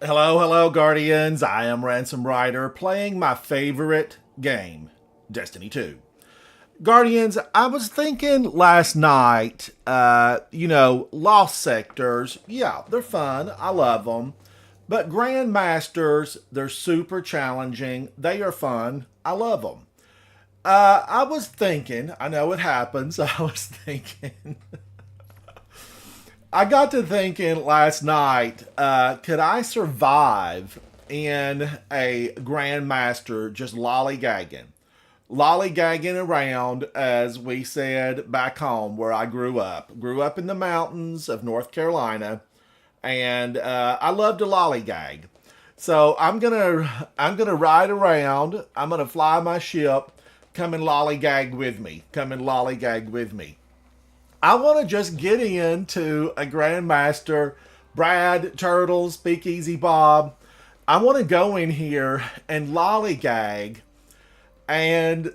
Hello, hello, Guardians. I am Ransom Rider playing my favorite game, Destiny 2. Guardians, I was thinking last night, lost sectors, yeah, they're fun. I love them. But Grandmasters, they're super challenging. They are fun. I love them. I was thinking, I know it happens. I was thinking, I got to thinking last night, could I survive in a Grandmaster just lollygagging? Lollygagging around, as we said back home where I grew up. Grew up in the mountains of North Carolina, and I love to lollygag. So I'm gonna ride around. I'm gonna fly my ship. Come and lollygag with me. Come and lollygag with me. I want to just get into a Grandmaster, Brad, Turtle, Speakeasy Bob. I want to go in here and lollygag and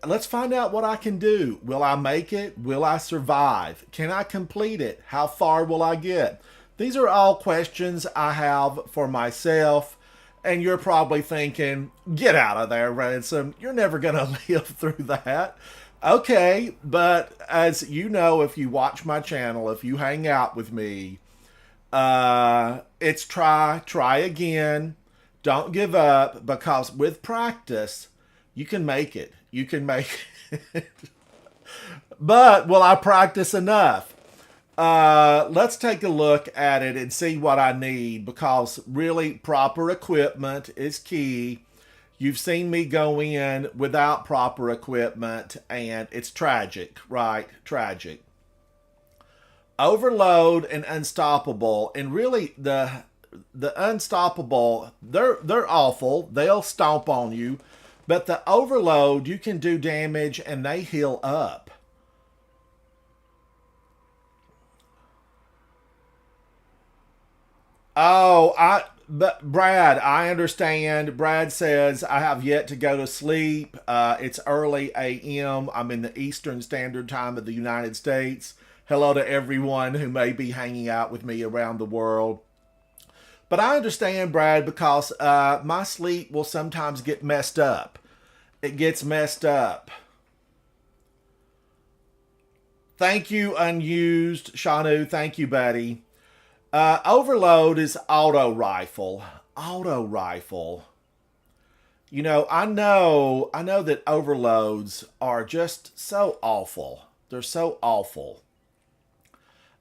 let's find out what I can do. Will I make it? Will I survive? Can I complete it? How far will I get? These are all questions I have for myself. And you're probably thinking, get out of there, Ransom. You're never going to live through that. Okay, but as you know, if you watch my channel, if you hang out with me, it's try again. Don't give up because with practice, you can make it. You can make it. But will I practice enough? Let's take a look at it and see what I need because really proper equipment is key. You've seen me go in without proper equipment and it's tragic, right? Tragic. Overload and unstoppable, and really the unstoppable, they're awful. They'll stomp on you, but the overload you can do damage and they heal up. Oh, but Brad, I understand. Brad says I have yet to go to sleep. It's early a.m. I'm in the Eastern Standard Time of the United States. Hello to everyone who may be hanging out with me around the world. But I understand, Brad, because my sleep will sometimes get messed up. It gets messed up. Thank you, Unused. Shanu, thank you, buddy. Overload is auto rifle. Auto rifle. I know that overloads are just so awful. They're so awful.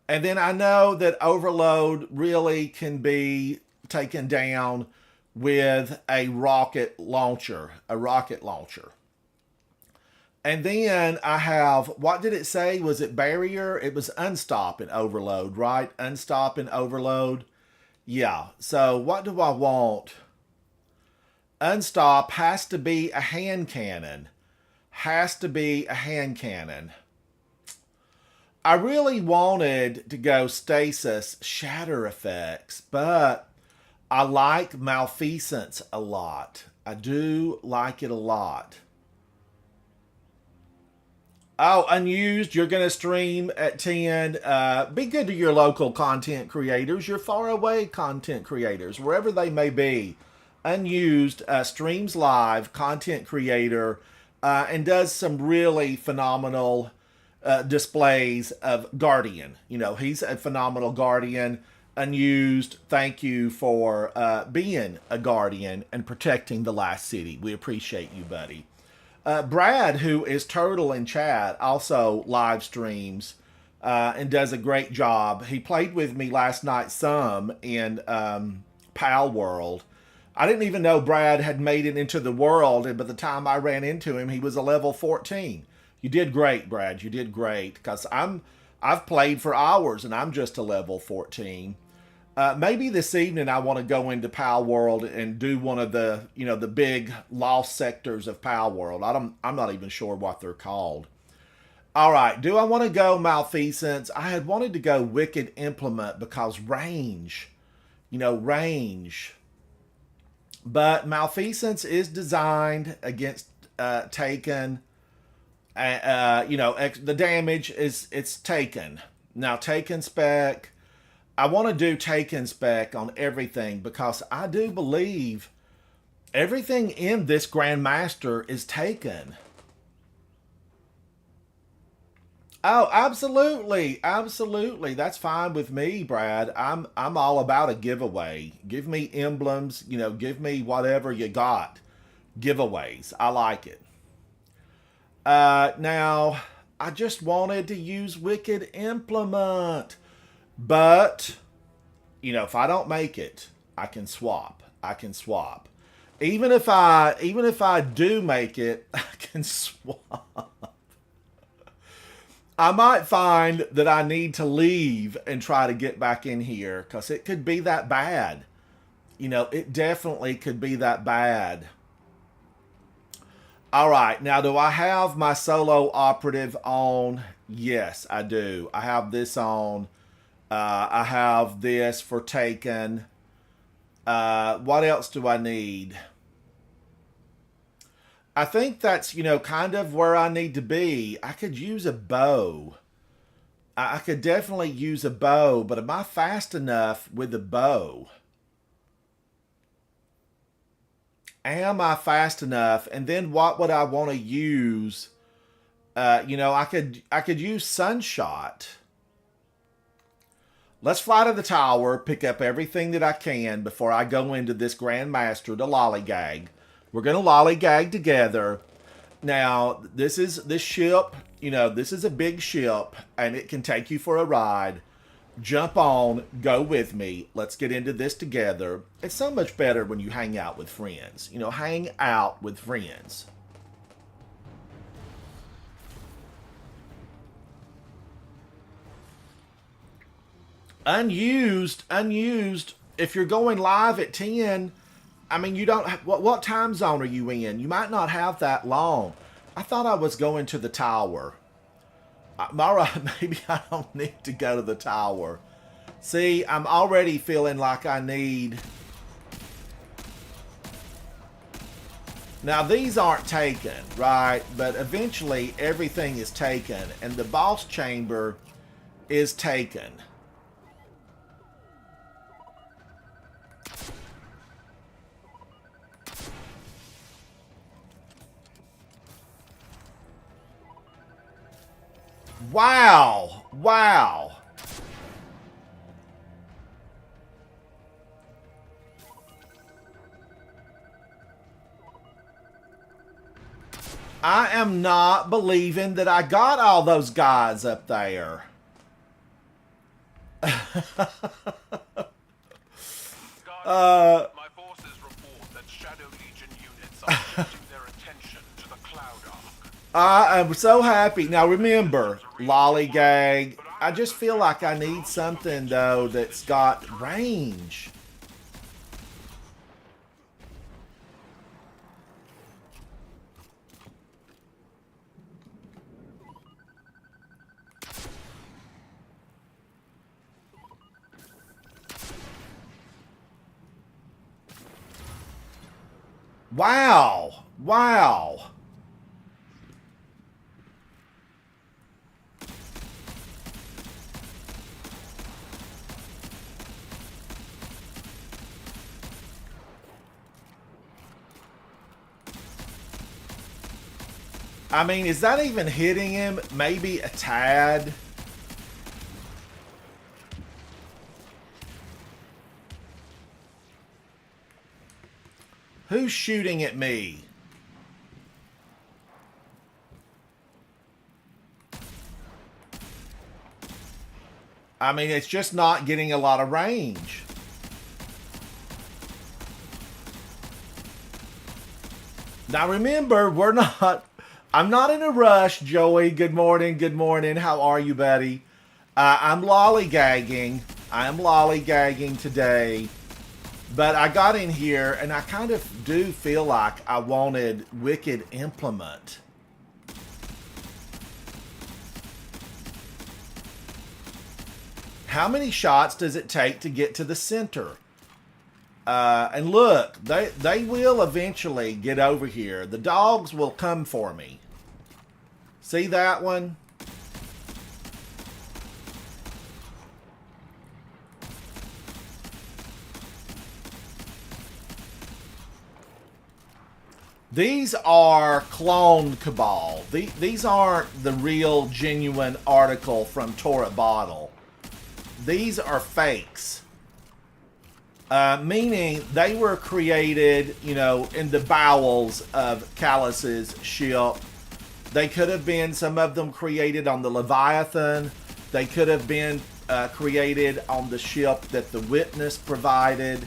And then I know that overload really can be taken down with a rocket launcher. A rocket launcher. And then I have, what did it say? Was it barrier? It was unstop and overload, right? Unstop and overload. Yeah. So what do I want? Unstop has to be a hand cannon. Has to be a hand cannon. I really wanted to go stasis shatter effects, but I like malfeasance a lot. I do like it a lot. Oh, Unused, you're going to stream at 10. Be good to your local content creators, your far away content creators, wherever they may be. Unused streams live, content creator, and does some really phenomenal displays of Guardian. He's a phenomenal Guardian. Unused, thank you for being a Guardian and protecting the last city. We appreciate you, buddy. Brad, who is Turtle in chat, also live streams and does a great job. He played with me last night some in Pal World. I didn't even know Brad had made it into the world, and by the time I ran into him, he was a level 14. You did great, Brad. You did great because I've played for hours and I'm just a level 14. Maybe this evening I want to go into Pal World and do one of the big lost sectors of Pal World. I'm not even sure what they're called. All right, do I want to go Malfeasance? I had wanted to go Wicked Implement because range, range. But Malfeasance is designed against Taken. The damage is it's Taken. Now Taken spec. I want to do take inspect on everything because I do believe everything in this Grandmaster is taken. Oh, absolutely, absolutely. That's fine with me, Brad. I'm all about a giveaway. Give me emblems, you know, give me whatever you got. Giveaways. I like it. Now I just wanted to use Wicked Implement. But, you know, if I don't make it, I can swap. I can swap. Even if I do make it, I can swap. I might find that I need to leave and try to get back in here because it could be that bad. You know, it definitely could be that bad. All right, now do I have my solo operative on? Yes, I do. I have this on. I have this for taken. What else do I need? I think that's, you know, kind of where I need to be. I could use a bow. I could definitely use a bow, but am I fast enough with the bow? Am I fast enough? And then what would I want to use? You know, I could use Sunshot. Let's fly to the tower, pick up everything that I can before I go into this Grandmaster to lollygag. We're going to lollygag together. Now, this ship, you know, this is a big ship, and it can take you for a ride. Jump on, go with me. Let's get into this together. It's so much better when you hang out with friends. You know, hang out with friends. Unused. If you're going live at 10, I mean, you don't have, what time zone are you in? You might not have that long. I thought I was going to the tower. Mara, maybe I don't need to go to the tower. See, I'm already feeling like I need... Now, these aren't taken, right? But eventually, everything is taken. And the boss chamber is taken. Wow. Wow. I am not believing that I got all those guys up there. My forces report that Shadow Legion units are shifting their attention to the Cloud Ark. I am so happy. Now remember, lollygag. I just feel like I need something, though, that's got range. Wow. Wow. I mean, is that even hitting him? Maybe a tad. Who's shooting at me? I mean, it's just not getting a lot of range. Now remember, I'm not in a rush, Joey. Good morning, good morning. How are you, buddy? I'm lollygagging. I'm lollygagging today. But I got in here, and I kind of do feel like I wanted Wicked Implement. How many shots does it take to get to the center? And look, they will eventually get over here. The dogs will come for me. See that one? These are cloned Cabal. These aren't the real, genuine article from Torah Bottle. These are fakes. Meaning they were created, you know, in the bowels of Callus's ship. They could have been, some of them created on the Leviathan. They could have been created on the ship that the Witness provided.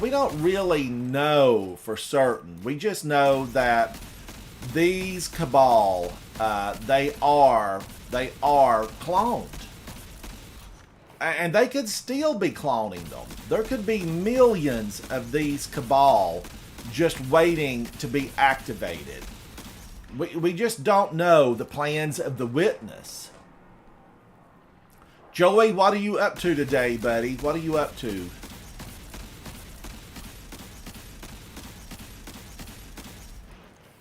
We don't really know for certain. We just know that these Cabal, they are cloned. And they could still be cloning them. There could be millions of these Cabal just waiting to be activated. We just don't know the plans of the Witness. Joey, what are you up to today, buddy? What are you up to?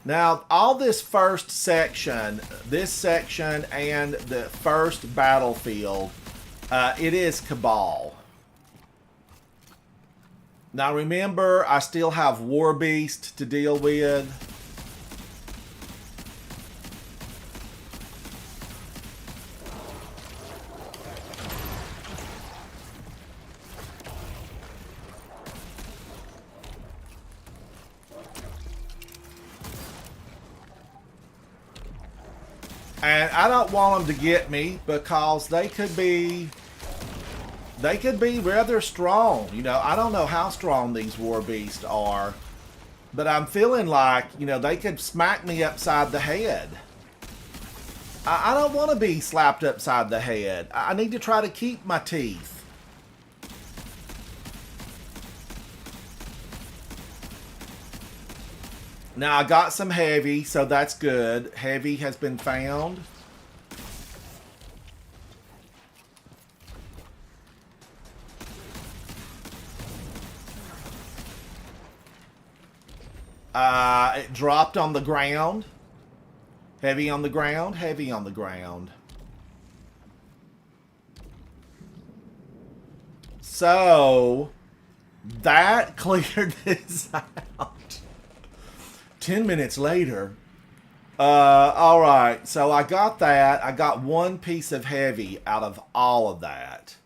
Now, all this first section, and the first battlefield, it is Cabal. Now remember, I still have War Beast to deal with. And I don't want them to get me because they could be rather strong. You know, I don't know how strong these War Beasts are, but I'm feeling like, you know, they could smack me upside the head. I don't want to be slapped upside the head. I need to try to keep my teeth. Now, I got some heavy, so that's good. Heavy has been found. It dropped on the ground. Heavy on the ground, heavy on the ground. So, that cleared this out. 10 minutes later. Alright, so I got that. I got one piece of heavy out of all of that.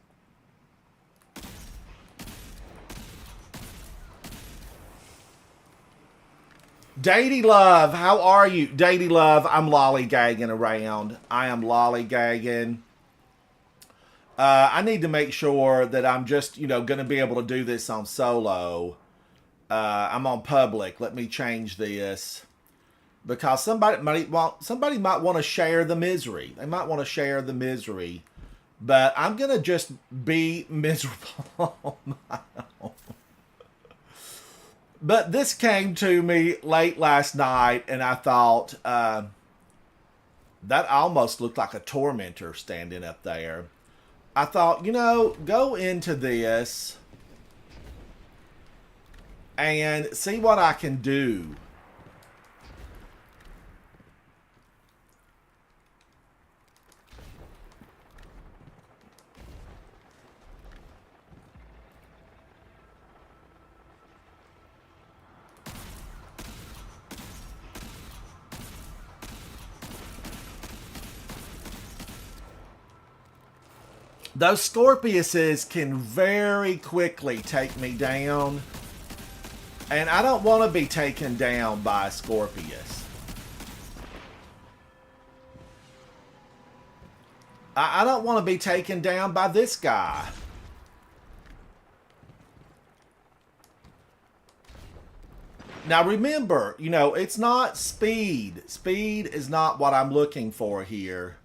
Datey Love, how are you? Datey Love, I'm lollygagging around. I am lollygagging. I need to make sure that I'm just, you know, going to be able to do this on solo. I'm on public. Let me change this. Because somebody might want to share the misery. They might want to share the misery. But I'm going to just be miserable. But this came to me late last night, and I thought, that almost looked like a tormentor standing up there. I thought, you know, go into this and see what I can do. Those Scorpiuses can very quickly take me down. And I don't want to be taken down by a Scorpius. I don't want to be taken down by this guy. Now remember, you know, it's not speed. Speed is not what I'm looking for here.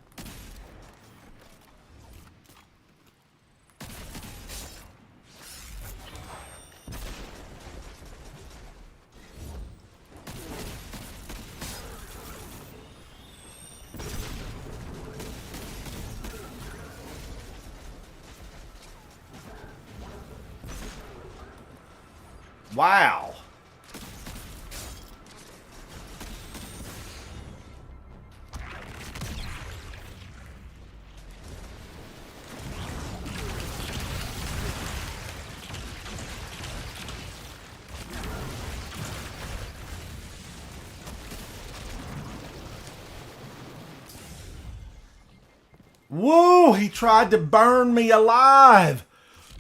Wow. Woo! He tried to burn me alive.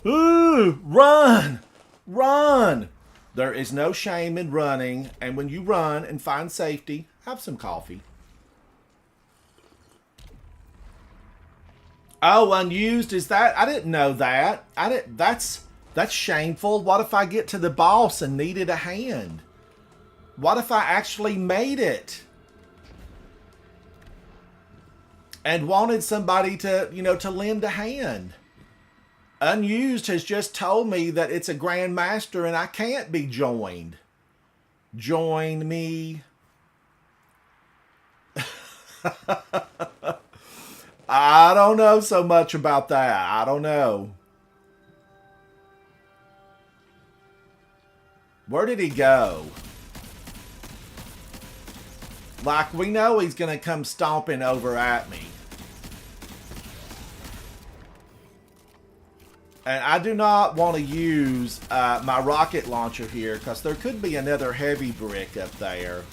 Ooh! Run! Run! There is no shame in running, and when you run and find safety, have some coffee. Oh, unused, is that? I didn't know that. That's shameful. What if I get to the boss and needed a hand? What if I actually made it? And wanted somebody to, to lend a hand. Unused has just told me that it's a grandmaster and I can't be joined. Join me. I don't know so much about that. I don't know. Where did he go? Like, we know he's going to come stomping over at me. And I do not want to use my rocket launcher here because there could be another heavy brick up there.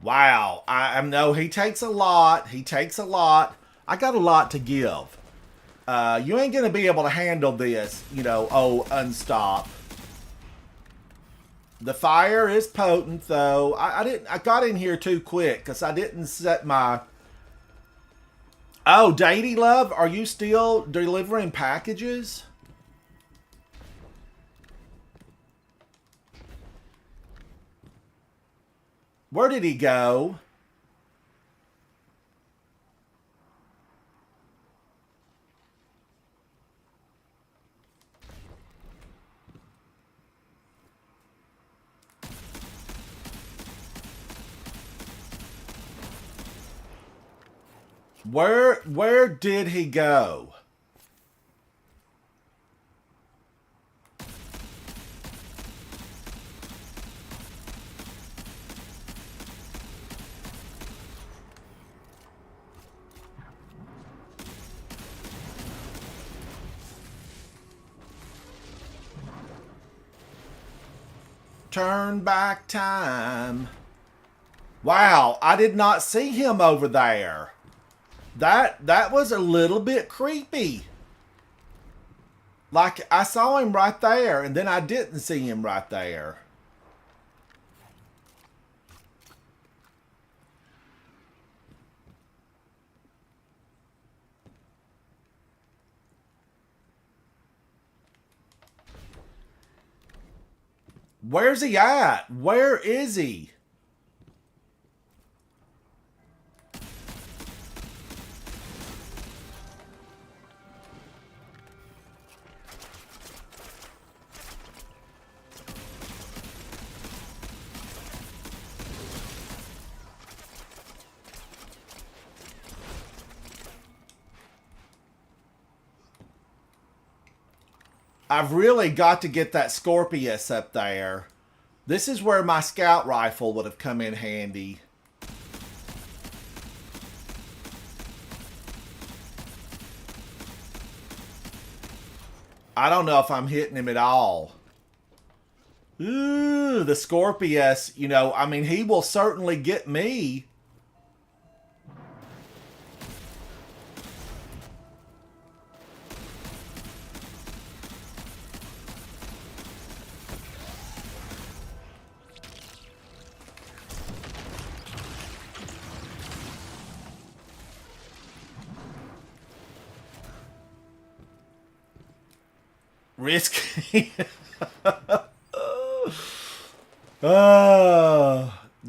Wow, I know he takes a lot. He takes a lot. I got a lot to give. You ain't gonna be able to handle this, unstop. The fire is potent, though. I got in here too quick because I didn't set my. Oh, Datey Love, are you still delivering packages? Where did he go? Where did he go? Turn back time. Wow, I did not see him over there. That was a little bit creepy. Like, I saw him right there, and then I didn't see him right there. Where's he at? Where is he? I've really got to get that Scorpius up there. This is where my scout rifle would have come in handy. I don't know if I'm hitting him at all. Ooh, the Scorpius, he will certainly get me. Risky.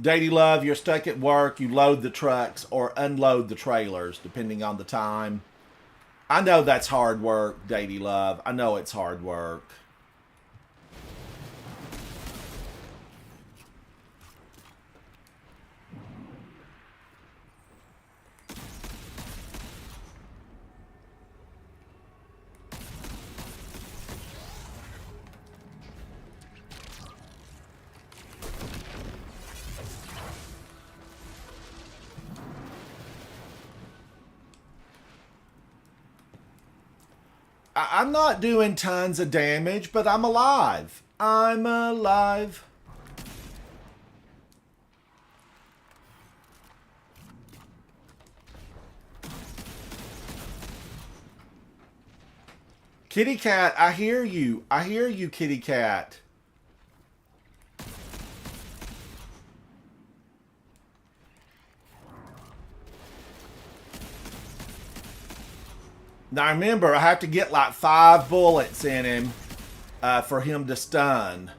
Datey Love, you're stuck at work. You load the trucks or unload the trailers, depending on the time. I know that's hard work, Datey Love. I know it's hard work. I'm not doing tons of damage, but I'm alive. I'm alive. Kitty cat, I hear you. I hear you, kitty cat. Now remember, I have to get like 5 bullets in him for him to stun.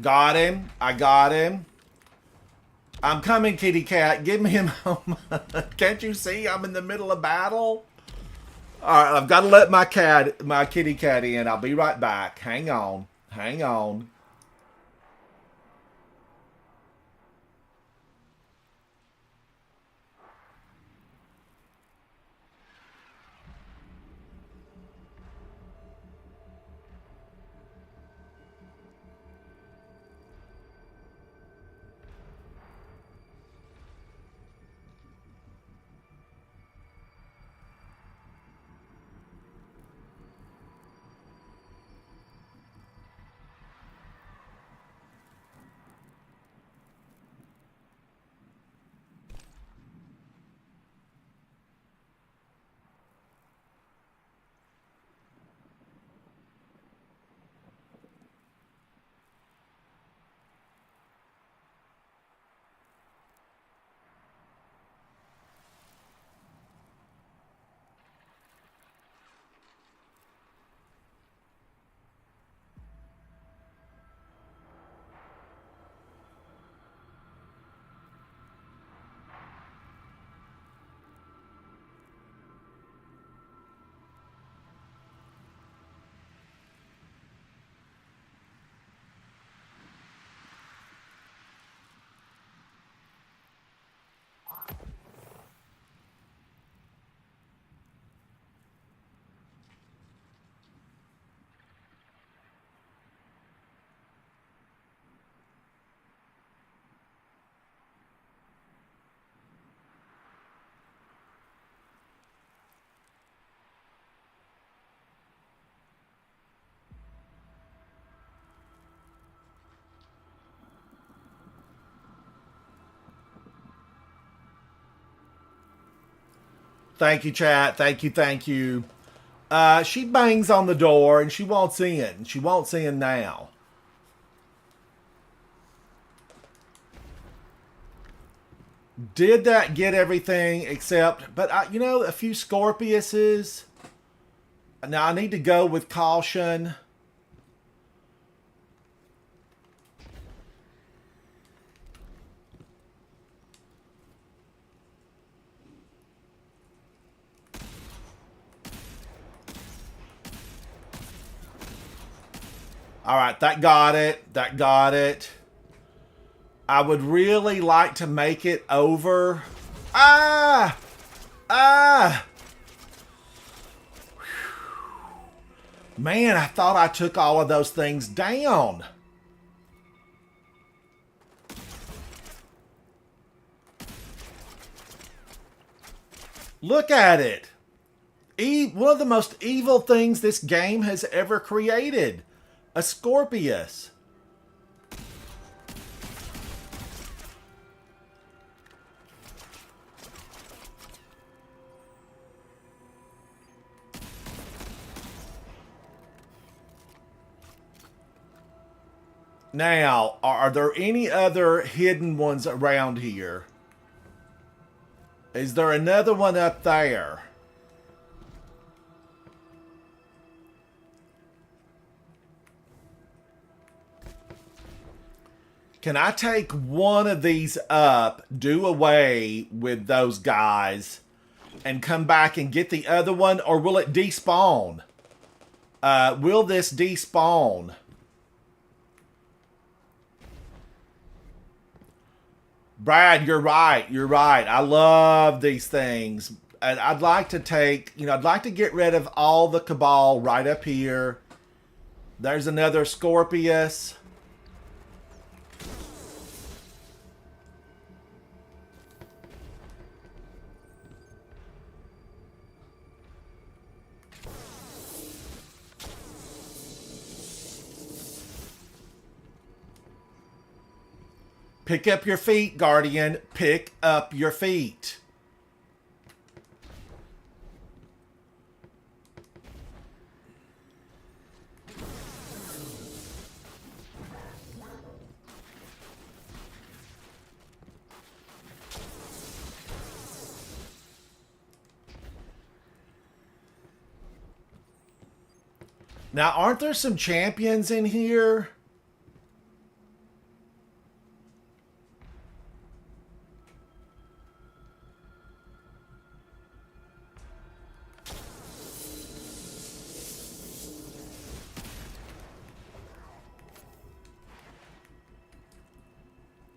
Got him. I got him. I'm coming, kitty cat. Give me him. Can't you see I'm in the middle of battle? All right, I've got to let my kitty cat in. I'll be right back. Hang on. Hang on. Thank you, chat. Thank you, thank you. She bangs on the door and she wants in. She wants in now. Did that get everything except, but you know, a few Scorpiuses. Now I need to go with caution. All right, that got it. That got it. I would really like to make it over. Ah! Ah! Man, I thought I took all of those things down. Look at it. One of the most evil things this game has ever created. A Scorpius. Now, are there any other hidden ones around here? Is there another one up there? Can I take one of these up, do away with those guys, and come back and get the other one? Or will it despawn? Will this despawn? Brad, you're right. You're right. I love these things. And I'd like to take, I'd like to get rid of all the Cabal right up here. There's another Scorpius. Pick up your feet, Guardian. Pick up your feet. Now, aren't there some champions in here?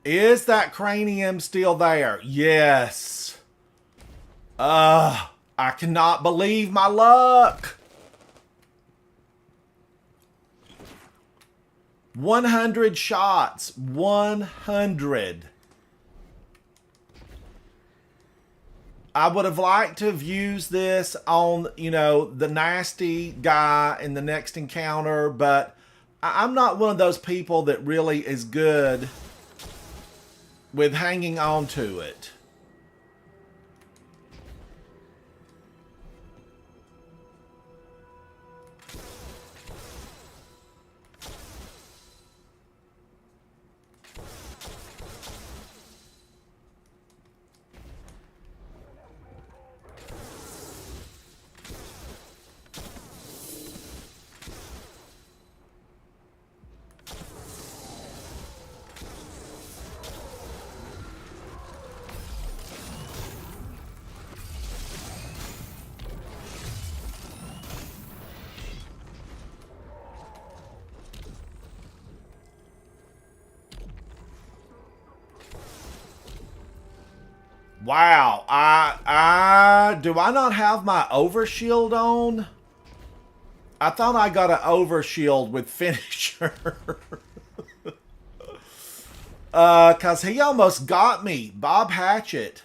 Is that cranium still there? Yes. I cannot believe my luck. 100 shots. 100. I would have liked to have used this on, you know, the nasty guy in the next encounter, but I'm not one of those people that really is good with hanging on to it. Wow, do I not have my overshield on? I thought I got an overshield with finisher. Cause he almost got me, Bob Hatchett.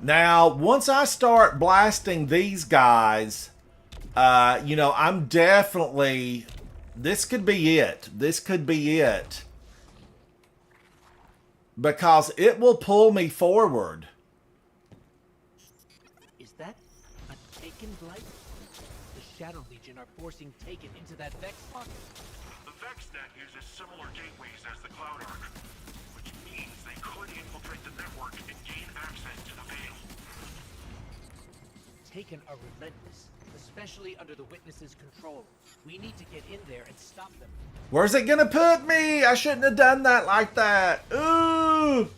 Now, once I start blasting these guys, you know, I'm definitely... This could be it. This could be it. Because it will pull me forward. Is that a Taken blight? The Shadow Legion are forcing Taken into that Vex pocket. The VexNet uses similar gateways as the Cloud Arc, which means they could infiltrate the network and gain access to the Veil. Taken are relentless, especially under the Witness's control. We need to get in there and stop them. Where's it gonna put me? I shouldn't have done that like that. Ooh!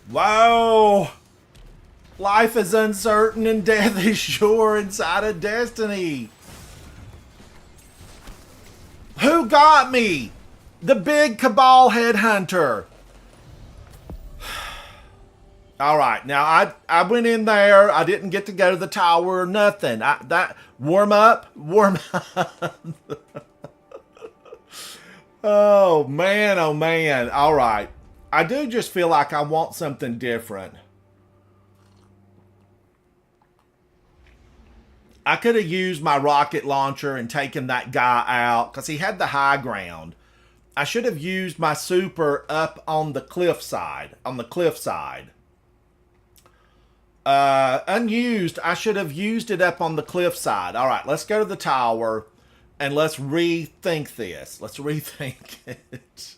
Whoa! Life is uncertain and death is sure inside of Destiny. Who got me? The big Cabal headhunter. Alright, now I went in there. I didn't get to go to the tower or nothing. Warm up. Oh man, oh man. Alright. I do just feel like I want something different. I could have used my rocket launcher and taken that guy out because he had the high ground. I should have used my super up on the cliff side. Unused. I should have used it up on the cliffside. All right, let's go to the tower and let's rethink this. Let's rethink it.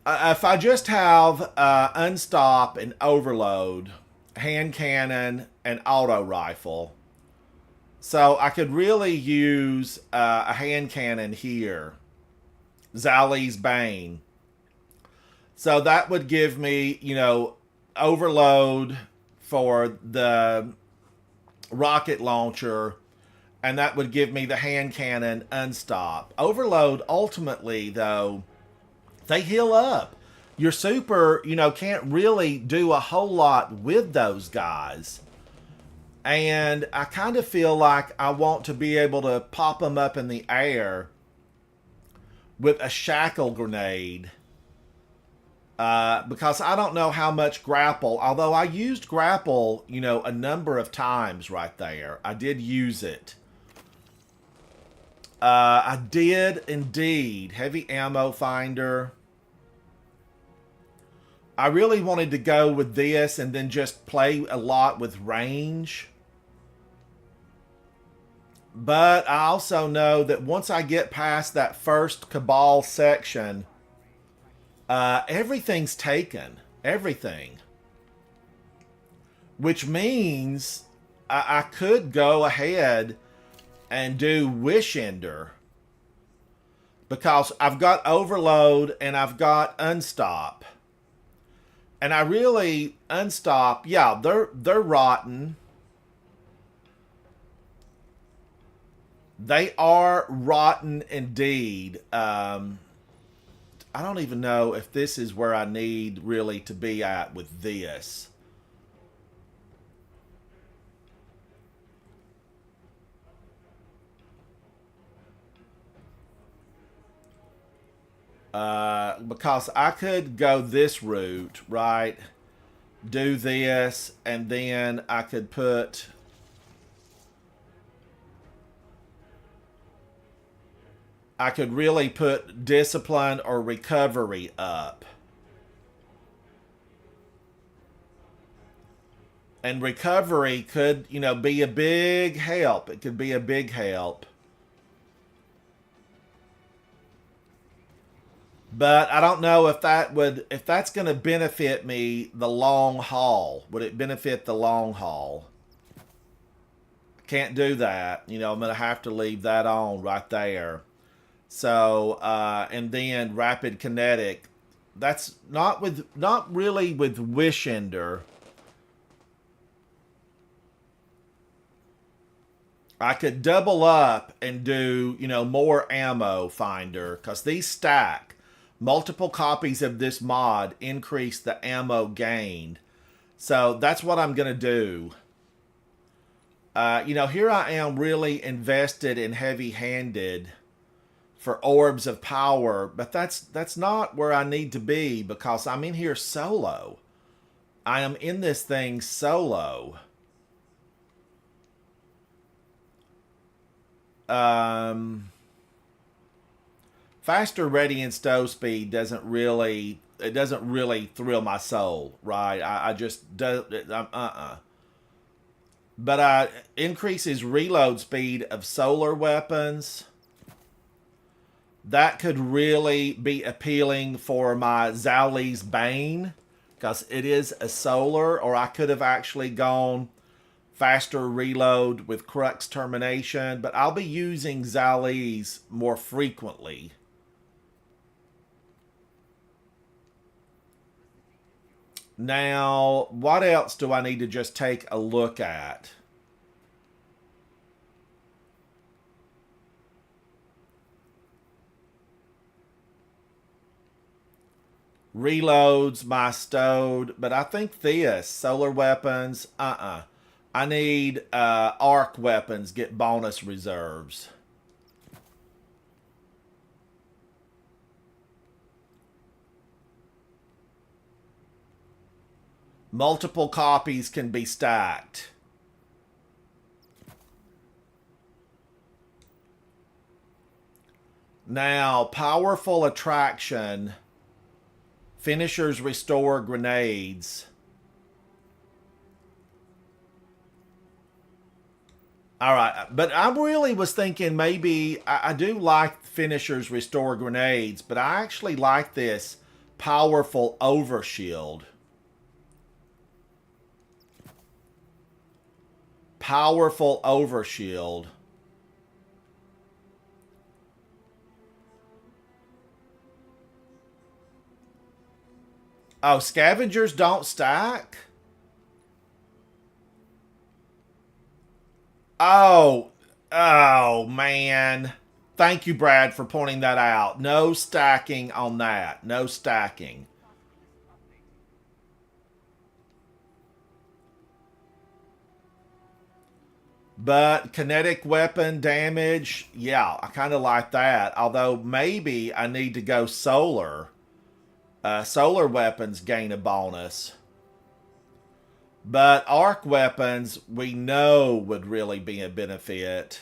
If I just have unstop and overload, hand cannon, and auto rifle, so I could really use a hand cannon here. Zali's Bane. So that would give me, you know, overload for the rocket launcher, and that would give me the hand cannon unstop. Overload, ultimately, though, they heal up. Your super, you know, can't really do a whole lot with those guys. And I kind of feel like I want to be able to pop them up in the air with a shackle grenade. Because I don't know how much grapple, although I used grapple, you know, a number of times right there. I did use it. I did indeed. Heavy ammo finder. I really wanted to go with this and then just play a lot with range. But I also know that once I get past that first Cabal section, everything's taken. Everything. Which means I could go ahead and do Wish Ender. Because I've got Overload and I've got Unstop. And I really, Unstop, yeah, they're rotten. They are rotten indeed. I don't even know if this is where I need really to be at with this. Because I could go this route, right? Do this, and then I could put... I could really put discipline or recovery up. And recovery could, you know, be a big help. It could be a big help. But I don't know if that's going to benefit me the long haul. Would it benefit the long haul? Can't do that. You know, I'm going to have to leave that on right there. So, and then rapid kinetic. That's not really with Wish Ender. I could double up and do, you know, more ammo finder, because these stack. Multiple copies of this mod increase the ammo gained. So that's what I'm going to do. You know, here I am really invested in heavy-handed for orbs of power, but that's not where I need to be, because I'm in here solo. I am in this thing solo. Faster ready and stow speed doesn't really thrill my soul, right? I just do But increases reload speed of solar weapons. That could really be appealing for my Zali's Bane, because it is a solar, or I could have actually gone faster reload with Crux Termination, but I'll be using Zali's more frequently. Now, what else do I need to just take a look at? Reloads, my stowed, but I think this, solar weapons, I need arc weapons, get bonus reserves. Multiple copies can be stacked. Now, powerful attraction. Finishers restore grenades. All right, but I really was thinking maybe I do like finishers restore grenades, but I actually like this powerful overshield. Powerful overshield. Oh, scavengers don't stack? Oh, oh man. Thank you, Brad, for pointing that out. No stacking on that. No stacking. But kinetic weapon damage, yeah, I kind of like that. Although maybe I need to go solar. Solar weapons gain a bonus. But arc weapons, we know would really be a benefit.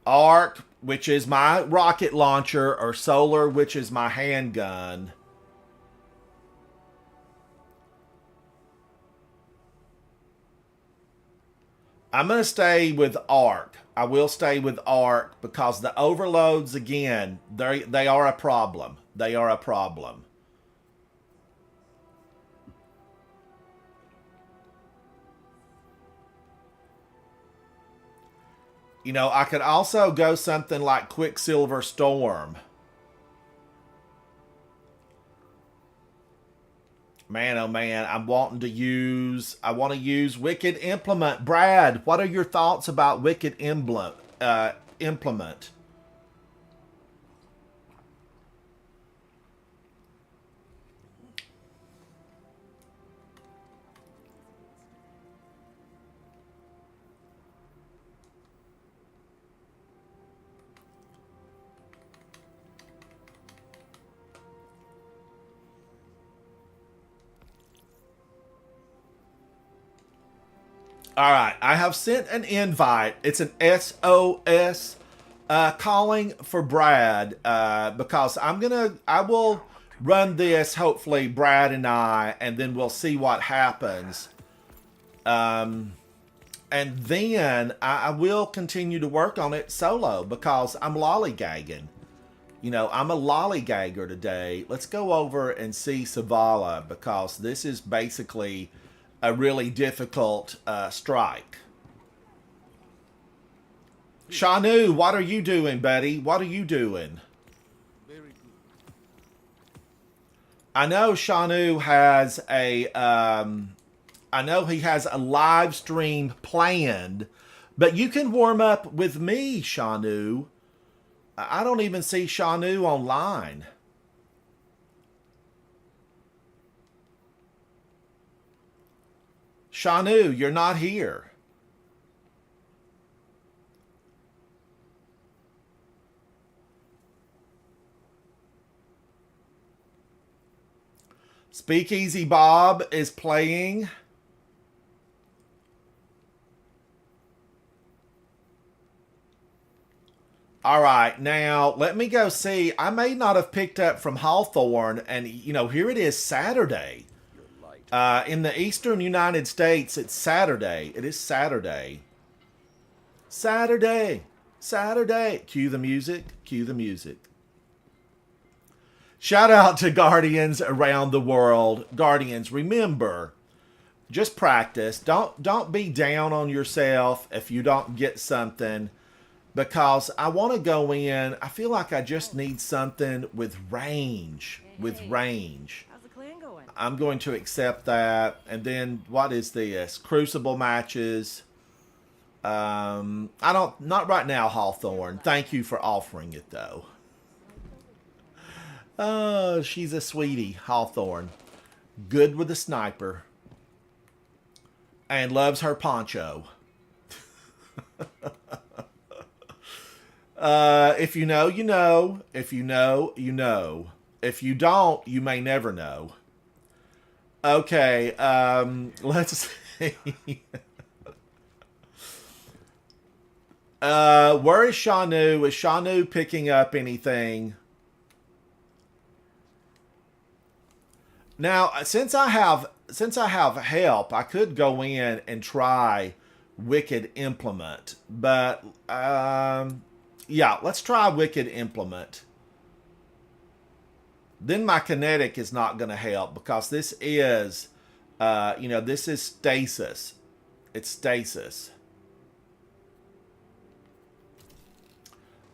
Arc, which is my rocket launcher, or solar, which is my handgun. I'm going to stay with arc. I will stay with arc because the overloads, again, they are a problem. They are a problem. You know, I could also go something like Quicksilver Storm. Man, oh man, I want to use Wicked Implement. Brad, what are your thoughts about Wicked Implement? Implement? All right, I have sent an invite. It's an SOS calling for Brad because I will run this, hopefully, Brad and I, and then we'll see what happens. And then I will continue to work on it solo because I'm lollygagging. You know, I'm a lollygagger today. Let's go over and see Savala because this is basically a really difficult strike. Shanu, what are you doing, buddy? What are you doing? Very good. I know Shanu has I know he has a live stream planned, but you can warm up with me, Shanu. I don't even see Shanu online. Shanu, you're not here. Speakeasy Bob is playing. All right, now let me go see. I may not have picked up from Hawthorne, and you know, here it is Saturday. In the eastern United States, it's Saturday. It is Saturday. Saturday. Saturday. Cue the music. Cue the music. Shout out to Guardians around the world. Guardians, remember, just practice. Don't be down on yourself if you don't get something. Because I want to go in. I feel like I just need something with range. With range. How's the clan going? I'm going to accept that. And then what is this? Crucible matches. Not right now, Hawthorne. Thank you for offering it though. Oh, she's a sweetie, Hawthorne. Good with the sniper. And loves her poncho. If you know, you know. If you know, you know. If you don't, you may never know. Okay, let's see. Where is Shanu? Is Shanu picking up anything? Now, since I have help, I could go in and try Wicked Implement, but yeah, let's try Wicked Implement. Then my kinetic is not going to help because this is, this is stasis. It's stasis.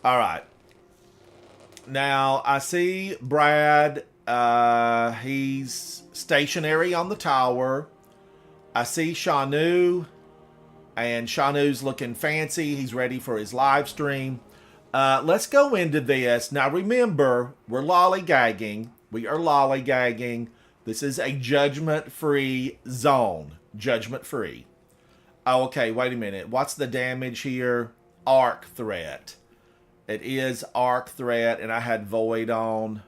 All right. Now I see Brad. He's stationary on the tower. I see Shanu, and Shanu's looking fancy. He's ready for his live stream. Let's go into this. Now remember, we're lollygagging. We are lollygagging. This is a judgment-free zone. Judgment-free. Oh, okay, wait a minute. What's the damage here? Arc threat. It is arc threat, and I had void on.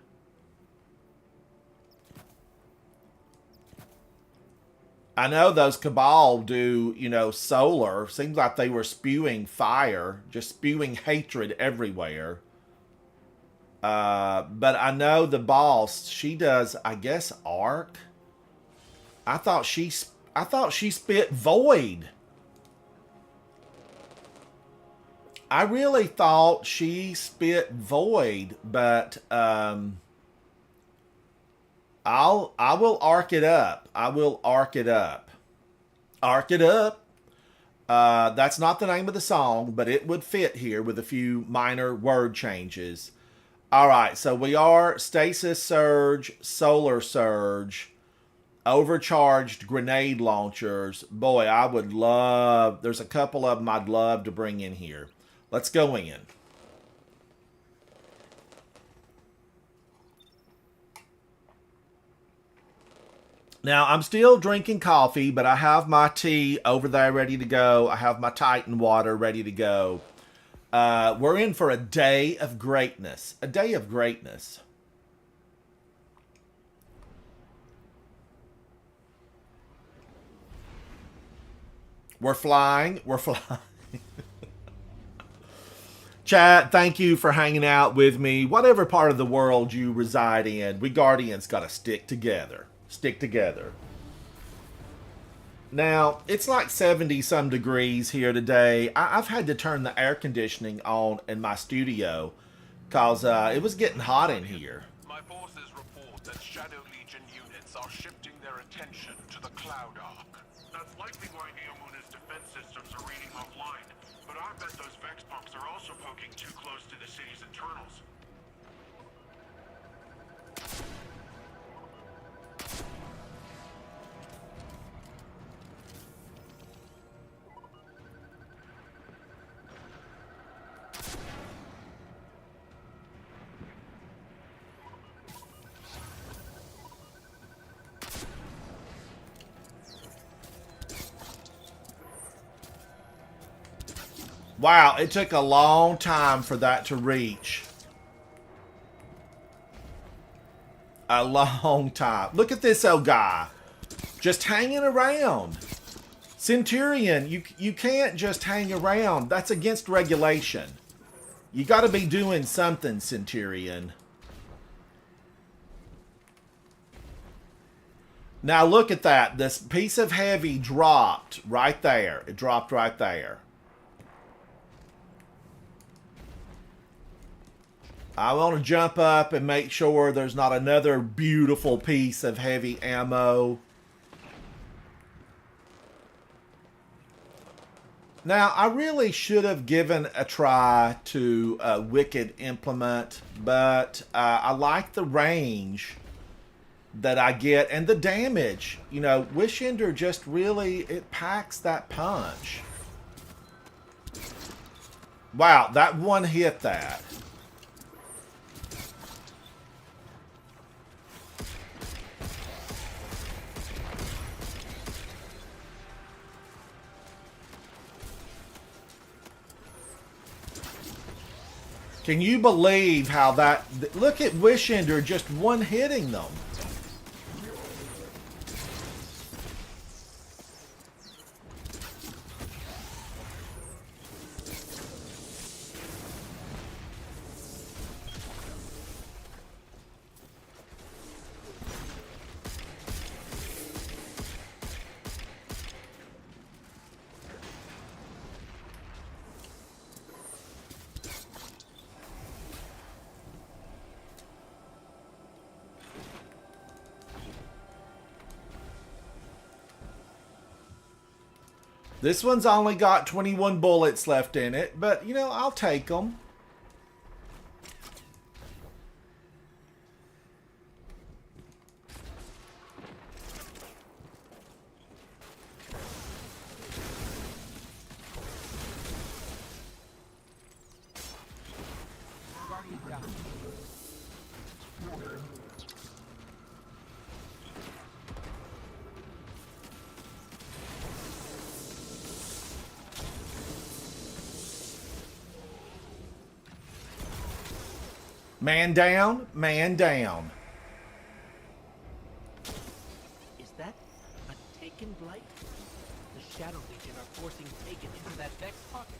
I know those Cabal do, solar. Seems like they were spewing fire, just spewing hatred everywhere. But I know the boss, she does, I guess, arc. I thought she spit void. I really thought she spit void, but I will arc it up. I will arc it up. Arc it up. That's not the name of the song, but it would fit here with a few minor word changes. All right, so we are Stasis Surge, Solar Surge, Overcharged Grenade Launchers. Boy, I would love... There's a couple of them I'd love to bring in here. Let's go in. Now, I'm still drinking coffee, but I have my tea over there ready to go. I have my Titan water ready to go. We're in for a day of greatness. A day of greatness. We're flying. We're flying. Chat, thank you for hanging out with me. Whatever part of the world you reside in, we Guardians got to stick together. Stick together. Now, it's like 70 some degrees here today. I've had to turn the air conditioning on in my studio because it was getting hot in here. My forces report that Shadow Legion units are shifting their attention to the Cloud Arc. That's likely why NeoMuna's defense systems are reading offline, but I bet those Vex punks are also poking too close to the city's internals. Wow, it took a long time for that to reach. A long time. Look at this old guy. Just hanging around. Centurion, you can't just hang around. That's against regulation. You got to be doing something, Centurion. Now look at that. This piece of heavy dropped right there. It dropped right there. I want to jump up and make sure there's not another beautiful piece of heavy ammo. Now, I really should have given a try to Wicked Implement, but I like the range that I get and the damage. You know, Wish Ender just really, it packs that punch. Wow, that one hit that. Can you believe how that... Look at Wish Ender just one hitting them. This one's only got 21 bullets left in it, but, you know, I'll take them. Guardian down. Man down, man down. Is that a Taken Blight? The Shadow Legion are forcing Taken into that Vex pocket.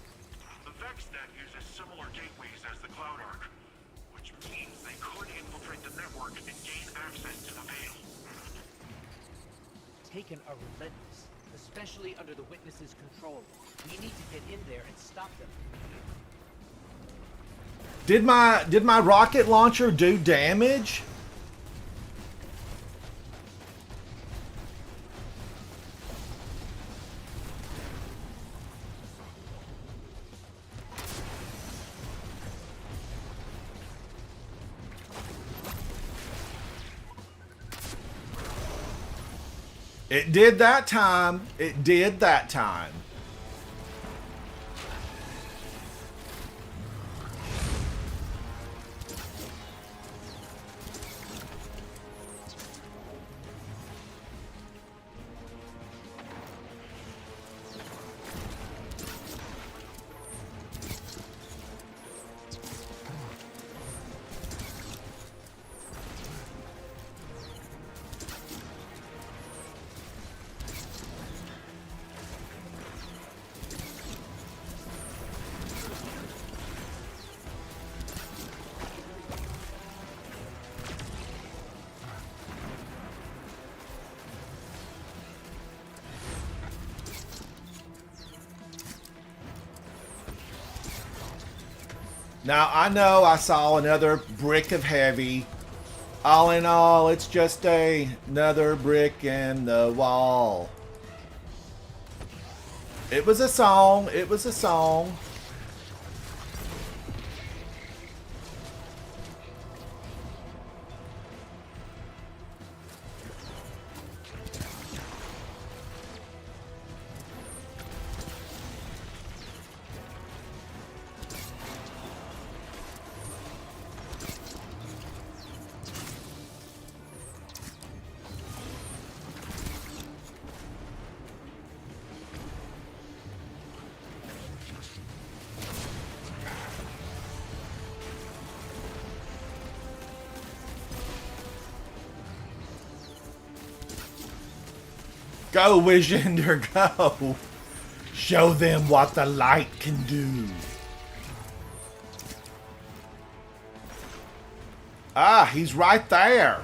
The VexNet uses similar gateways as the Cloud Arc, which means they could infiltrate the network and gain access to the Veil. Taken are relentless, especially under the Witness's control. We need to get in there and stop them. Did my rocket launcher do damage? It did that time. It did that time. Now, I know I saw another brick of heavy. All in all, it's just another brick in the wall. It was a song. It was a song. Go, Wizender, go. Show them what the light can do. Ah, he's right there.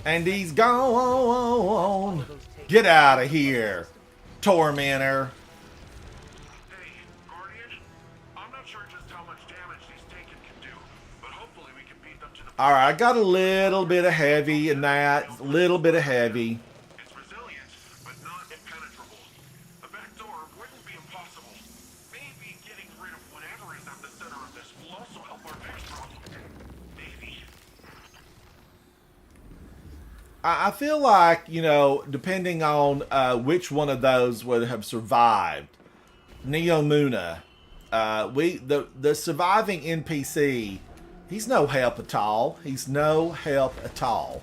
And he's gone. Get out of here, Tormentor. Hey, Guardian, I'm not sure just how much damage these Taken can do, but hopefully we can beat them to the... All right, I got a little bit of heavy in that. Little bit of heavy. It's resilient, but not impenetrable. A back door wouldn't be impossible. Maybe getting rid of whatever is at the center of this will also help our Vex problem. Maybe. I feel like, you know, depending on which one of those would have survived, NeoMuna, the surviving NPC, he's no help at all. He's no help at all.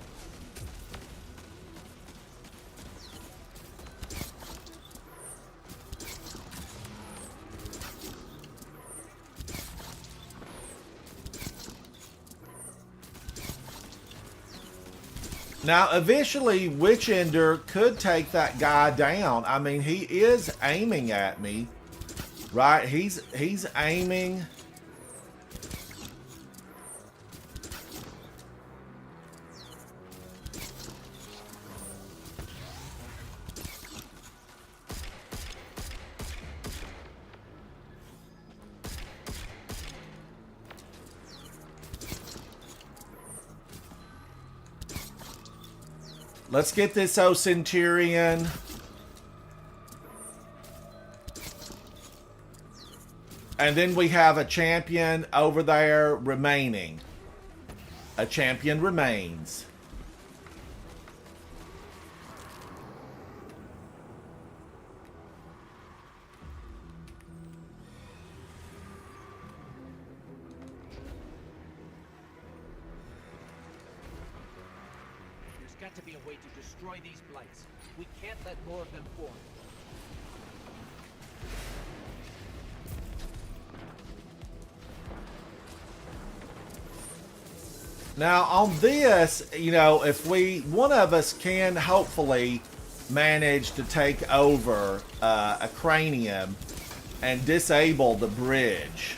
Now, eventually, Witchender could take that guy down. I mean, he is aiming at me, right? He's aiming. Let's get this O Centurion. And then we have a champion over there remaining. A champion remains. There's got to be a way to destroy these blights. We can't let more of them form. Now on this, you know, if one of us can hopefully manage to take over a cranium and disable the bridge.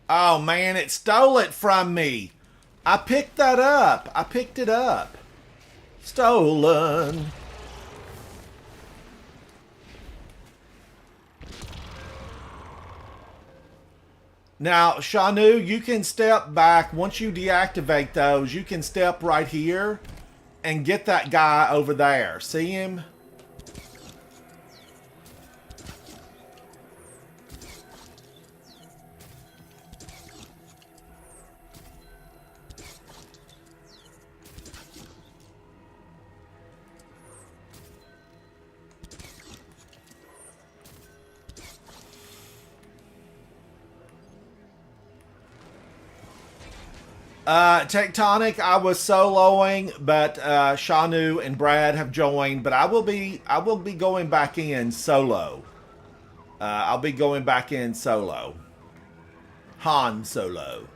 Oh man, it stole it from me. I picked that up. I picked it up. Stolen. Now, Shanu, you can step back. Once you deactivate those, you can step right here and get that guy over there. See him? Tectonic, I was soloing, but Shanu and Brad have joined. But I will be going back in solo. I'll be going back in solo. Han Solo.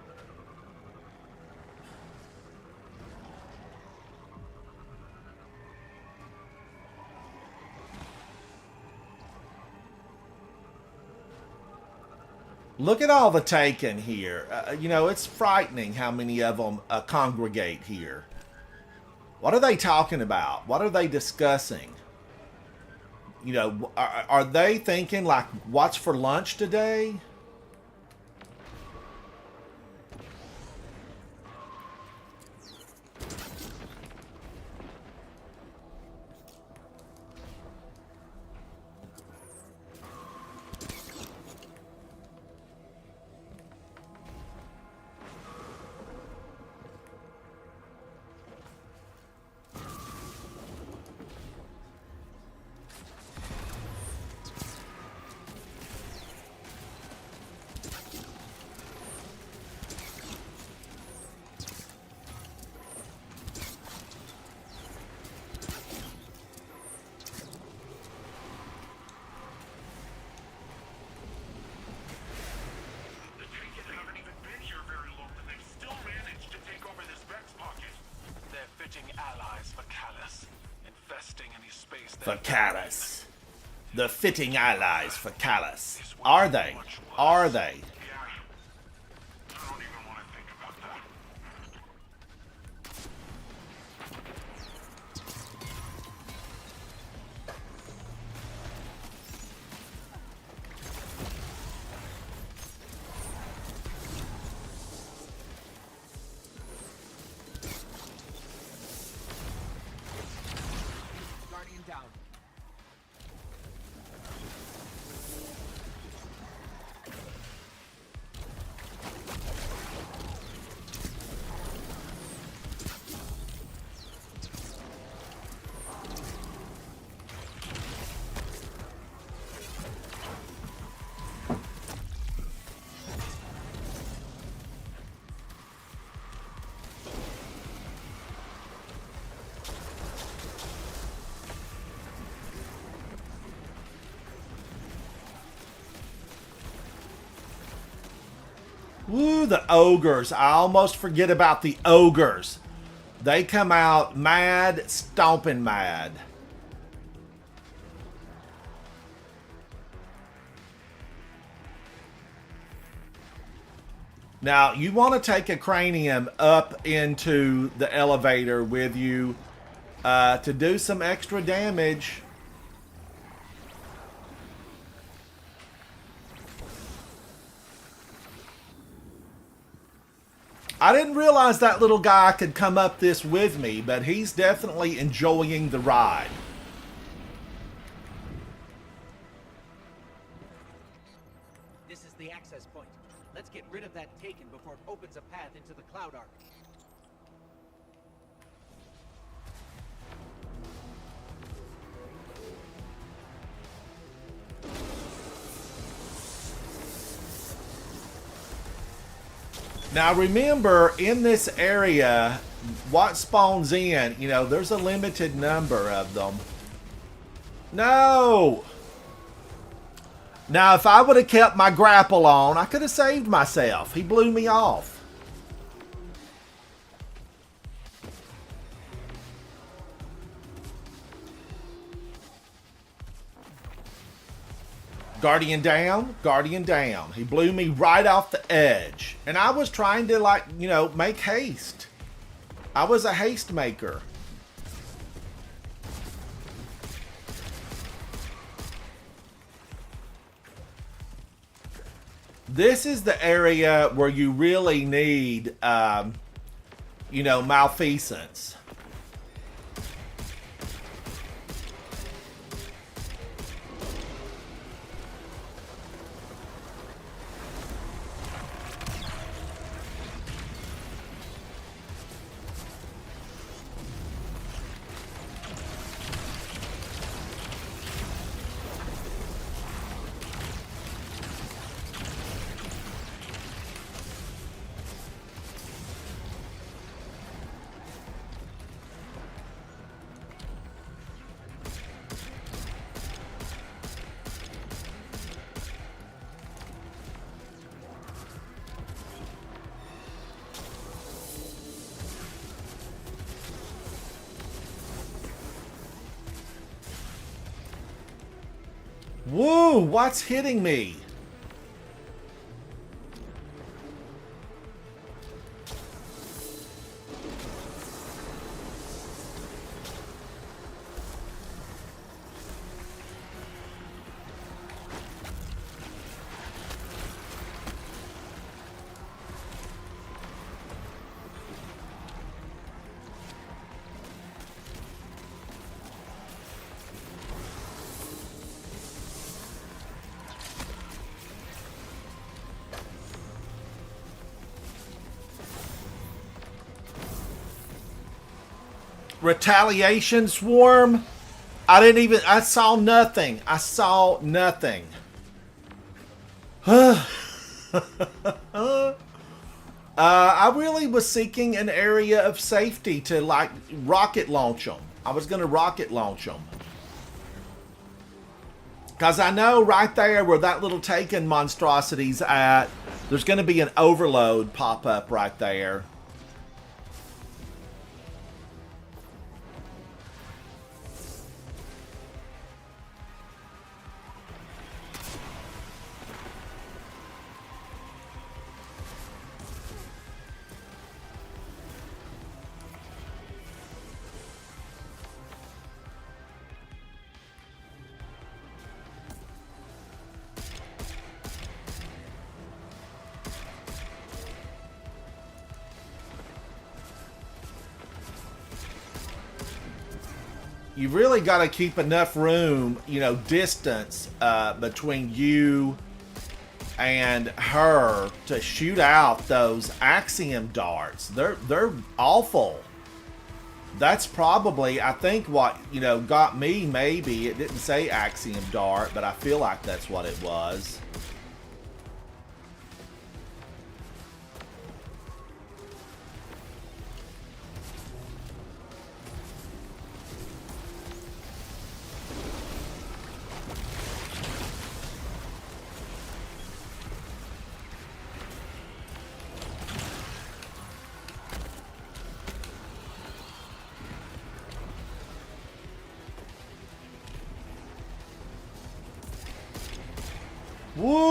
Look at all the Taken here. You know, it's frightening how many of them congregate here. What are they talking about? What are they discussing? You know, are they thinking like, what's for lunch today? For Callus. The fitting allies for Callus. Are they? Are they? I don't even want to think about that. Guardian down. the ogres. I almost forget about the ogres. They come out mad, stomping mad. Now, you want to take a cranium up into the elevator with you to do some extra damage. I didn't realize that little guy could come up this with me, but he's definitely enjoying the ride. This is the access point. Let's get rid of that Taken before it opens a path into the Cloud Arc. Now remember, in this area, what spawns in, you know, there's a limited number of them. No! Now, if I would have kept my grapple on, I could have saved myself. He blew me off. Guardian down, Guardian down. He blew me right off the edge. And I was trying to, like, you know, make haste. I was a haste maker. This is the area where you really need, you know, malfeasance. Woo! What's hitting me? Retaliation swarm? I saw nothing. I saw nothing. I really was seeking an area of safety to, like, rocket launch them. I was going to rocket launch them. Because I know right there where that little Taken monstrosity's at, there's going to be an overload pop up right there. You really got to keep enough room, you know, distance between you and her to shoot out those axiom darts. They're awful. That's probably, I think, what, you know, got me. Maybe it didn't say axiom dart, but I feel like that's what it was.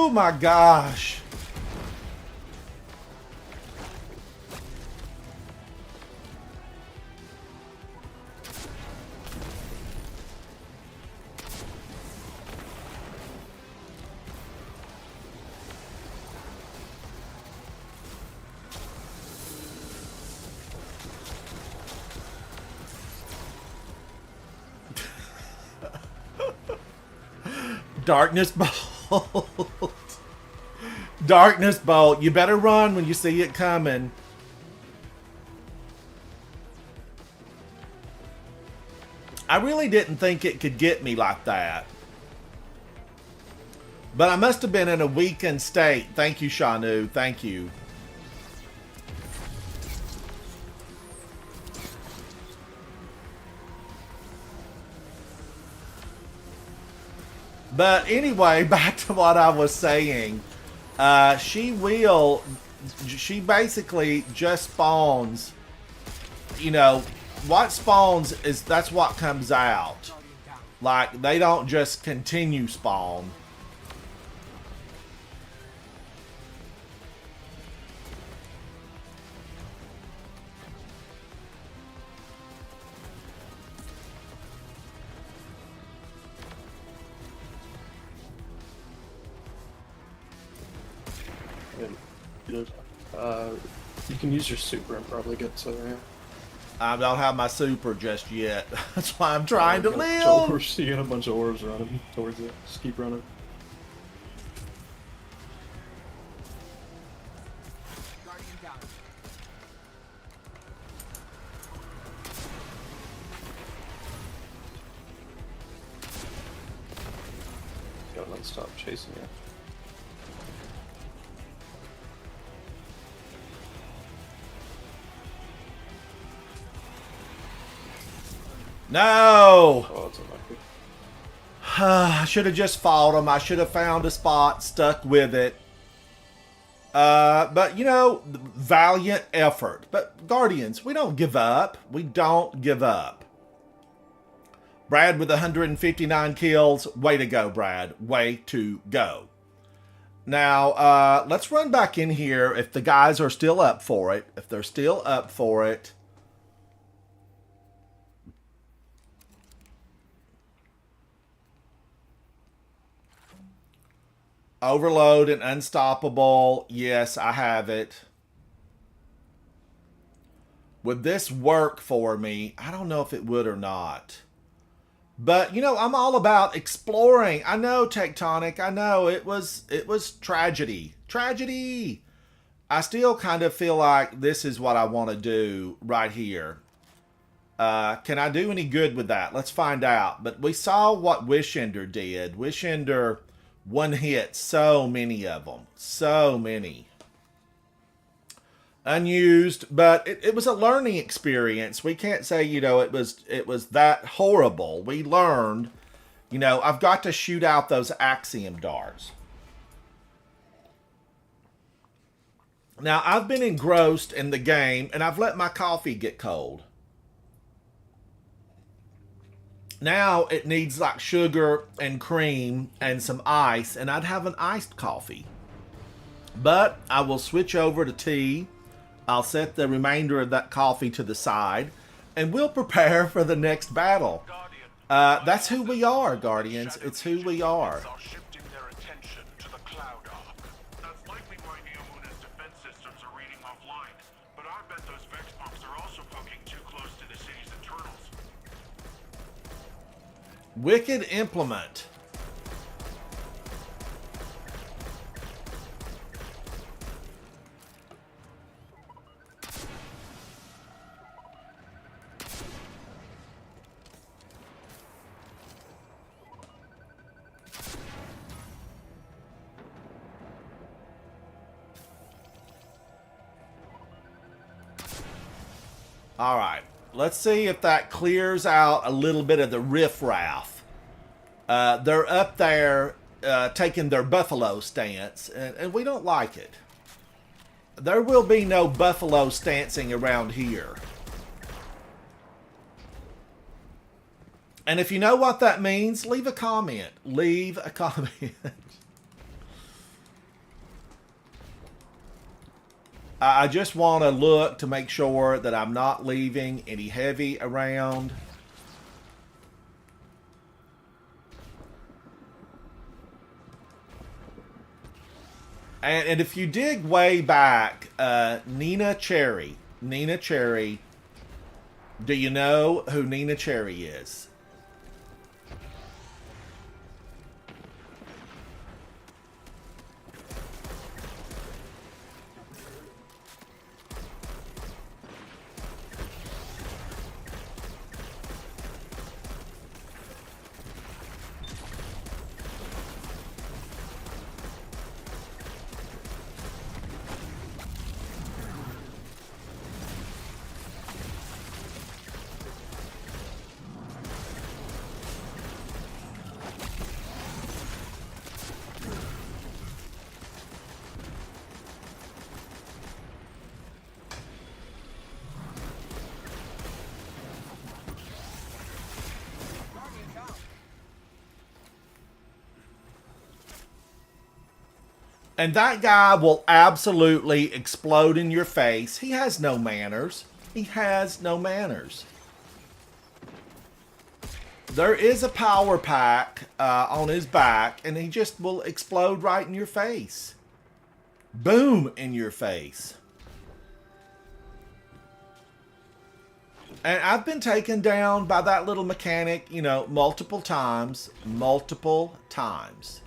Oh my gosh. Darkness Bolt. Darkness Bolt. You better run when you see it coming. I really didn't think it could get me like that. But I must have been in a weakened state. Thank you, Shanu. Thank you. But anyway, back to what I was saying. She basically just spawns, you know, what spawns is, that's what comes out. Like, they don't just continue spawn. You can use your super and probably get to there. I don't have my super just yet. That's why I'm trying to live. You got a bunch of orbs running towards it. Just keep running. Gotta not stop chasing you. No! Oh, it's unlucky. I should have just fought him. I should have found a spot, stuck with it. But, you know, valiant effort. But, Guardians, we don't give up. We don't give up. Brad with 159 kills. Way to go, Brad. Way to go. Now, let's run back in here if the guys are still up for it. If they're still up for it. Overload and Unstoppable. Yes, I have it. Would this work for me? I don't know if it would or not. But, you know, I'm all about exploring. I know, Tectonic. I know it was tragedy. Tragedy. I still kind of feel like this is what I want to do right here. Can I do any good with that? Let's find out. But we saw what Wishender did. Wishender one hit so many of them. So many. Unused, but it was a learning experience. We can't say, you know, it was that horrible. We learned, you know, I've got to shoot out those Axiom darts. Now, I've been engrossed in the game, and I've let my coffee get cold. Now it needs like sugar and cream and some ice, and I'd have an iced coffee. But I will switch over to tea. I'll set the remainder of that coffee to the side, and we'll prepare for the next battle. That's who we are, Guardians. It's who we are. Shifting their attention to the Cloud Ark. That's likely why NeoMuna's defense systems are reading offline. But I bet those Vex pumps are also poking too close to the city's internals. Wicked Implement. All right, let's see if that clears out a little bit of the riffraff. They're up there taking their buffalo stance, and we don't like it. There will be no buffalo stancing around here. And if you know what that means, leave a comment. Leave a comment. I just want to look to make sure that I'm not leaving any heavy around. And if you dig way back, Nina Cherry, do you know who Nina Cherry is? And that guy will absolutely explode in your face. He has no manners. He has no manners. There is a power pack on his back, and he just will explode right in your face. Boom in your face. And I've been taken down by that little mechanic, you know, multiple times. Multiple times.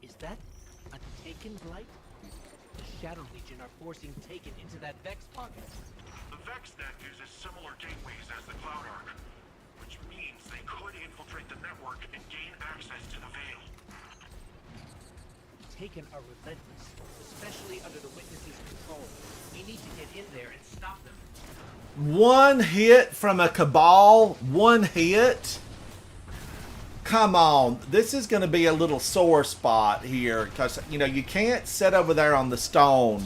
Is that a Taken Blight? The Shadow Legion are forcing Taken into that Vex pocket. The VexNet uses similar gateways as the Cloud Arc, which means they could infiltrate the network and gain access to the Veil. Taken are relentless, especially under the Witness's control. We need to get in there and stop them. One hit from a Cabal, one hit. Come on, this is going to be a little sore spot here because, you know, you can't sit over there on the stone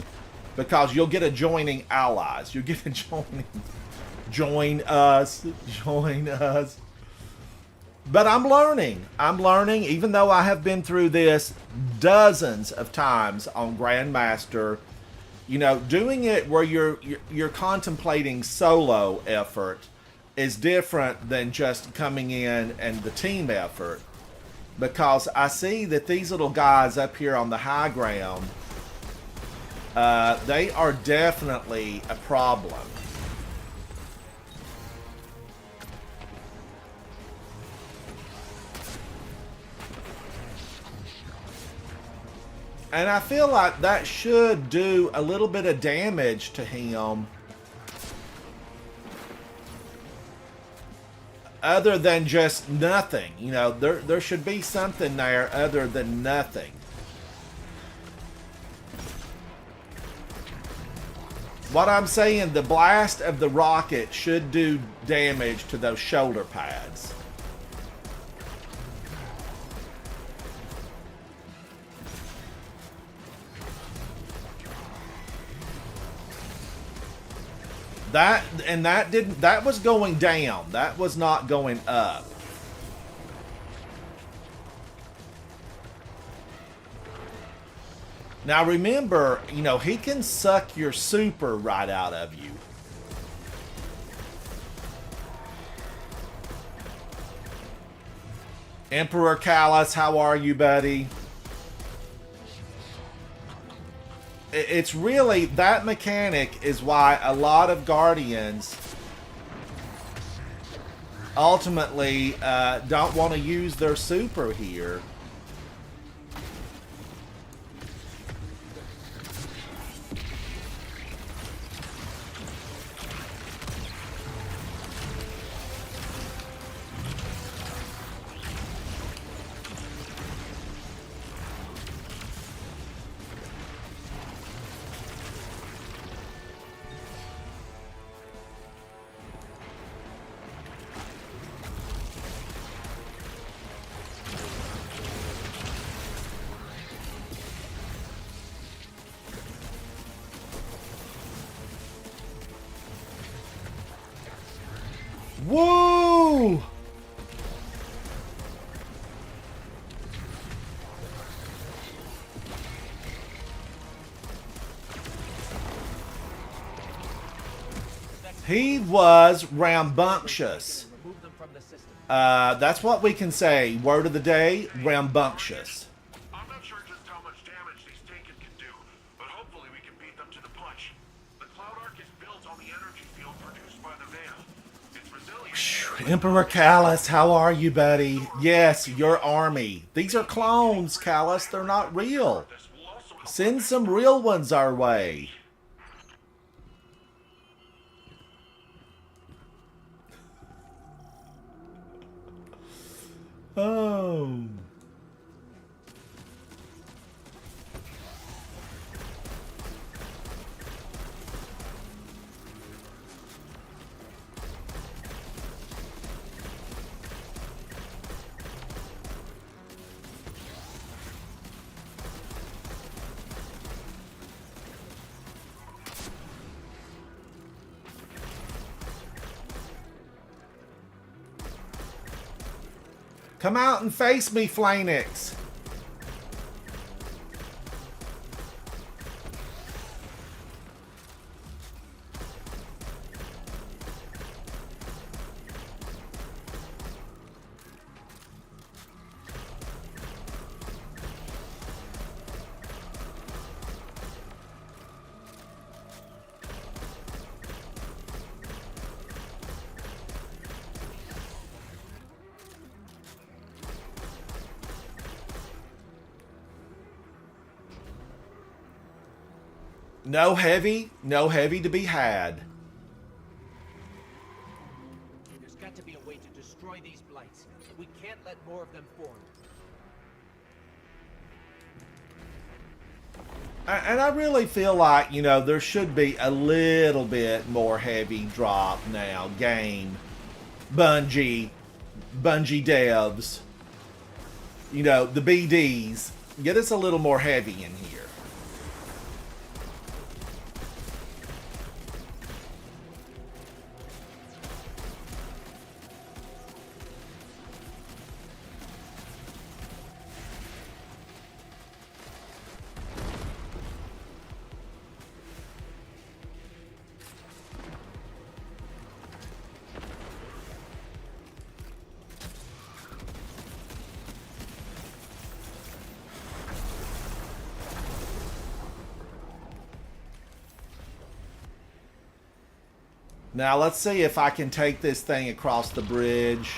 because you'll get adjoining allies. You'll get adjoining. Join us. Join us. But I'm learning. I'm learning, even though I have been through this dozens of times on Grandmaster. You know, doing it where you're contemplating solo effort is different than just coming in and the team effort, because I see that these little guys up here on the high ground, they are definitely a problem. And I feel like that should do a little bit of damage to him. Other than just nothing. You know, there should be something there other than nothing. What I'm saying, the blast of the rocket should do damage to those shoulder pads. That was going down. That was not going up. Now remember, you know, he can suck your super right out of you. Emperor Callus, how are you, buddy? It's really, that mechanic is why a lot of Guardians ultimately don't want to use their super here. Woo! He was rambunctious. Remove them from the system. That's what we can say. Word of the day, rambunctious. I'm not sure just how much damage these Taken can do, but hopefully we can beat them to the punch. The Cloud Arc is built on the energy field produced by the Veil. It's resilient. Emperor Callus, how are you, buddy? Yes, your army. These are clones, Callus. They're not real. This will also help. Send some real ones our way. Oh. Come out and face me, Flanix. No heavy to be had. There's got to be a way to destroy these blights. We can't let more of them form. And I really feel like, you know, there should be a little bit more heavy drop now. Game, Bungie devs, you know, the BDs, get us a little more heavy in here. Now let's see if I can take this thing across the bridge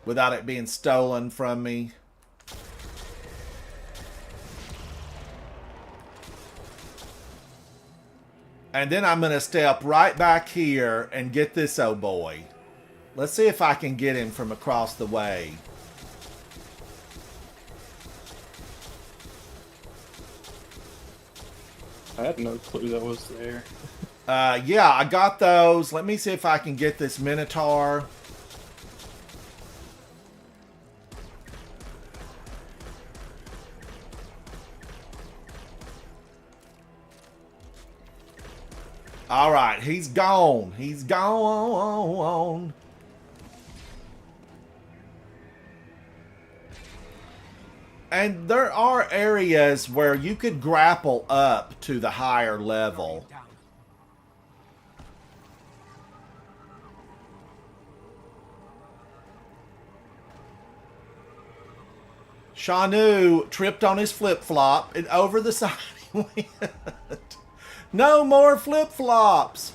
without it being stolen from me. And then I'm going to step right back here and get this old boy. Let's see if I can get him from across the way. I had no clue that was there. Yeah, I got those. Let me see if I can get this Minotaur. All right, he's gone. He's gone. And there are areas where you could grapple up to the higher level. Down. Shanu tripped on his flip-flop and over the side he went. No more flip-flops.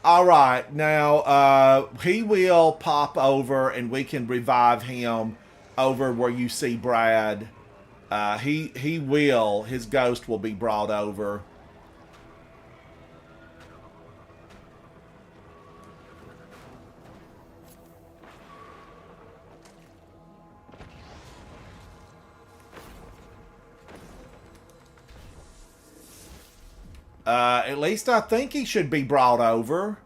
All right, now he will pop over and we can revive him over where you see Brad. He will. His ghost will be brought over. At least I think he should be brought over.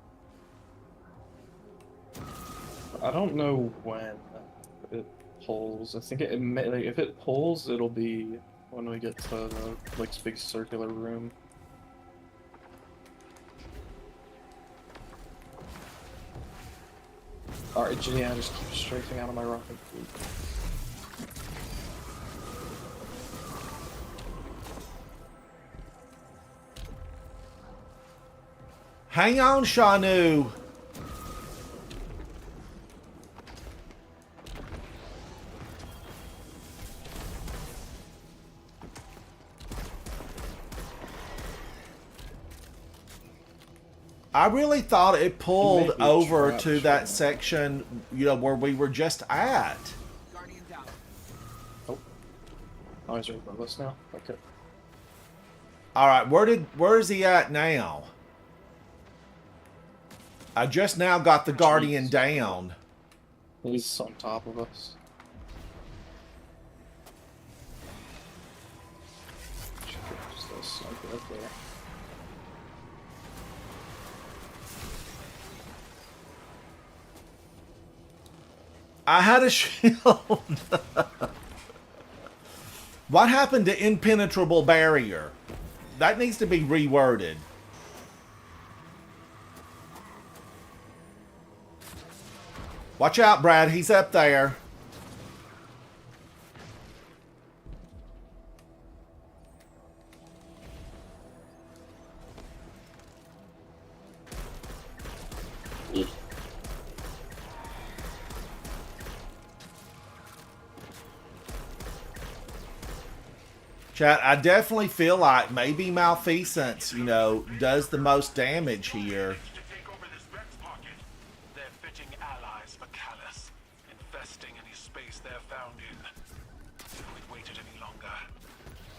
I don't know when it pulls. I think it may, like, if it pulls, it'll be when we get to the like big circular room. Alright, yeah, just keep strafing out of my rocket fleet. Hang on, Shanu. I really thought it pulled over to that section, you know, where we were just at. Guardian down. Oh. Oh, he's right above us now? Okay. Alright, where is he at now? I just now got the Guardian down. He's on top of us. Just a sniper up there. I had a shield. What happened to impenetrable barrier? That needs to be reworded. Watch out, Brad. He's up there. Chat, I definitely feel like maybe Malfeasance, you know, does the most damage here. To take over this Vex pocket. They're fitting allies for Callus, infesting any space they're found in. If we'd waited any longer,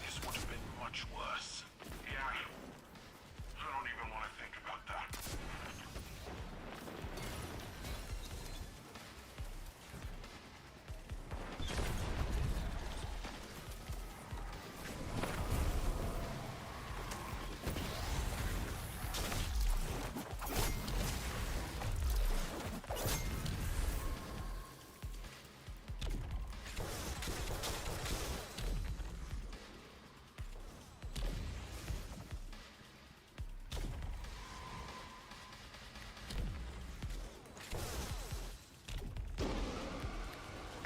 this would have been much worse. Yeah. I don't even want to think about that.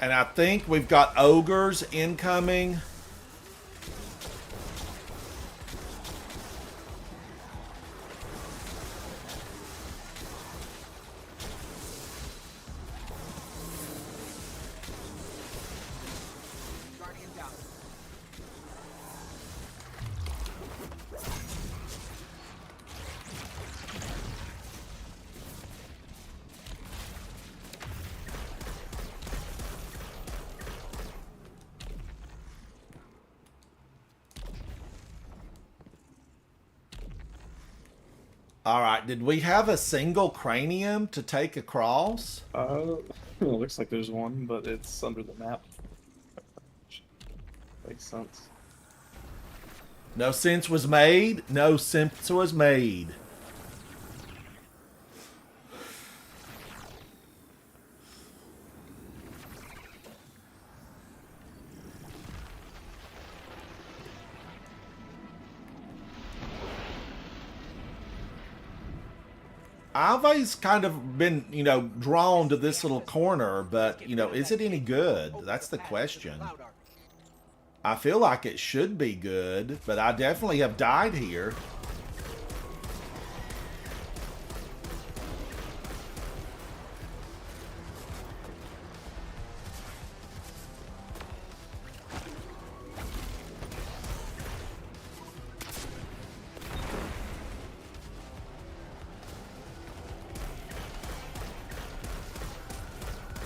And I think we've got ogres incoming. Guardian down. All right, did we have a single cranium to take across? It looks like there's one, but it's under the map. Makes sense. No sense was made. No sense was made. I've always kind of been, you know, drawn to this little corner, but, you know, is it any good? That's the question. I feel like it should be good, but I definitely have died here.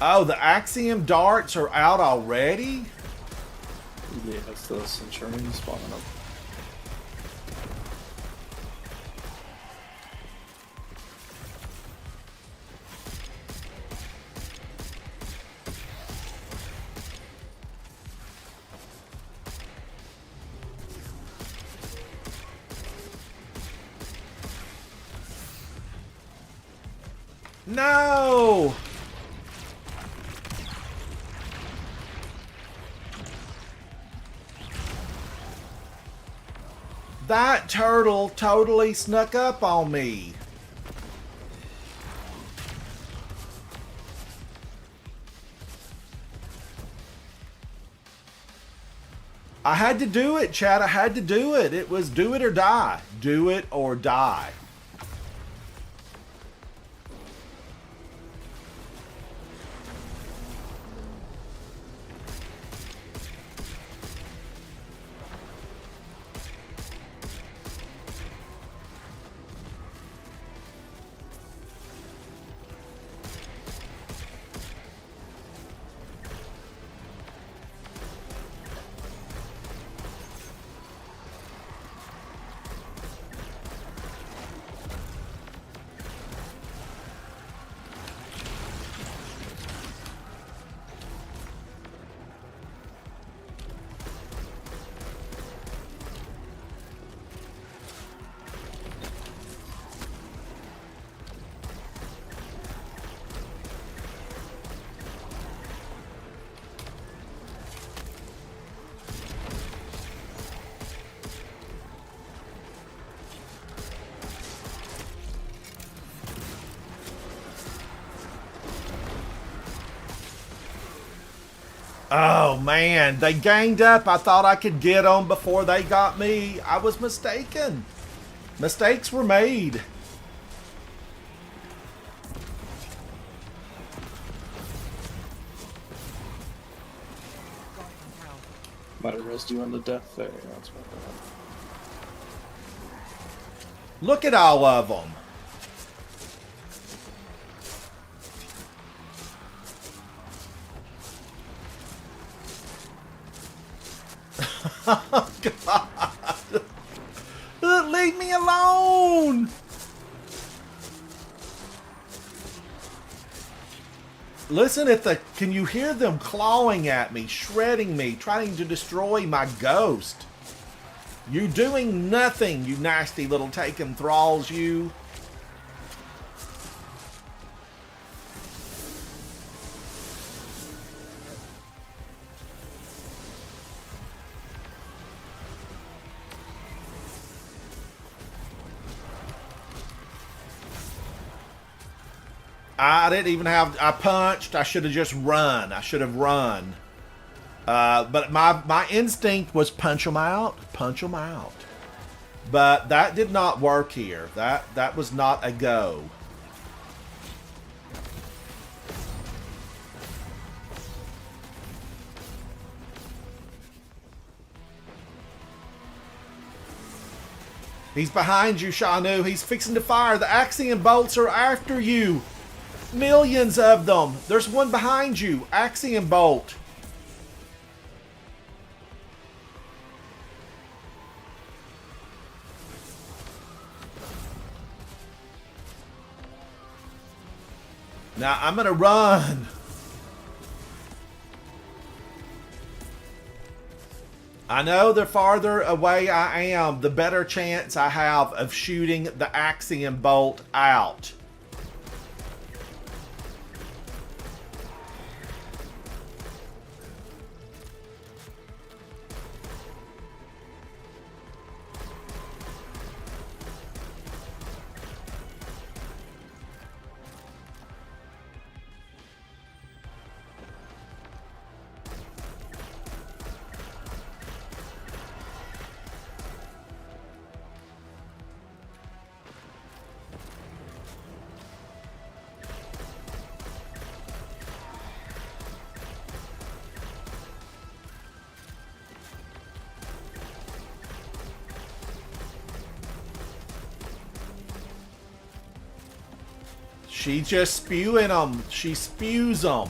Oh, the Axiom darts are out already? Yeah, that's the Centurion spawning up. No! That turtle totally snuck up on me. I had to do it, Chad. I had to do it. It was do it or die. Do it or die. Oh man, they ganged up. I thought I could get them before they got me. I was mistaken. Mistakes were made. Might have rezzed you on the death there. That's what Look at all of them. Oh, God. Leave me alone. Listen, can you hear them clawing at me, shredding me, trying to destroy my ghost? You doing nothing, you nasty little taken thralls, you. I didn't even have, I punched. I should have just run. I should have run. But my instinct was punch them out. Punch them out. But that did not work here. That was not a go. He's behind you, Shanu. He's fixing to fire. The Axiom bolts are after you. Millions of them. There's one behind you. Axiom bolt. Now I'm gonna run. I know the farther away I am, the better chance I have of shooting the Axiom bolt out. She's just spewing them. She spews them.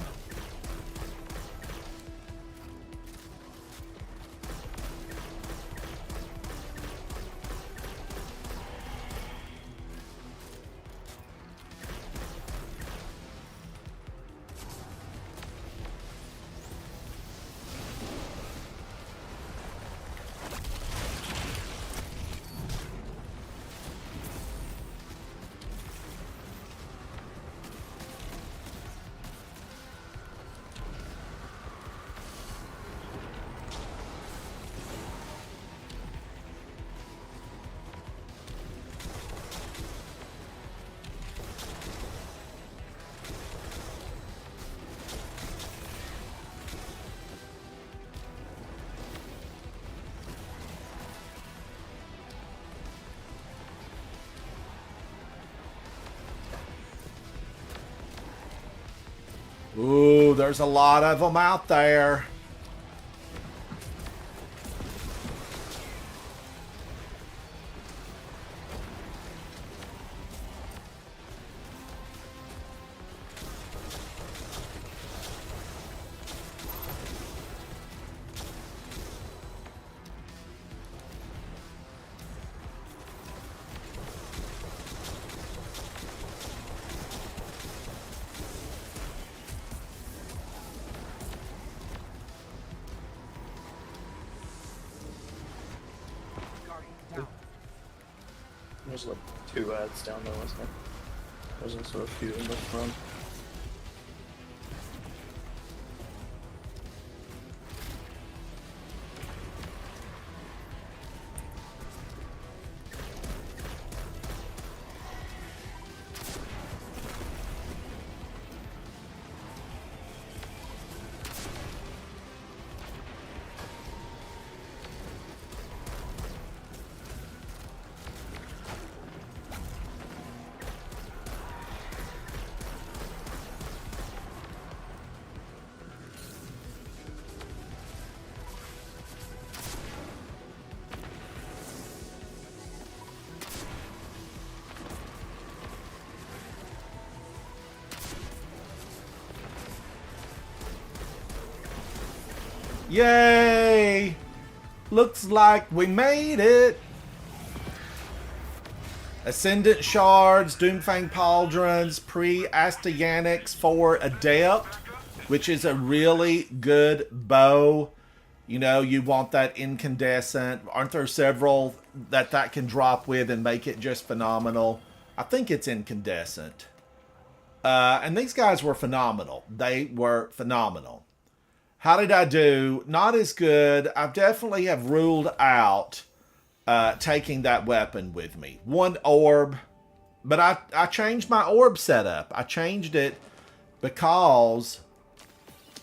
Ooh, there's a lot of them out there. There's like 2 ads down there, wasn't there? There's also a few in the front. Yay! Looks like we made it. Ascendant Shards, Doomfang Pauldrons, Pre-Astyanics for Adept, which is a really good bow. You know, you want that incandescent. Aren't there several that can drop with and make it just phenomenal? I think it's incandescent. And these guys were phenomenal. They were phenomenal. How did I do? Not as good. I definitely have ruled out taking that weapon with me. 1 orb. But I changed my orb setup. I changed it because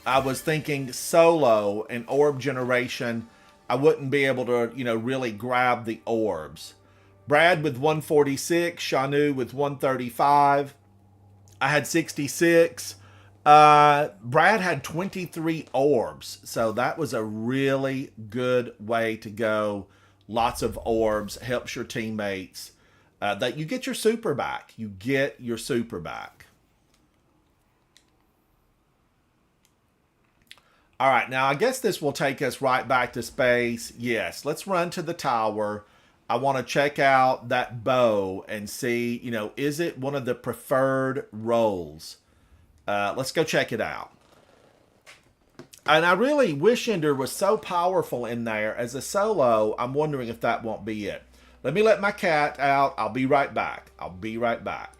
I was thinking solo and orb generation, I wouldn't be able to, you know, really grab the orbs. Brad with 146, Shanu with 135. I had 66. Brad had 23 orbs, so that was a really good way to go. Lots of orbs, helps your teammates. That you get your super back. You get your super back. All right, now I guess this will take us right back to space. Yes, let's run to the tower. I want to check out that bow and see, you know, is it one of the preferred roles? Let's go check it out. And I really wish Ender was so powerful in there as a solo. I'm wondering if that won't be it. Let me let my cat out. I'll be right back. I'll be right back.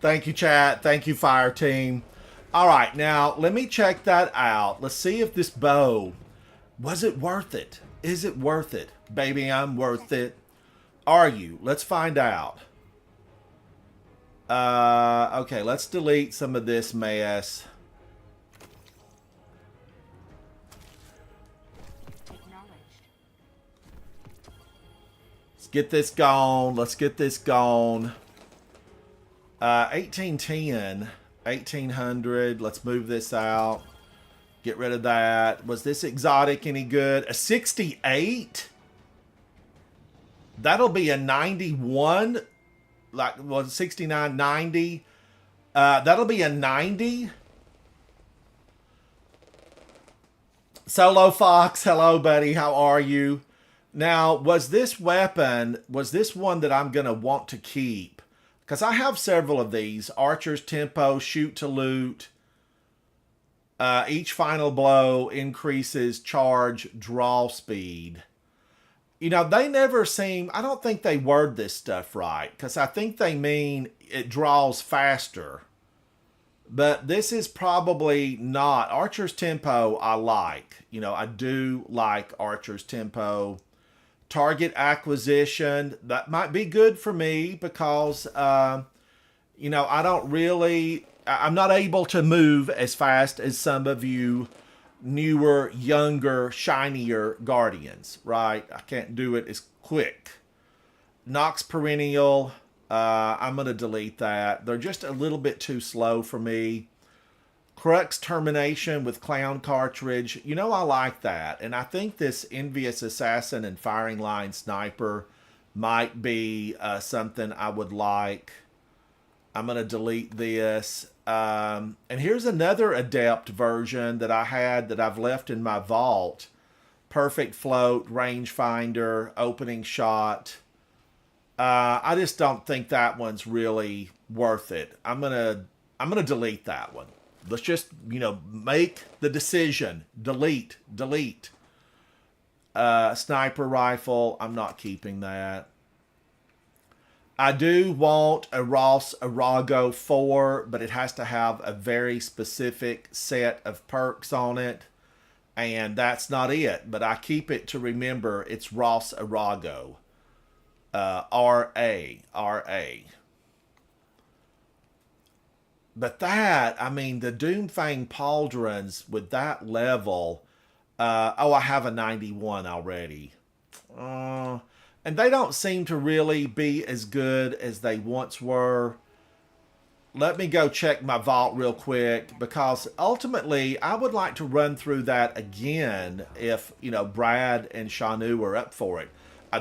Thank you, chat. Thank you, fire team. All right, now let me check that out. Let's see if this bow, was it worth it? Is it worth it? Baby, I'm worth it. Are you? Let's find out. Okay, let's delete some of this mess. Let's get this gone. Let's get this gone. 1810, 1800. Let's move this out. Get rid of that. Was this exotic any good? A 68? That'll be a 91. Like, well, 69, 90. That'll be a 90. Solo Fox, hello, buddy. How are you? Now, was this weapon, was this one that I'm going to want to keep? Because I have several of these. Archer's Tempo, Shoot to Loot. Each final blow increases charge draw speed. You know, they never seem, I don't think they word this stuff right. Because I think they mean it draws faster. But this is probably not. Archer's Tempo I like. You know, I do like Archer's Tempo. Target acquisition, that might be good for me because, you know, I'm not able to move as fast as some of you newer, younger, shinier Guardians, right? I can't do it as quick. Nox Perennial, I'm going to delete that. They're just a little bit too slow for me. Crux Termination with Clown Cartridge. You know, I like that. And I think this Envious Assassin and Firing Line Sniper might be something I would like. I'm going to delete this. And here's another Adept version that I had that I've left in my vault. Perfect Float, Rangefinder, Opening Shot. I just don't think that one's really worth it. I'm gonna delete that one. Let's just, you know, make the decision. Delete. Sniper rifle. I'm not keeping that. I do want a Ross Arago 4, but it has to have a very specific set of perks on it. And that's not it. But I keep it to remember it's Ross Arago. R.A. But that, I mean, the Doomfang Pauldrons with that level, I have a 91 already. And they don't seem to really be as good as they once were. Let me go check my vault real quick, because ultimately I would like to run through that again if, you know, Brad and Shanu are up for it.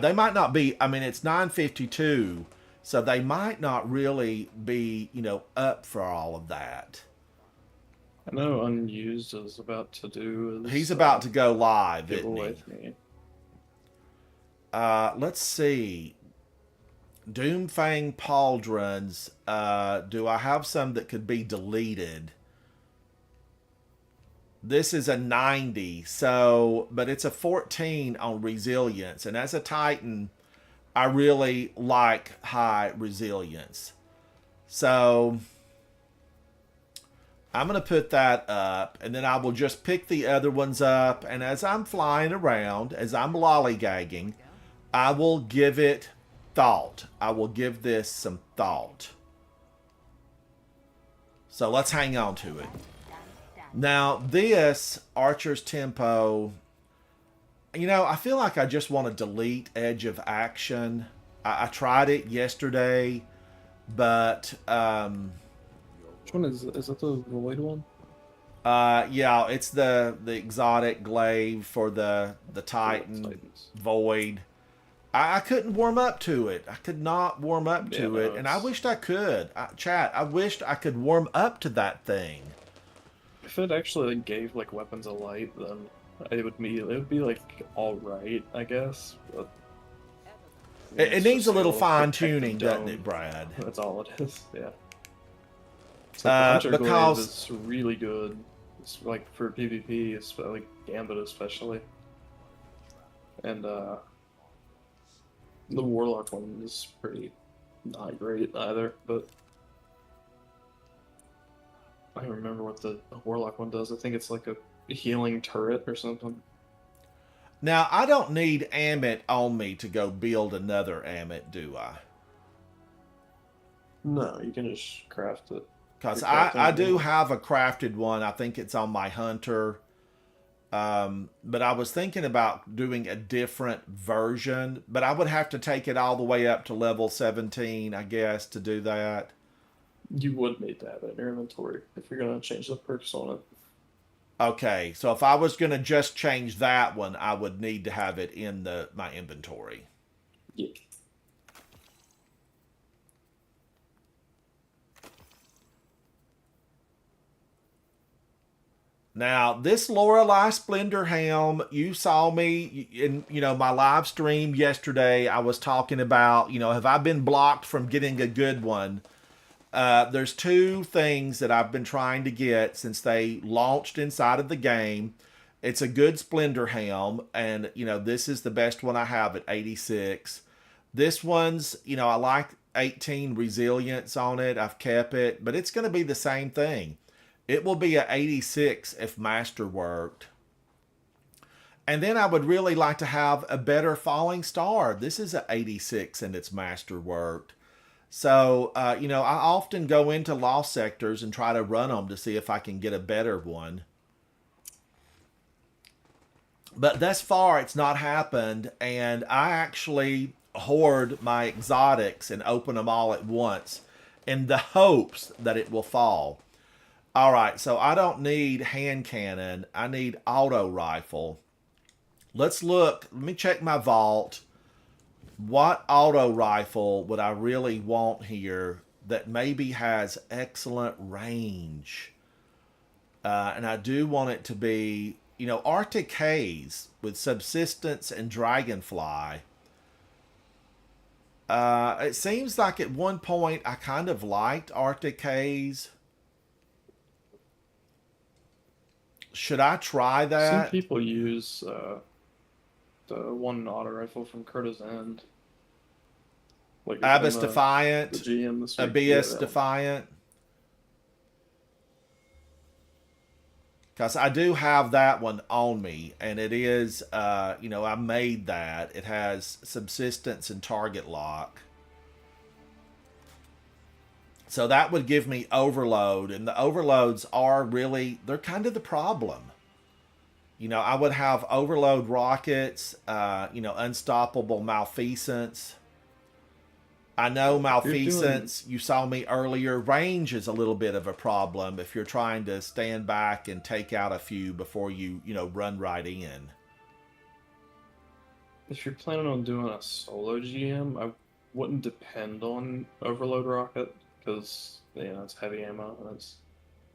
They might not be, I mean, it's 952. So they might not really be, you know, up for all of that. I know Unused is about to do. He's about to go live, isn't he? Me. Let's see. Doomfang Pauldrons. Do I have some that could be deleted? This is a 90, so, but it's a 14 on resilience. And as a Titan, I really like high resilience. So I'm going to put that up, and then I will just pick the other ones up. And as I'm flying around, as I'm lollygagging, I will give it thought. I will give this some thought. So let's hang on to it. Now, this Archer's Tempo, you know, I feel like I just want to delete Edge of Action. I tried it yesterday, but which one is that the Void one? yeah, it's the exotic glaive for the Titan Void. I couldn't warm up to it. I could not warm up to it, and I wished I could. Chat, I wished I could warm up to that thing. If it actually gave like weapons of light, then it would be like all right, I guess. But it needs a little fine tuning, doesn't it, Brad? That's all it is. Yeah. It's like the Hunter Glaive is really good. It's like for PvP, it's like Gambit especially, and the Warlock one is pretty not great either, but I don't remember what the Warlock one does. I think it's like a healing turret or something. Now, I don't need Amit on me to go build another Amit, do I? No, you can just craft it. Because I do have a crafted one. I think it's on my Hunter. But I was thinking about doing a different version. But I would have to take it all the way up to level 17, I guess, to do that. You would need to have it in your inventory if you're going to change the perks on it. Okay, so if I was going to just change that one, I would need to have it in my inventory. Yeah. Now, this Lorelei Splendor Helm, you saw me in, my live stream yesterday. I was talking about, have I been blocked from getting a good one? There's two things that I've been trying to get since they launched inside of the game. It's a good Splendor Helm, and, this is the best one I have at 86. This one's, I like 18 resilience on it. I've kept it, but it's going to be the same thing. It will be a 86 if Master worked. And then I would really like to have a better Falling Star. This is a 86 and it's Master worked. So, I often go into lost sectors and try to run them to see if I can get a better one. But thus far, it's not happened. And I actually hoard my exotics and open them all at once in the hopes that it will fall. All right, so I don't need hand cannon. I need auto rifle. Let's look. Let me check my vault. What auto rifle would I really want here that maybe has excellent range? And I do want it to be, Arctic Haze with Subsistence and Dragonfly. It seems like at one point I kind of liked Arctic Haze. Should I try that? Some people use the one auto rifle from Curtis End. Like Abyss Defiant. The GM this week. Abyss Defiant. Because I do have that one on me, and it is, I made that. It has subsistence and target lock. So that would give me overload, and the overloads are really, they're kind of the problem. I would have overload rockets, unstoppable malfeasance. I know malfeasance, you saw me earlier, range is a little bit of a problem if you're trying to stand back and take out a few before you, run right in. If you're planning on doing a solo GM, I wouldn't depend on overload rocket. Because it's heavy ammo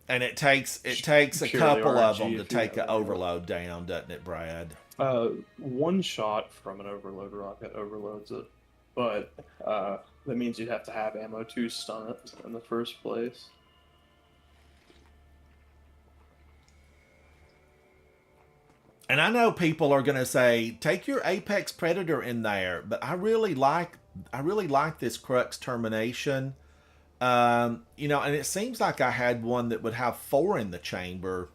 and it takes a couple of them to take an overload down, doesn't it, Brad? One shot from an overload rocket overloads it, but that means you'd have to have ammo to stun it in the first place. And I know people are going to say, take your Apex Predator in there, but I really like this Crux Termination. And it seems like I had one that would have 4 in the chamber.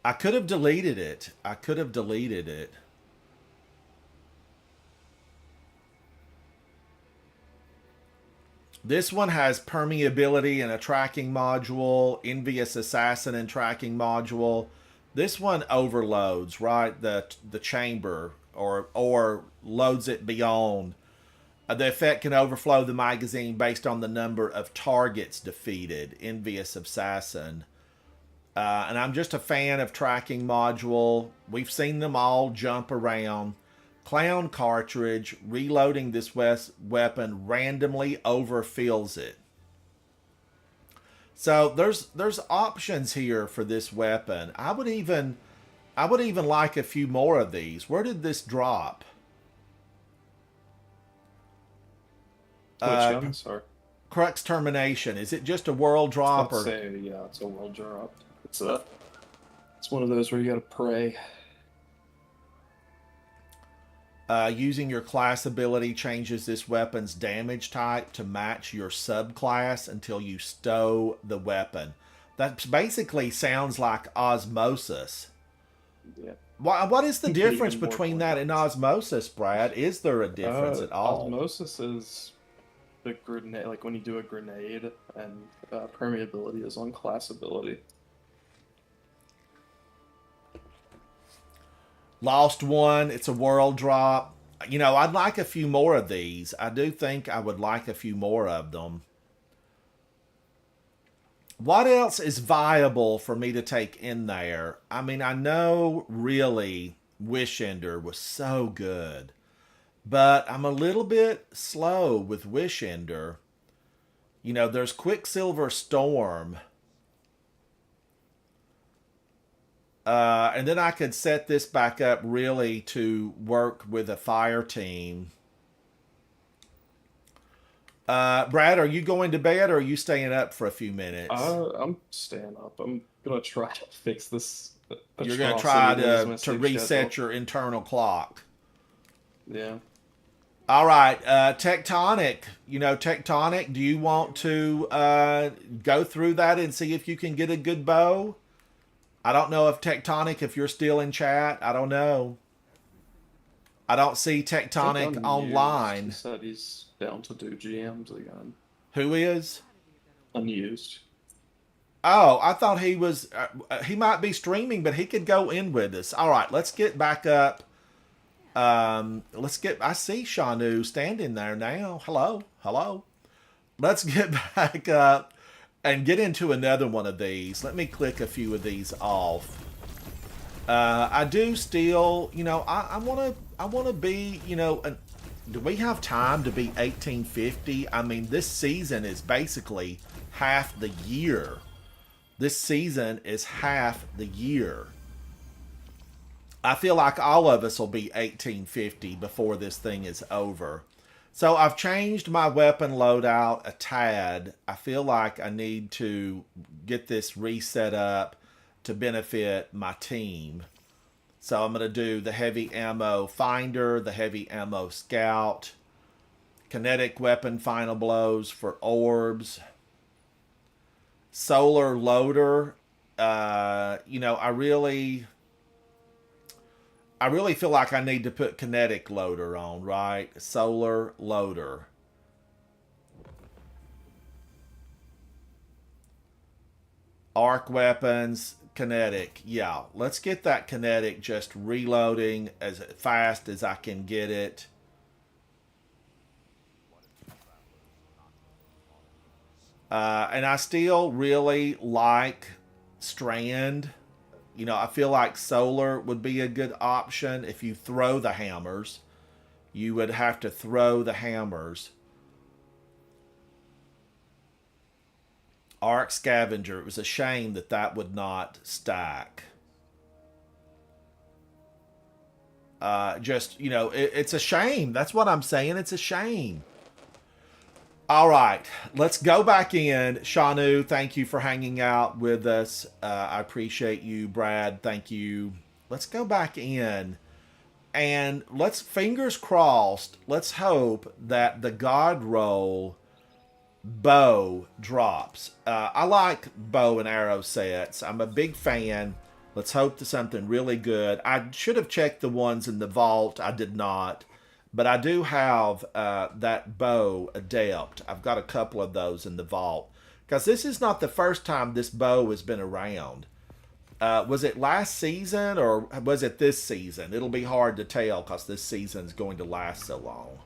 I could have deleted it. This one has permeability and a tracking module, Envious Assassin and tracking module. This one overloads, right? The chamber or loads it beyond. The effect can overflow the magazine based on the number of targets defeated. Envious Assassin. And I'm just a fan of tracking module. We've seen them all jump around. Clown cartridge. Reloading this weapon randomly overfills it. So there's options here for this weapon. I would even like a few more of these. Where did this drop? Sorry. Crux Termination. Is it just a world drop? It's a world drop. It's one of those where you gotta pray. Using your class ability changes this weapon's damage type to match your subclass until you stow the weapon. That basically sounds like osmosis. Yeah. What is the difference Even more between that and complex. osmosis, Brad? Is there a difference at all? Osmosis is the grenade, like when you do a grenade, and permeability is on class ability. Lost one. It's a world drop. You know, I'd like a few more of these. I do think I would like a few more of them. What else is viable for me to take in there? I mean, I know really Wish Ender was so good, but I'm a little bit slow with Wish Ender. You know, there's Quicksilver Storm. And then I could set this back up really to work with a fire team. Brad, are you going to bed or are you staying up for a few minutes? I'm staying up. I'm gonna try to fix this. You're going to try atrocity to with my sleep reset schedule. your internal clock. Yeah. All right, Tectonic. You know, Tectonic, do you want to go through that and see if you can get a good bow? I don't know if Tectonic, if you're still in chat. I don't know. I don't see I think Tectonic unused. online. He said he's down to do GMs again. Who is? Unused. Oh, I thought he was. He might be streaming, but he could go in with us. All right, let's get back up. Let's get. I see Shanu standing there now. Hello, hello. Let's get back up and get into another one of these. Let me click a few of these off. I do still, you know, I want to be, you know, do we have time to be 1850? I mean, this season is basically half the year. This season is half the year. I feel like all of us will be 1850 before this thing is over. So I've changed my weapon loadout a tad. I feel like I need to get this reset up to benefit my team. So I'm going to do the heavy ammo finder, the heavy ammo scout, kinetic weapon final blows for orbs, solar loader. You know, I really feel like I need to put kinetic loader on, right? Solar loader. Arc weapons, kinetic. Yeah, let's get that kinetic just reloading as fast as I can get it. And I still really like Strand. You know, I feel like solar would be a good option if you throw the hammers. You would have to throw the hammers. Arc Scavenger. It was a shame that that would not stack. Just, you know, it's a shame. That's what I'm saying. It's a shame. All right, let's go back in. Shanu, thank you for hanging out with us. I appreciate you. Brad, thank you. Let's go back in. And let's, fingers crossed, let's hope that the God roll bow drops. I like bow and arrow sets. I'm a big fan. Let's hope for something really good. I should have checked the ones in the vault. I did not. But I do have that bow Adept. I've got a couple of those in the vault. Because this is not the first time this bow has been around. Was it last season or was it this season? It'll be hard to tell because this season is going to last so long.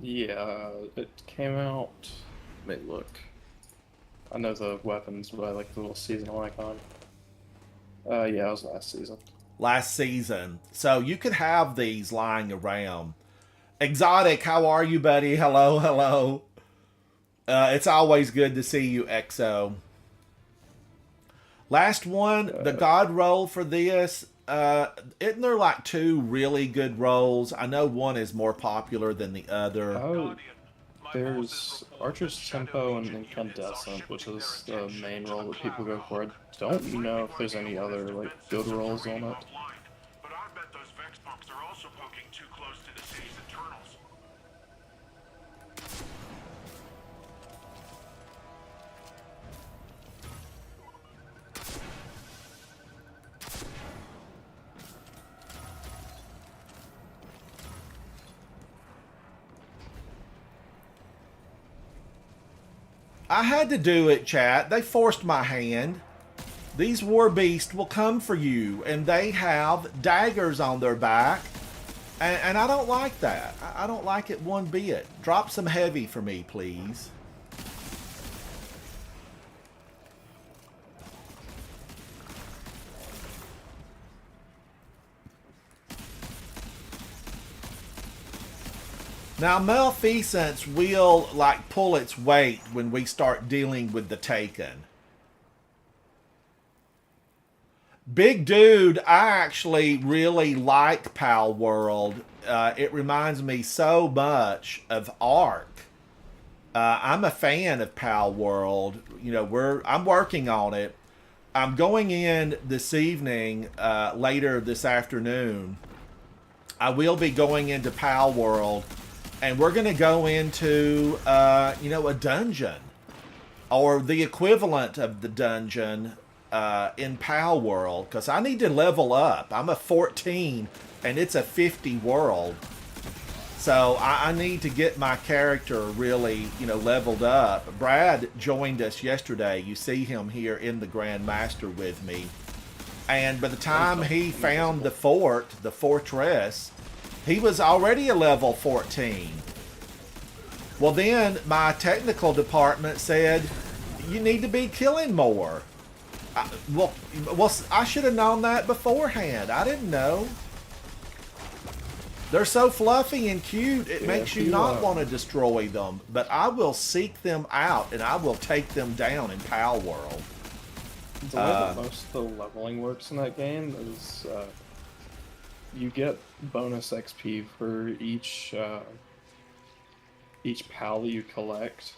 Yeah, it came out. Let me look. I know the weapons by like the little seasonal icon. Yeah, it was last season. Last season. So you could have these lying around. Exotic, how are you, buddy? Hello, hello. It's always good to see you, EXO. Last one, the God roll for this. Isn't there like two really good rolls? I know one is more popular than the other. Oh, there's Archer's Tempo and Incandescent, which is the main roll that people go for. I don't know if there's any other like good rolls on it. But I bet those Vex punks are also poking too close to the city's internals. I had to do it, chat. They forced my hand. These war beasts will come for you, and they have daggers on their back. And I don't like that. I don't like it one bit. Drop some heavy for me, please. Now, Maleficence will, like, pull its weight when we start dealing with the Taken. Big Dude, I actually really like Pal World. It reminds me so much of Ark. I'm a fan of Pal World. You know, I'm working on it. I'm going in this evening, later this afternoon. I will be going into Pal World. And we're going to go into, you know, a dungeon. Or the equivalent of the dungeon in Pal World. Because I need to level up. I'm a 14 and it's a 50 world. So I need to get my character really, you know, leveled up. Brad joined us yesterday. You see him here in the Grandmaster with me. And by the time he found the fortress, he was already a level 14. Well, then my technical department said, you need to be killing more. Well, I should have known that beforehand. I didn't know. They're so fluffy and cute, it makes you not want to destroy them. But I will seek them out, and I will take them down in Pal World. The way that most of the leveling works in that game is you get bonus XP for each pal that you collect,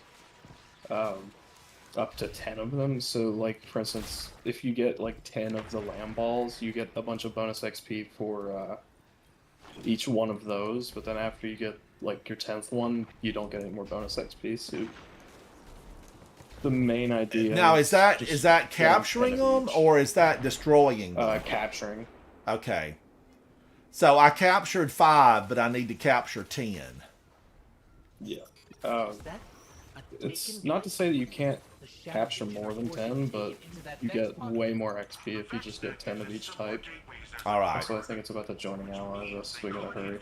up to 10 of them. So, like, for instance, if you get like 10 of the lamb balls, you get a bunch of bonus XP for each one of those. But then after you get like your 10th one, you don't get any more bonus XP. So the main idea now is that capturing them or is that destroying them? Capturing. Okay. So I captured 5, but I need to capture 10. Yeah. It's not to say that you can't capture more than 10, but you get way more XP if you just get 10 of each type. Alright. So I think it's about the joining allies, so we gotta hurry.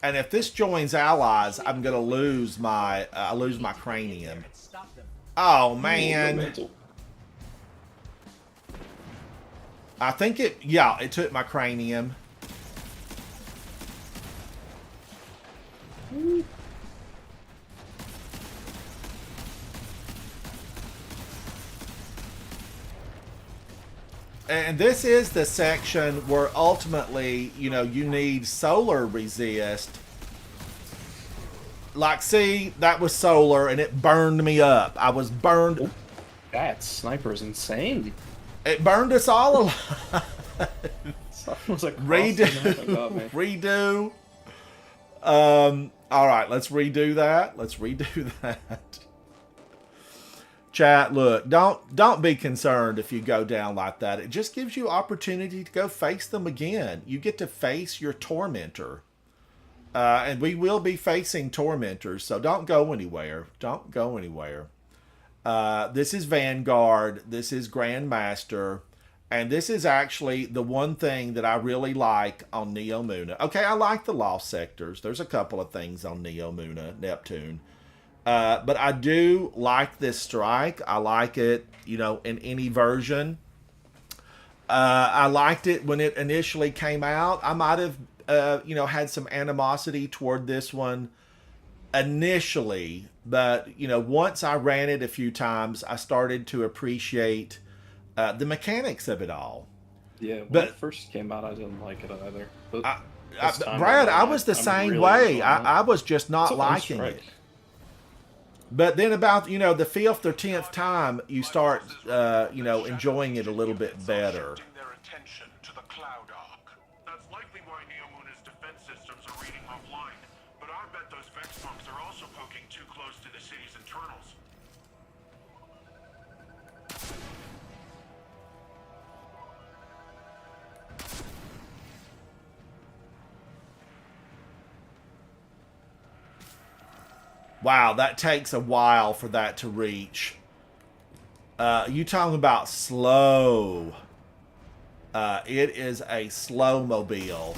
And if this joins allies, I'm gonna lose my cranium. Oh man. I think it took my cranium. And this is the section where ultimately, you know, you need solar resist. Like, see, that was solar and it burned me up. I was burned. Oh, that sniper's insane. It burned us all alive. Redo. All right, let's redo that. Let's redo that. Chat, look, don't be concerned if you go down like that. It just gives you opportunity to go face them again. You get to face your tormentor. And we will be facing tormentors, so don't go anywhere. Don't go anywhere. This is Vanguard. This is Grandmaster. And this is actually the one thing that I really like on NeoMuna. Okay, I like the Lost Sectors. There's a couple of things on NeoMuna, Neptune. But I do like this strike. I like it, you know, in any version. I liked it when it initially came out. I might have, you know, had some animosity toward this one initially. But, you know, once I ran it a few times, I started to appreciate the mechanics of it all. Yeah, when it first came out, I didn't like it either. But Brad, I was the same way. I was just not liking it. But then about, you know, the 5th or 10th time, you start, you know, enjoying it a little bit better. Their attention to the Cloud-Ark. That's likely why NeoMuna's defense systems are reading offline. But I bet those Vex punks are also poking too close to the city's internals. Wow, that takes a while for that to reach. You talking about slow. It is a slow mobile.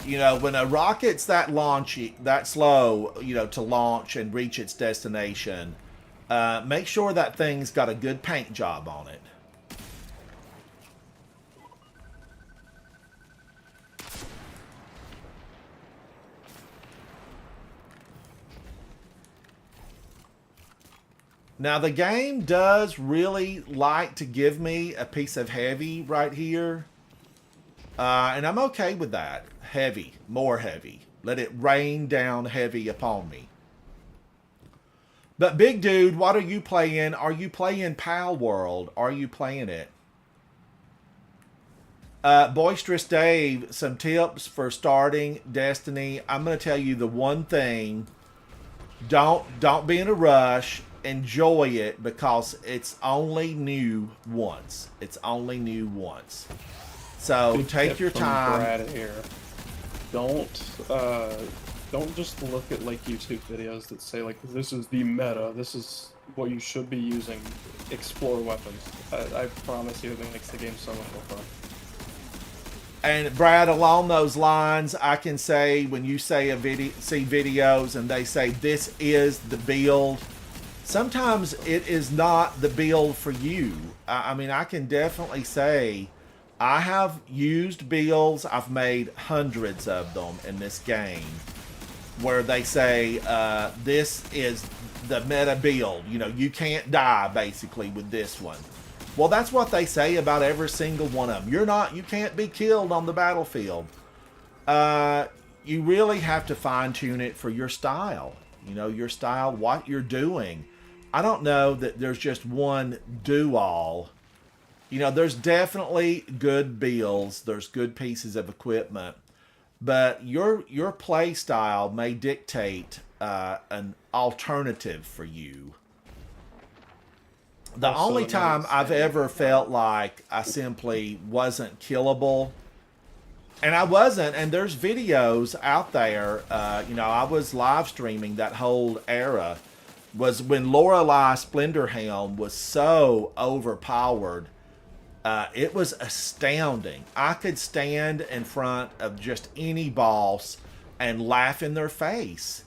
You know, when a rocket's that slow, you know, to launch and reach its destination, make sure that thing's got a good paint job on it. Now, the game does really like to give me a piece of heavy right here. And I'm okay with that. Heavy. More heavy. Let it rain down heavy upon me. But, big dude, what are you playing? Are you playing Pal World? Are you playing it? Boisterous Dave, some tips for starting Destiny. I'm going to tell you the one thing. Don't be in a rush. Enjoy it because it's only new once. It's only new once. So Big take tip your from time. Brad here. Don't just look at like YouTube videos that say like this is the meta. This is what you should be using. Explore weapons. I promise you, it makes the game so much more fun. And Brad, along those lines, I can say when you say see videos and they say this is the build. Sometimes it is not the build for you. I mean, I can definitely say I have used builds. I've made hundreds of them in this game where they say this is the meta build. You know, you can't die basically with this one. Well, that's what they say about every single one of them. You can't be killed on the battlefield. You really have to fine tune it for your style. You know, your style, what you're doing. I don't know that there's just one do-all. You know, there's definitely good builds. There's good pieces of equipment. But your play style may dictate an alternative for you. The Also, only another time I've thing- ever felt like I simply wasn't killable, and I wasn't, and there's videos out there, you know, I was live streaming that whole era, was when Lorelei Splendorhelm was so overpowered. It was astounding. I could stand in front of just any boss and laugh in their face.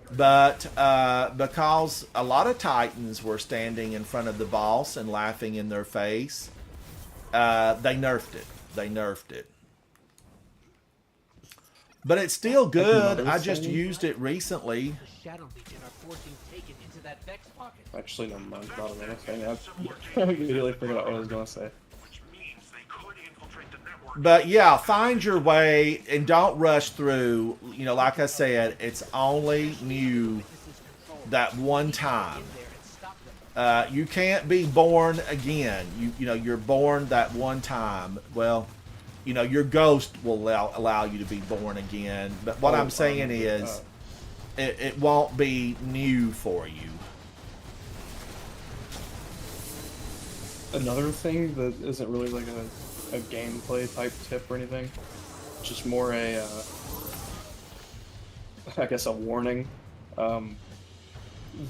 But because a lot of Titans were standing in front of the boss and laughing in their face, they nerfed it. They nerfed it. But it's still good. I just used it recently. The Shadow Legion are forcing Taken into that Vex pocket. Actually, never mind. Not another thing. I immediately forgot what I was gonna say. which means they could infiltrate the network. But yeah, find your way and don't rush through. You know, like I said, it's only new that one time. You can't be born again. You know, you're born that one time. Well, you know, your ghost will allow you to be born again. But what I'm saying is, it won't be new for you. Another thing that isn't really like a gameplay type tip or anything, just more a, I guess a warning.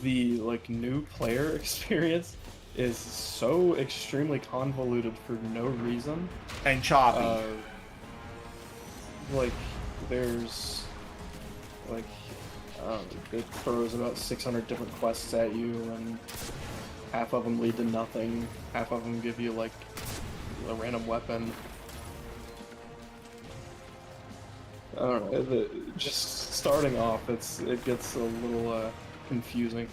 The like new player experience is so extremely convoluted for no reason. And choppy. Like there's like it throws about 600 different quests at you, and half of them lead to nothing. Half of them give you like a random weapon. I don't know. Just starting off, it gets a little confusing.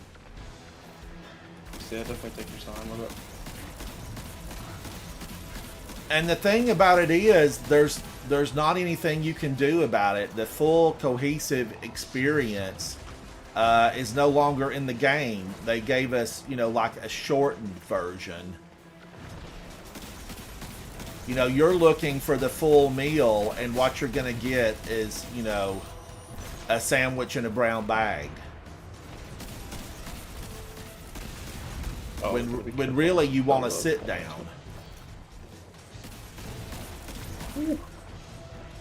So yeah, definitely take your time with it. And the thing about it is, there's not anything you can do about it. The full cohesive experience is no longer in the game. They gave us, you know, like a shortened version. You know, you're looking for the full meal, and what you're going to get is, you know, a sandwich in a brown bag. Oh, When really you want to sit down.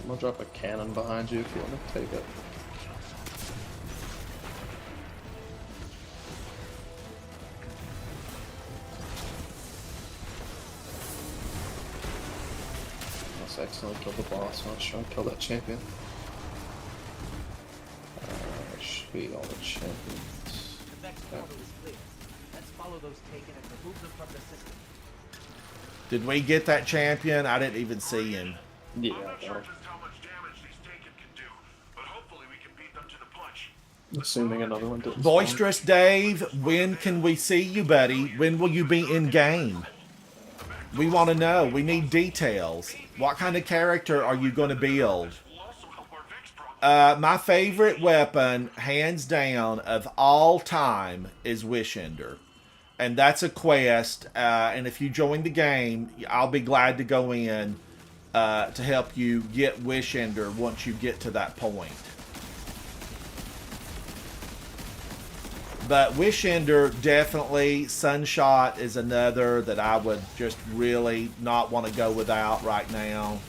gonna drop a cannon behind you if you want to take it. Let's accidentally kill the boss. Let's try and kill that champion. Should be all the champions. The Vex portal is clear. Let's follow those taken and remove them from the system. Did we get that champion? I didn't even see him. Yeah, I'm not sure well, just how much damage these Taken can do, but hopefully we can beat them to the punch. assuming another one didn't. Boisterous Dave, when can we see you, buddy? When will you be in game? We want to know. We need details. What kind of character are you going to build? My favorite weapon, hands down, of all time is Wishender. And that's a quest. And if you join the game, I'll be glad to go in to help you get Wishender once you get to that point. But Wishender, definitely. Sunshot is another that I would just really not want to go without right now.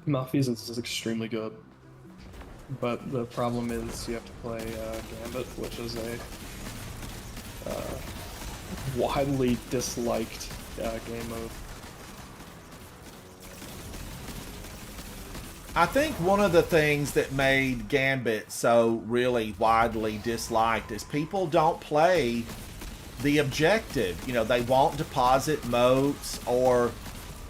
Malfeasance is extremely good, but the problem is you have to play Gambit, which is a widely disliked game mode. I think one of the things that made Gambit so really widely disliked is people don't play the objective. You know, they won't deposit moats, or,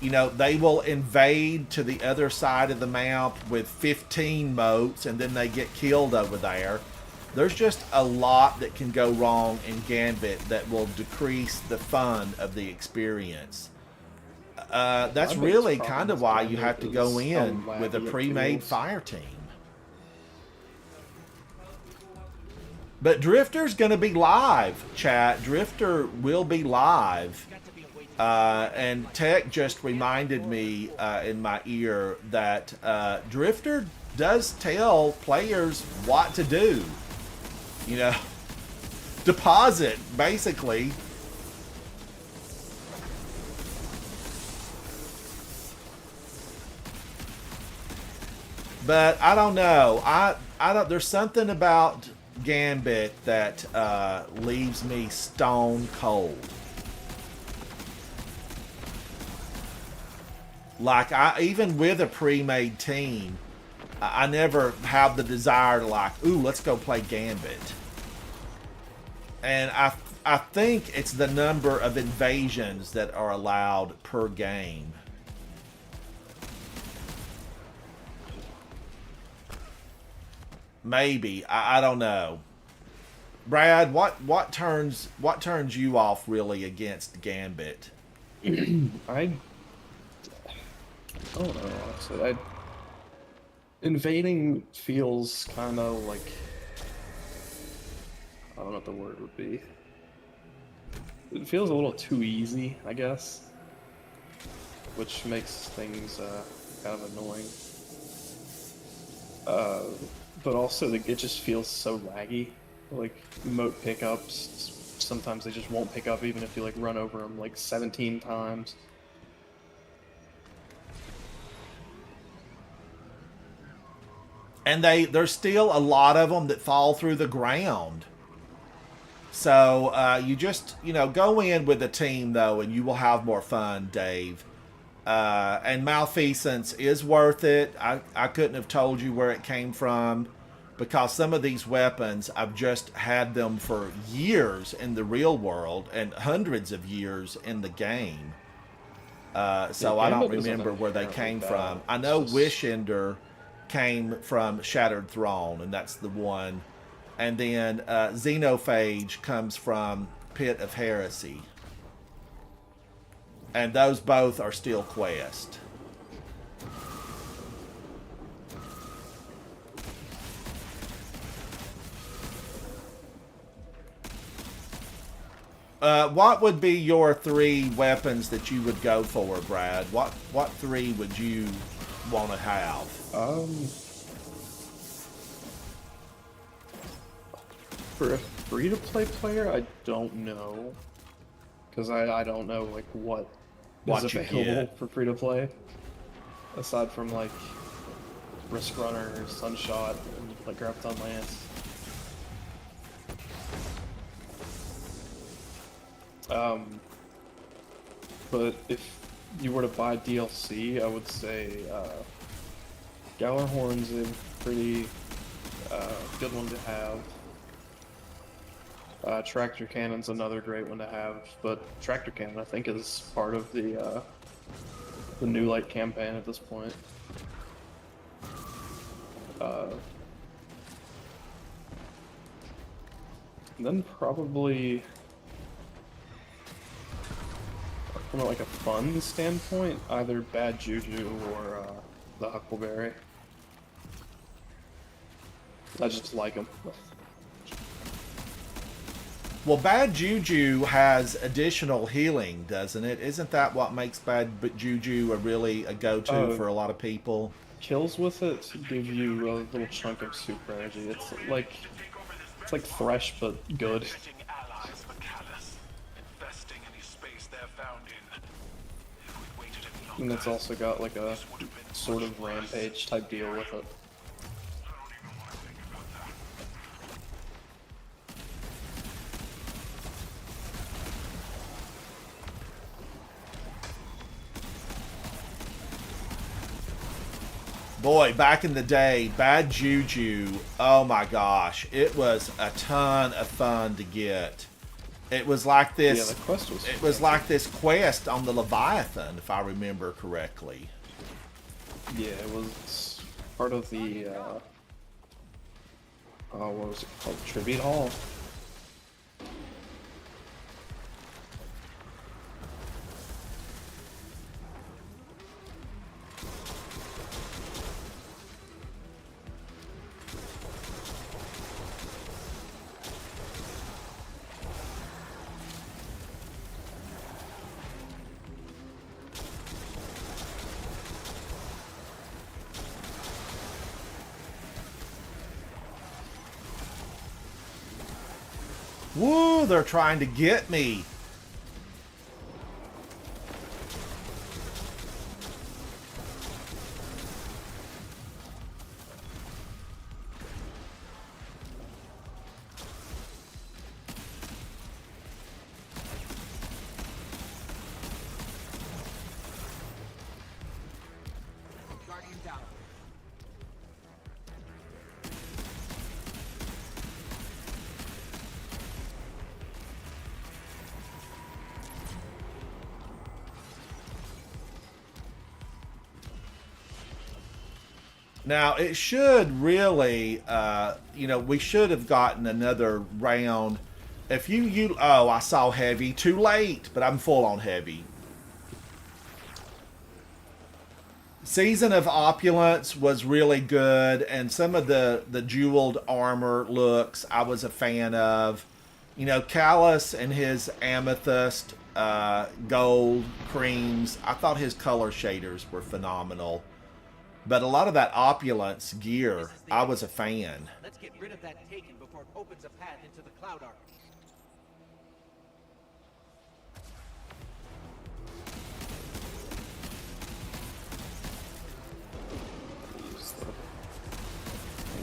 you know, they will invade to the other side of the map with 15 moats and then they get killed over there. There's just a lot that can go wrong in Gambit that will decrease the fun of the experience. That's really kind of why you have to go in with a pre-made fire team. But Drifter's going to be live, chat. Drifter will be live. And Tech just reminded me in my ear that Drifter does tell players what to do. You know, deposit, basically. But I don't know. I don't. There's something about Gambit that leaves me stone cold. Like, even with a pre-made team, I never have the desire to, like, ooh, let's go play Gambit. And I think it's the number of invasions that are allowed per game. Maybe. I don't know. Brad, what turns you off really against Gambit? I don't know, honestly. Invading feels kind of like, I don't know what the word would be. It feels a little too easy, I guess, which makes things kind of annoying. But also, it just feels so laggy. Like, moat pickups, sometimes they just won't pick up even if you, like, run over them, like, 17 times. And there's still a lot of them that fall through the ground. So, you just, you know, go in with a team, though, and you will have more fun, Dave. And Malfeasance is worth it. I couldn't have told you where it came from, because some of these weapons, I've just had them for years in the real world and hundreds of years in the game. So I don't remember where they came from. I know Wishender came from Shattered Throne, and that's the one. And then Xenophage comes from Pit of Heresy. And those both are still quest. What would be your 3 weapons that you would go for, Brad? What 3 would you want to have? For a free-to-play player, I don't know. Because I don't know, like, what is available for free-to-play. aside from like Risk Runner, Sunshot, and like Graviton Lance. But if you were to buy DLC, I would say Gallarhorn's a pretty good one to have. Tractor Cannon's another great one to have, but Tractor Cannon I think is part of the New Light campaign at this point. Then probably from like a fun standpoint, either Bad Juju or the Huckleberry. I just like them. Well, Bad Juju has additional healing, doesn't it? Isn't that what makes Bad Juju a go-to for a lot of people? Kills with it give you a little chunk of super energy. It's like Thresh but good. And it's also got like a sort of rampage type deal with it. Boy, back in the day, Bad Juju, oh my gosh, it was a ton of fun to get. It was like this. Yeah, the quest was. It was like this quest on the Leviathan, if I remember correctly. Yeah, it was part of the. Oh, what was it called? Tribute Hall. Woo, they're trying to get me. Guardian down. Now, it should really, we should have gotten another round. If oh, I saw heavy. Too late, but I'm full on heavy. Season of Opulence was really good, and some of the jeweled armor looks I was a fan of. You know, Callus and his amethyst gold creams, I thought his color shaders were phenomenal. But a lot of that opulence gear, I was a fan. Let's get rid of that taken before it opens a path into the Cloud Arc. Use the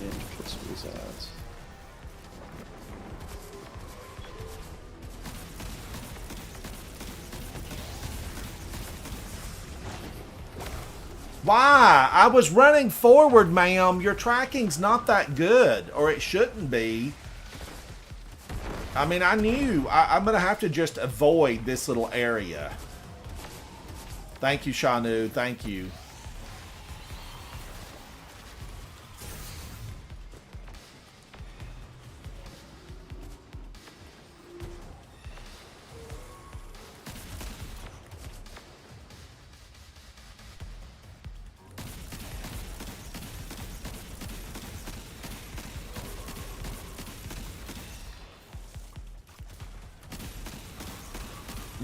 hand kiss these ads. Why? I was running forward, ma'am. Your tracking's not that good, or it shouldn't be. I mean, I knew. I'm going to have to just avoid this little area. Thank you, Shanu. Thank you.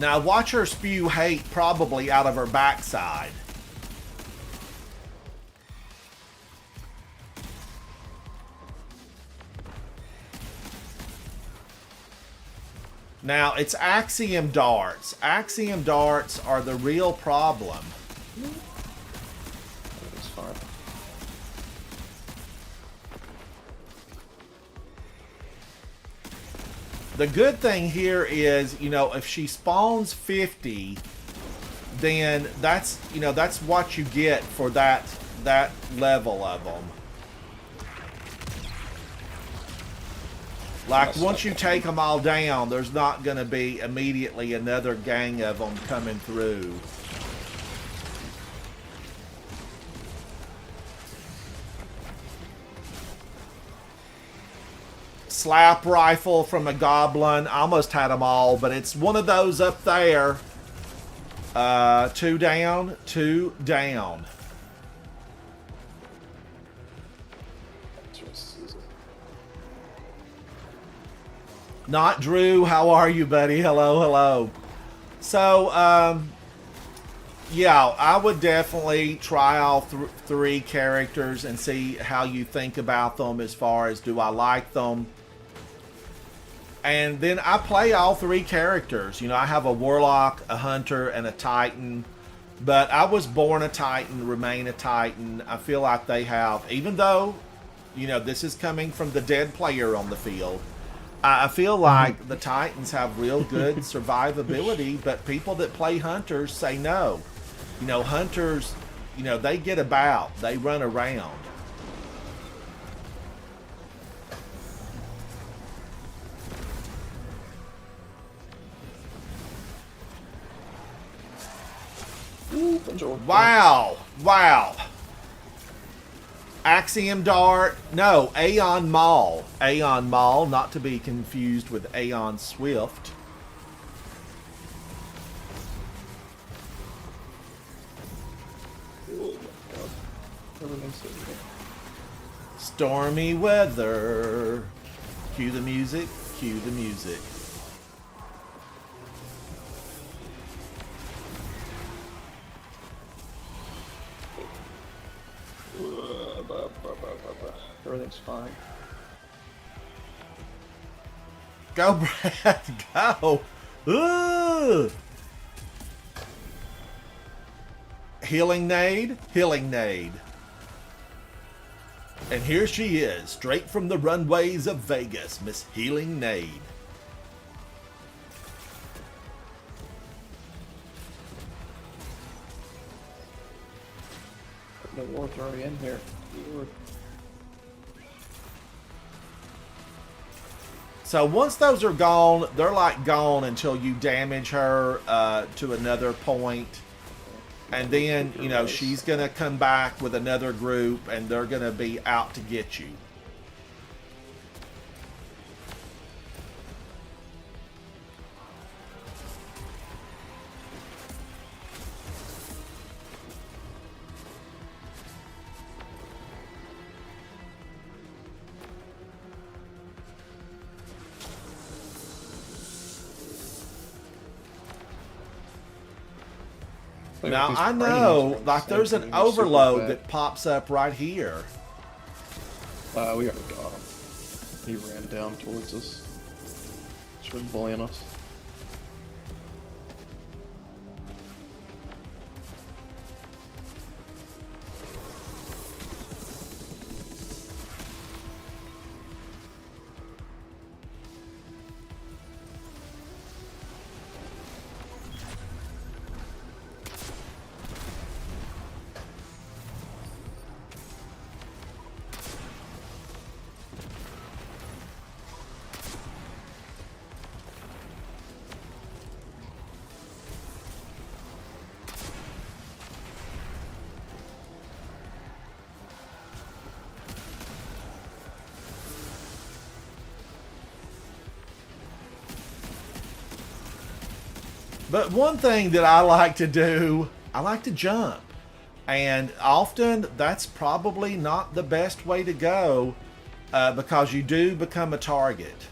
Now watch her spew hate probably out of her backside. Now it's Axiom darts. Axiom darts are the real problem. The good thing here is, you know, if she spawns 50, then that's, you know, that's what you get for that level of them. Like, once you take them all down, there's not going to be immediately another gang of them coming through. Slap rifle from a goblin. I almost had them all, but it's one of those up there. 2 down, 2 down. Not Drew. How are you, buddy? Hello, hello. So, yeah, I would definitely try all 3 characters and see how you think about them as far as do I like them. And then I play all 3 characters. You know, I have a Warlock, a Hunter, and a Titan. But I was born a Titan, remain a Titan. I feel like they have, even though, you know, this is coming from the dead player on the field, I feel like the Titans have real good survivability, but people that play Hunters say no. You know, Hunters, you know, they get about. They run around. Wow. Wow. Axiom Dart. No, Aeon Maul. Aeon Maul, not to be confused with Aeon Swift. Stormy weather. Cue the music. Cue the music. Everything's fine. Go, Brad. Go. Ooh. Healing Nade. Healing Nade. And here she is, straight from the runways of Vegas, Miss Healing Nade. The war's already in here. Lord. So once those are gone, they're like gone until you damage her to another point. And then, you know, she's going to come back with another group and they're going to be out to get you. Now, I know, like, there's an overload that pops up right here. We already got him. He ran down towards us. Started bullying us. But one thing that I like to do, I like to jump. And often that's probably not the best way to go because you do become a target.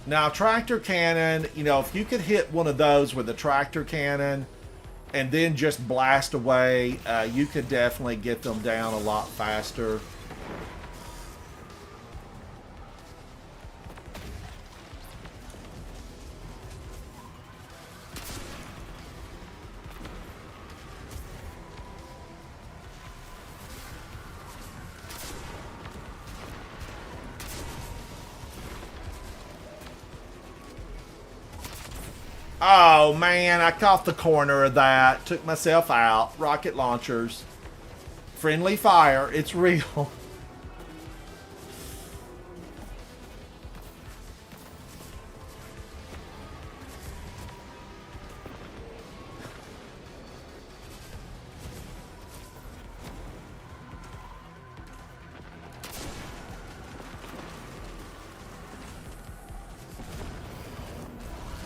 Now, tractor cannon, you know, if you could hit one of those with a tractor cannon and then just blast away, you could definitely get them down a lot faster. Oh, man, I caught the corner of that. Took myself out. Rocket launchers. Friendly fire. It's real.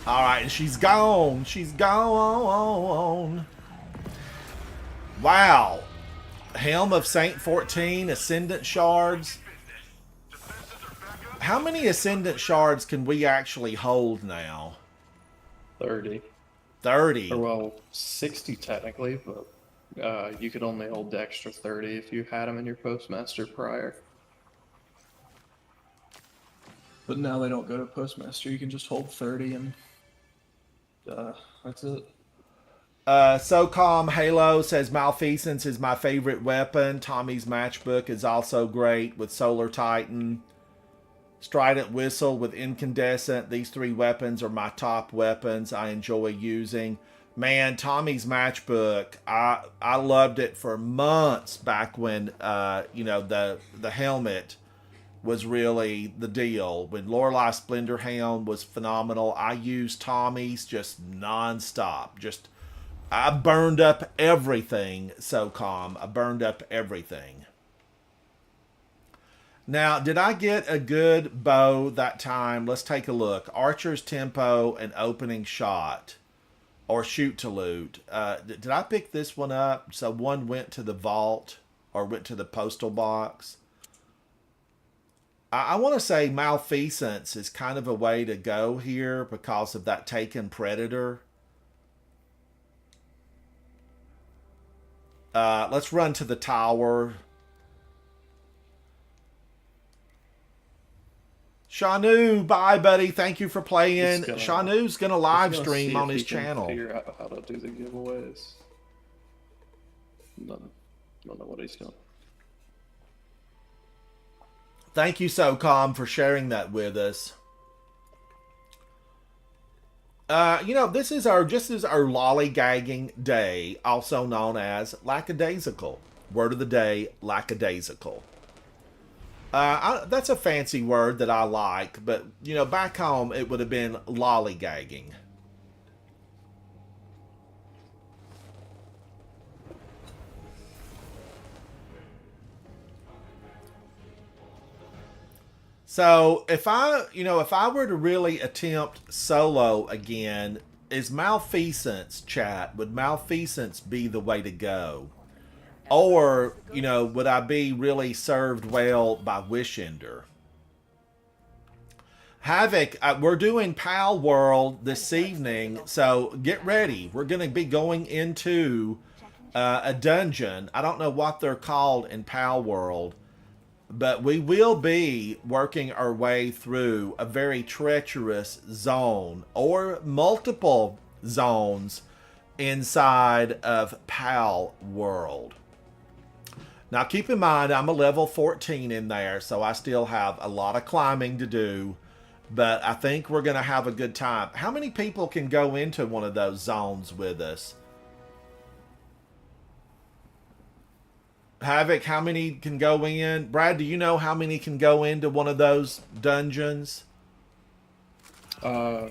All right, and she's gone. She's gone. Wow. Helm of Saint 14, Ascendant Shards. How many Ascendant Shards can we actually hold now? 30. 30. Or, well, 60 technically, but you could only hold the extra 30 if you had them in your Postmaster prior. But now they don't go to Postmaster. You can just hold 30 and that's it. SOCOM Halo says Malfeasance is my favorite weapon. Tommy's Matchbook is also great with Solar Titan. Strident Whistle with Incandescent. These three weapons are my top weapons I enjoy using. Man, Tommy's Matchbook, I loved it for months back when you know, the helmet was really the deal. When Lorelei Splendor Hound was phenomenal, I used Tommy's just non-stop. I burned up everything, SOCOM. I burned up everything. Now, did I get a good bow that time? Let's take a look. Archer's Tempo and Opening Shot. Or Shoot to Loot. Did I pick this one up? So one went to the vault or went to the postal box. I want to say Malfeasance is kind of a way to go here because of that Taken Predator. Let's run to the tower. Shanu, bye, buddy. Thank you for playing. Shanu's going to live stream on his channel. Figure out how to do the giveaways. Don't know what he's doing. Thank you, SOCOM, for sharing that with us. You know, this is our lollygagging day, also known as lackadaisical. Word of the day, lackadaisical. That's a fancy word that I like, but, you know, back home it would have been lollygagging. So if I were to really attempt solo again, is Malfeasance, chat? Would Malfeasance be the way to go? Or, you know, would I be really served well by Wishender? Havoc, we're doing Pal World this evening, so get ready. We're going to be going into a dungeon. I don't know what they're called in Pal World. But we will be working our way through a very treacherous zone or multiple zones inside of PAL World. Now keep in mind, I'm a level 14 in there, so I still have a lot of climbing to do. But I think we're going to have a good time. How many people can go into one of those zones with us? Havoc, how many can go in? Brad, do you know how many can go into one of those dungeons? Up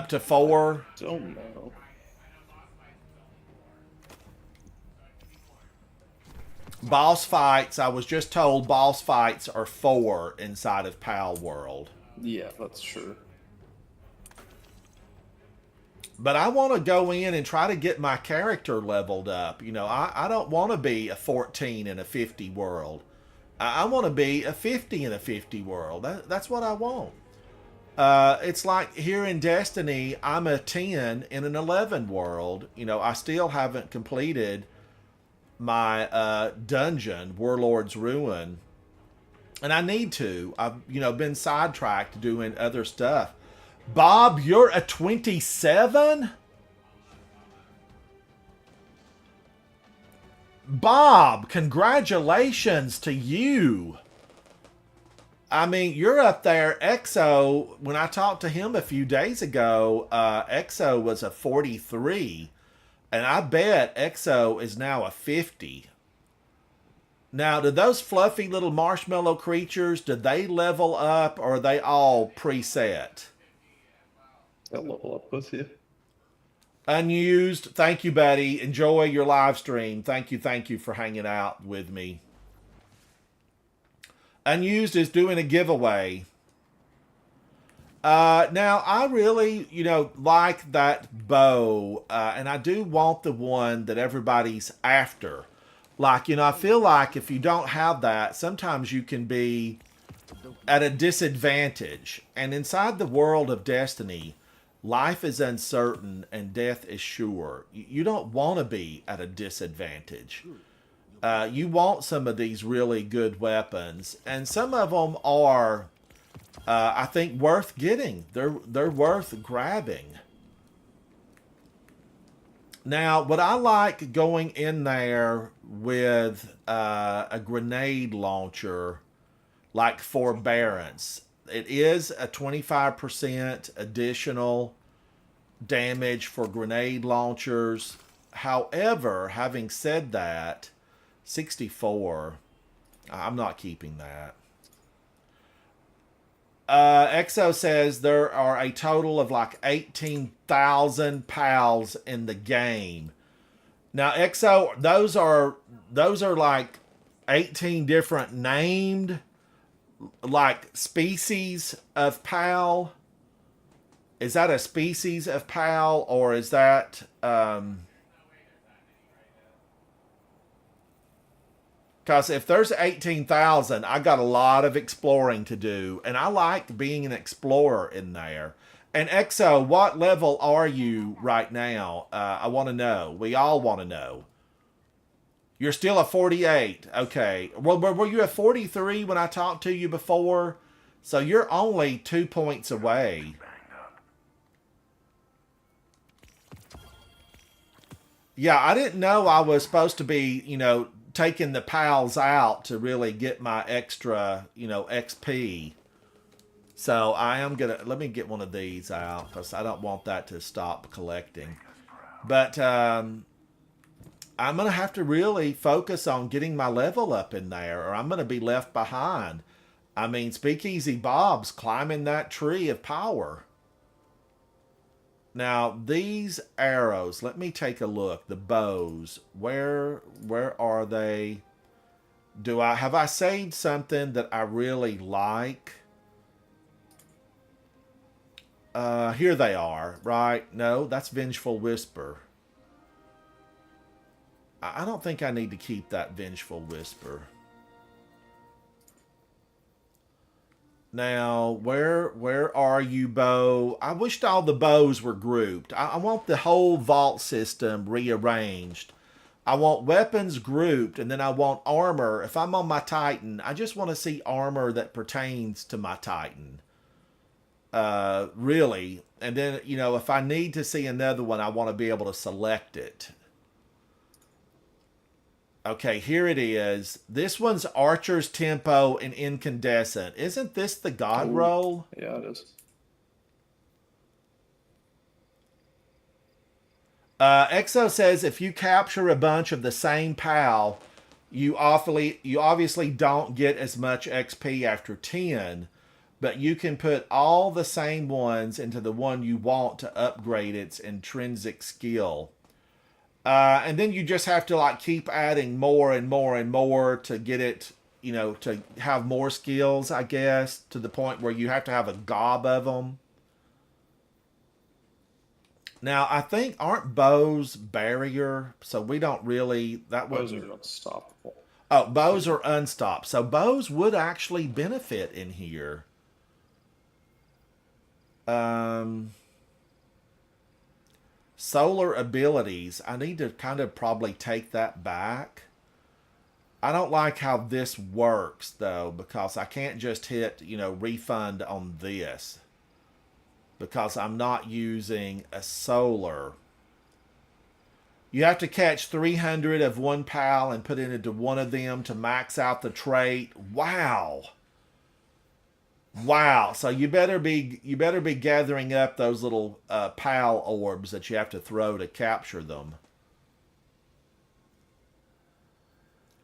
to 4? Don't know. Boss fights, I was just told boss fights are 4 inside of PAL World. Yeah, that's true. But I want to go in and try to get my character leveled up. You know, I don't want to be a 14 in a 50 world. I want to be a 50 in a 50 world. That's what I want. It's like here in Destiny, I'm a 10 in an 11 world. You know, I still haven't completed my dungeon, Warlord's Ruin, and I need to. I've been sidetracked doing other stuff. Bob, you're a 27? Bob, congratulations to you. I mean, you're up there. EXO, when I talked to him a few days ago, EXO was a 43. And I bet EXO is now a 50. Now, do those fluffy little marshmallow creatures, did they level up or are they all preset? I'll level up with you. Unused, thank you, buddy. Enjoy your live stream. Thank you for hanging out with me. Unused is doing a giveaway. Now, I really, like that bow, and I do want the one that everybody's after. Like, I feel like if you don't have that, sometimes you can be at a disadvantage. And inside the world of Destiny, life is uncertain and death is sure. You don't want to be at a disadvantage. You want some of these really good weapons, and some of them are, I think, worth getting. They're worth grabbing. Now, would I like going in there with a grenade launcher, like Forbearance? It is a 25% additional damage for grenade launchers. However, having said that, 64, I'm not keeping that. Exo says there are a total of like 18,000 pals in the game. Now, Exo, those are like 18 different named like species of pal. Is that a species of pal, or is that because if there's 18,000, I got a lot of exploring to do, and I like being an explorer in there. And Exo, what level are you right now? I want to know. We all want to know. You're still a 48. Okay. Well, were you a 43 when I talked to you before? So you're only 2 points away. Yeah, I didn't know I was supposed to be, taking the pals out to really get my extra, XP. So I am going to, let me get one of these out because I don't want that to stop collecting. But I'm going to have to really focus on getting my level up in there, or I'm going to be left behind. I mean, Speakeasy Bob's climbing that tree of power. Now, these arrows, let me take a look. The bows, where are they? Have I saved something that I really like? Here they are, right? No, that's Vengeful Whisper. I don't think I need to keep that Vengeful Whisper. Now, where are you, bow? I wished all the bows were grouped. I want the whole vault system rearranged. I want weapons grouped, and then I want armor. If I'm on my Titan, I just want to see armor that pertains to my Titan. Really. And then, if I need to see another one, I want to be able to select it. Okay, here it is. This one's Archer's Tempo and Incandescent. Isn't this the God roll? Yeah, it is. Exo says if you capture a bunch of the same pal, you obviously don't get as much XP after 10, but you can put all the same ones into the one you want to upgrade its intrinsic skill. And then you just have to keep adding more and more and more to get it, to have more skills, I guess, to the point where you have to have a gob of them. Now, I think, aren't bows barrier? So we don't really, Bows are unstoppable. Oh, bows are unstopped. So bows would actually benefit in here. Um, solar abilities. I need to kind of probably take that back. I don't like how this works though, because I can't just hit, refund on this because I'm not using a solar. You have to catch 300 of one pal and put it into one of them to max out the trait. Wow. Wow. So you better be gathering up those little pal orbs that you have to throw to capture them.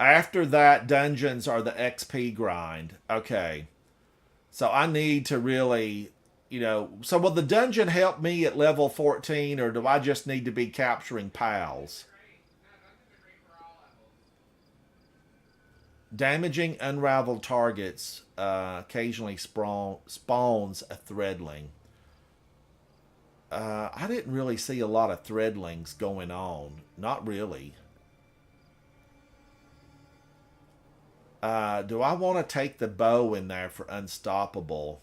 After that, dungeons are the XP grind. Okay. So I need to really, so will the dungeon help me at level 14, or do I just need to be capturing pals? Damaging unraveled targets occasionally spawns a threadling. I didn't really see a lot of threadlings going on. Not really. Do I want to take the bow in there for unstoppable?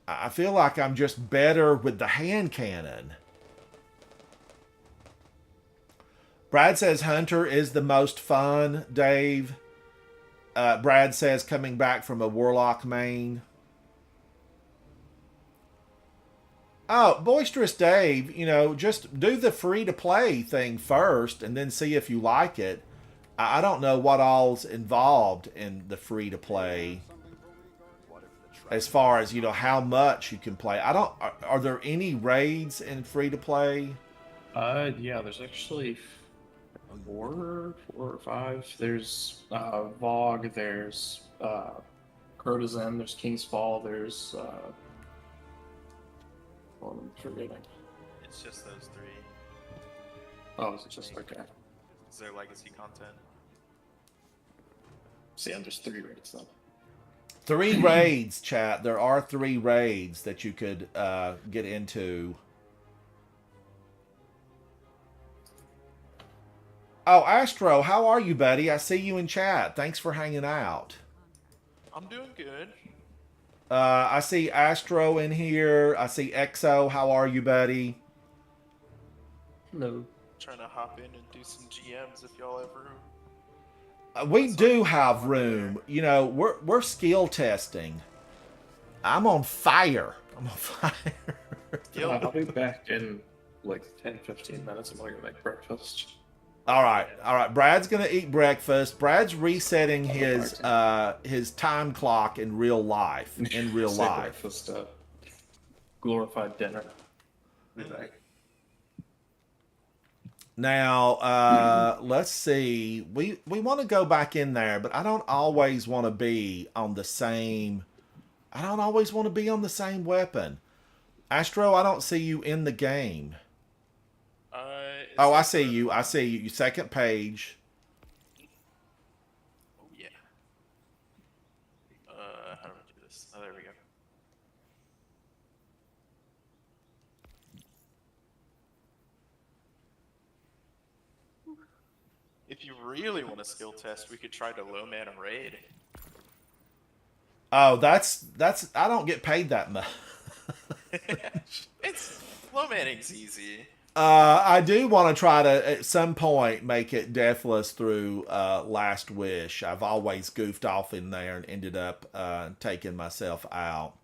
I feel like I'm just better with the hand cannon. Brad says Hunter is the most fun, Dave. Brad says coming back from a Warlock main. Oh, Boisterous Dave, just do the free-to-play thing first and then see if you like it. I don't know what all's involved in the free-to-play as far as, how much you can play. Are there any raids in free-to-play? Yeah, there's actually four or five. There's Vogue, there's Crotazen, there's King's Fall, there's I'm forgetting. It's just those three. Oh, is it just okay? It's their legacy content. See, there's 3 raids then. 3 raids, chat. There are 3 raids that you could get into. Oh, Astro, how are you, buddy? I see you in chat. Thanks for hanging out. I'm doing good. I see Astro in here. I see Exo. How are you, buddy? No. Trying to hop in and do some GMs if y'all ever. We do have room. We're skill testing. I'm on fire. I'll be back in like 10-15 minutes. I'm gonna go make breakfast. All right. Brad's gonna eat breakfast. Brad's resetting his time clock in real life. Breakfast, glorified dinner. Be back. Now, let's see. We want to go back in there, but I don't always want to be on the same. I don't always want to be on the same weapon. Astro, I don't see you in the game. Oh, I see you. I see you. Second page. Oh yeah. How do I do this? Oh, there we go. If you really want a skill test, we could try to low mana raid. Oh, that's. I don't get paid that much. It's low maning's easy. I do want to try to at some point make it deathless through Last Wish. I've always goofed off in there and ended up taking myself out.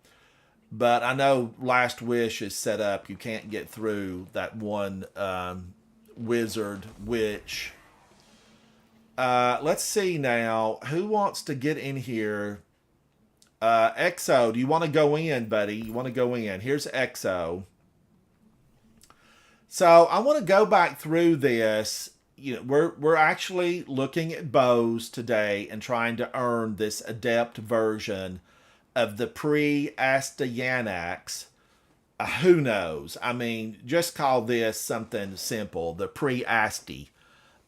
But I know Last Wish is set up. You can't get through that one wizard witch. Let's see now. Who wants to get in here? Exo, do you want to go in, buddy? You want to go in? Here's Exo. So I want to go back through this. We're actually looking at bows today and trying to earn this Adept version of the pre-Astayanax. Who knows? I mean, just call this something simple. The pre-Asti.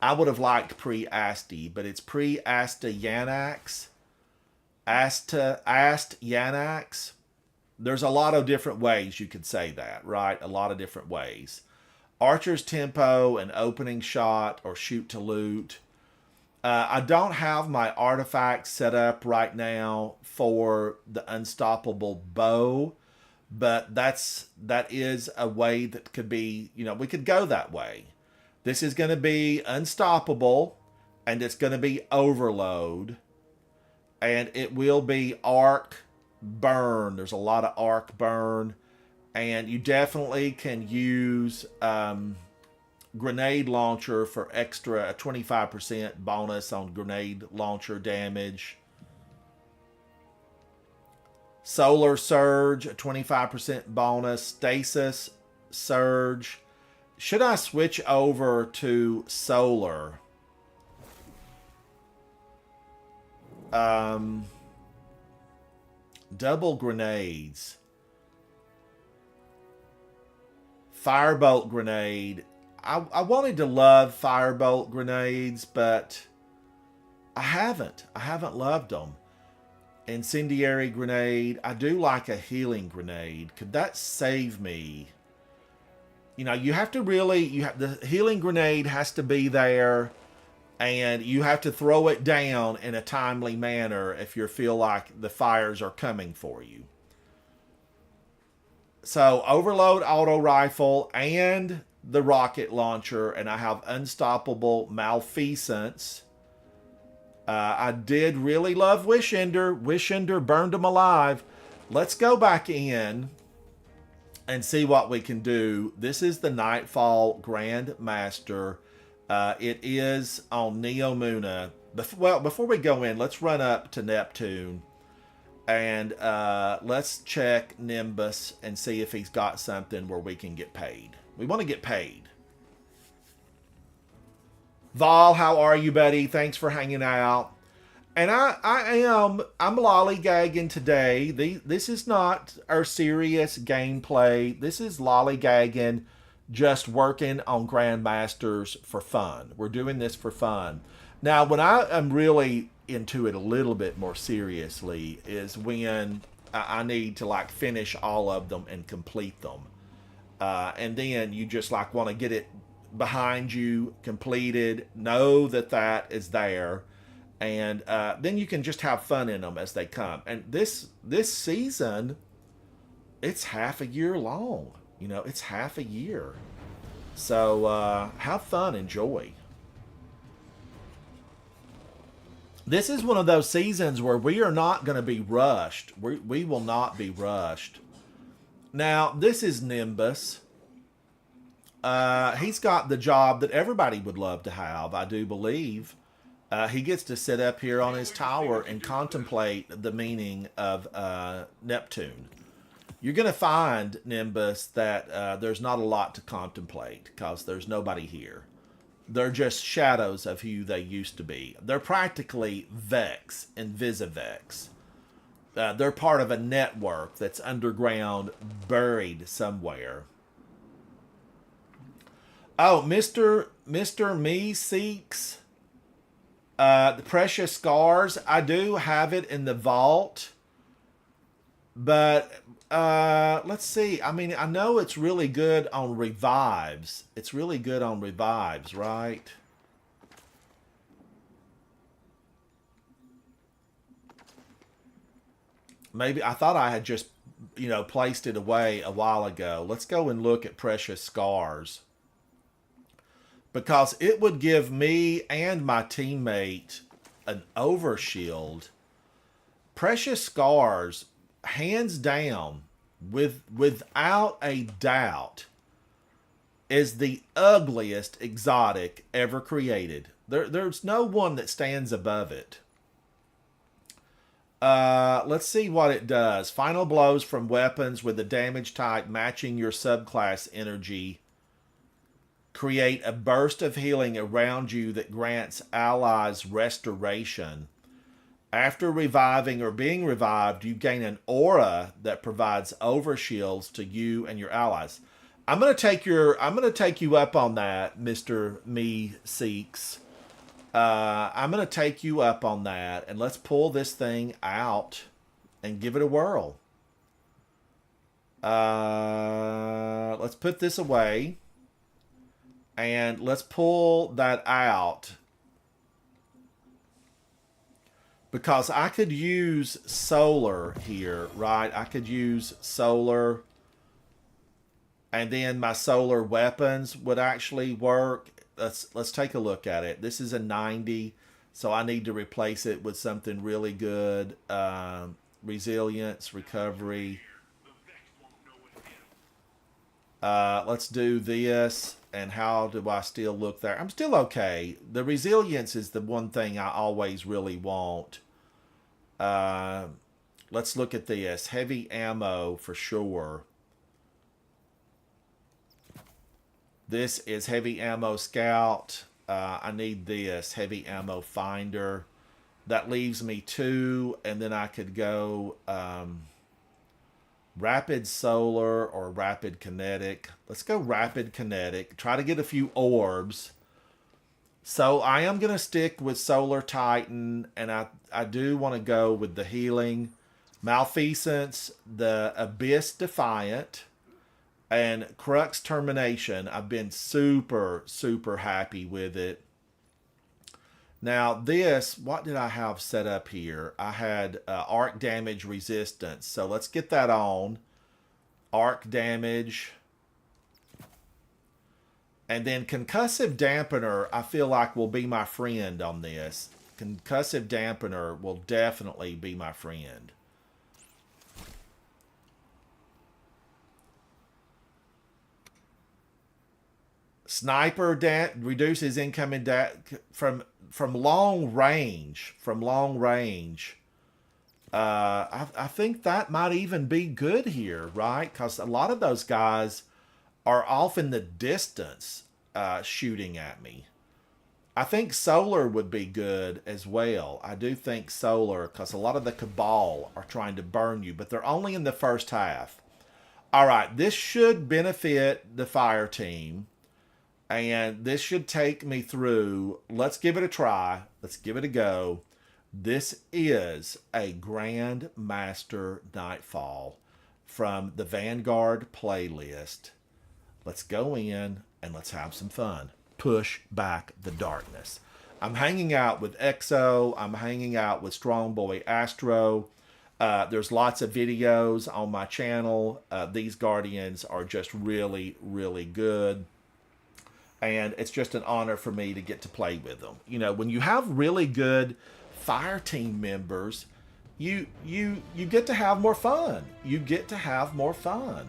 I would have liked pre-Asti, but it's pre-Astayanax. Astayanax. There's a lot of different ways you could say that, right? A lot of different ways. Archer's tempo, an opening shot, or shoot to loot. I don't have my artifacts set up right now for the unstoppable bow, But that is a way that could be, we could go that way. This is going to be unstoppable, and it's going to be overload, and it will be arc burn. There's a lot of arc burn, and you definitely can use grenade launcher for extra, a 25% bonus on grenade launcher damage. Solar Surge, a 25% bonus. Stasis Surge. Should I switch over to Solar? Double grenades. Firebolt grenade. I wanted to love firebolt grenades, but I haven't. I haven't loved them. Incendiary grenade. I do like a healing grenade. Could that save me? You have to really, the healing grenade has to be there, and you have to throw it down in a timely manner if you feel like the fires are coming for you. So overload auto rifle and the rocket launcher, and I have unstoppable malfeasance. I did really love Wish Ender. Wish Ender burned him alive. Let's go back in and see what we can do. This is the Nightfall Grandmaster. It is on NeoMuna. Well, before we go in, let's run up to Neptune. And let's check Nimbus and see if he's got something where we can get paid. We want to get paid. Vol, how are you, buddy? Thanks for hanging out. And I'm lollygagging today. This is not our serious gameplay. This is lollygagging, just working on Grandmasters for fun. We're doing this for fun. Now, when I am really into it a little bit more seriously is when I need to like finish all of them and complete them. And then you just like want to get it behind you, completed, know that that is there, and then you can just have fun in them as they come. And this season, it's half a year long. It's half a year. So have fun, enjoy. This is one of those seasons where we are not going to be rushed. We will not be rushed. Now, this is Nimbus. He's got the job that everybody would love to have, I do believe. He gets to sit up here on his tower and contemplate the meaning of Neptune. You're going to find, Nimbus, that there's not a lot to contemplate because there's nobody here. They're just shadows of who they used to be. They're practically Vex and Visivex. They're part of a network that's underground, buried somewhere. Oh, Mr. Me seeks the precious scars. I do have it in the vault, but let's see. I mean, I know it's really good on revives. It's really good on revives, right? Maybe I thought I had just, placed it away a while ago. Let's go and look at precious scars. Because it would give me and my teammate an overshield. Precious scars, hands down, without a doubt, is the ugliest exotic ever created. There's no one that stands above it. Let's see what it does. Final blows from weapons with the damage type matching your subclass energy create a burst of healing around you that grants allies restoration. After reviving or being revived, you gain an aura that provides overshields to you and your allies. I'm gonna take you up on that, Mr. Me Seeks. I'm gonna take you up on that, and let's pull this thing out and give it a whirl. Let's put this away. And let's pull that out. Because I could use solar here, right? I could use solar, and then my solar weapons would actually work. Let's take a look at it. This is a 90, so I need to replace it with something really good. Resilience, recovery. Let's do this. And how do I still look there? I'm still okay. The resilience is the one thing I always really want. Let's look at this. Heavy ammo for sure. This is heavy ammo scout. I need this heavy ammo finder. That leaves me 2, and then I could go rapid solar or rapid kinetic. Let's go rapid kinetic. Try to get a few orbs. So I am going to stick with Solar Titan, and I do want to go with the healing. Malfeasance, the Abyss Defiant, and Crux Termination. I've been super, super happy with it. Now this, what did I have set up here? I had arc damage resistance. So let's get that on. Arc damage. And then concussive dampener, I feel like will be my friend on this. Concussive dampener will definitely be my friend. Sniper reduces incoming from long range. From long range. I think that might even be good here, right? Because a lot of those guys are off in the distance shooting at me. I think solar would be good as well. I do think solar, because a lot of the Cabal are trying to burn you, but they're only in the first half. All right, this should benefit the fire team. And this should take me through. Let's give it a try. Let's give it a go. This is a Grandmaster Nightfall from the Vanguard playlist. Let's go in and let's have some fun. Push back the darkness. I'm hanging out with EXO. I'm hanging out with Strongboy Astro. There's lots of videos on my channel. These Guardians are just really, really good. And it's just an honor for me to get to play with them. You know, when you have really good fire team members, you get to have more fun. You get to have more fun.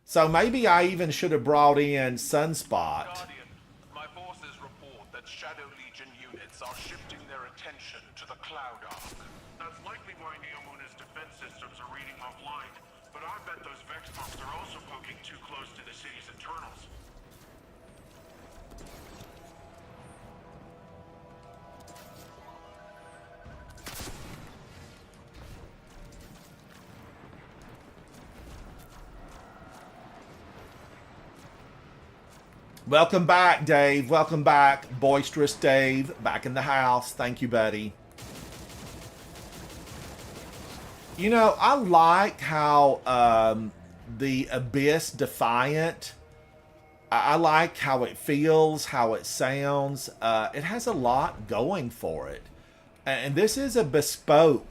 So maybe I even should have brought in Sunspot. Guardian, my forces report that Shadow Legion units are shifting their attention to the Cloud Arc. That's likely why NeoMuna's defense systems are reading offline. But I bet those Vex pumps are also poking too close to the city's internals. Welcome back, Dave. Welcome back, Boisterous Dave. Back in the house. Thank you, buddy. You know, I like how the Abyss Defiant, I like how it feels, how it sounds. It has a lot going for it. And this is a bespoke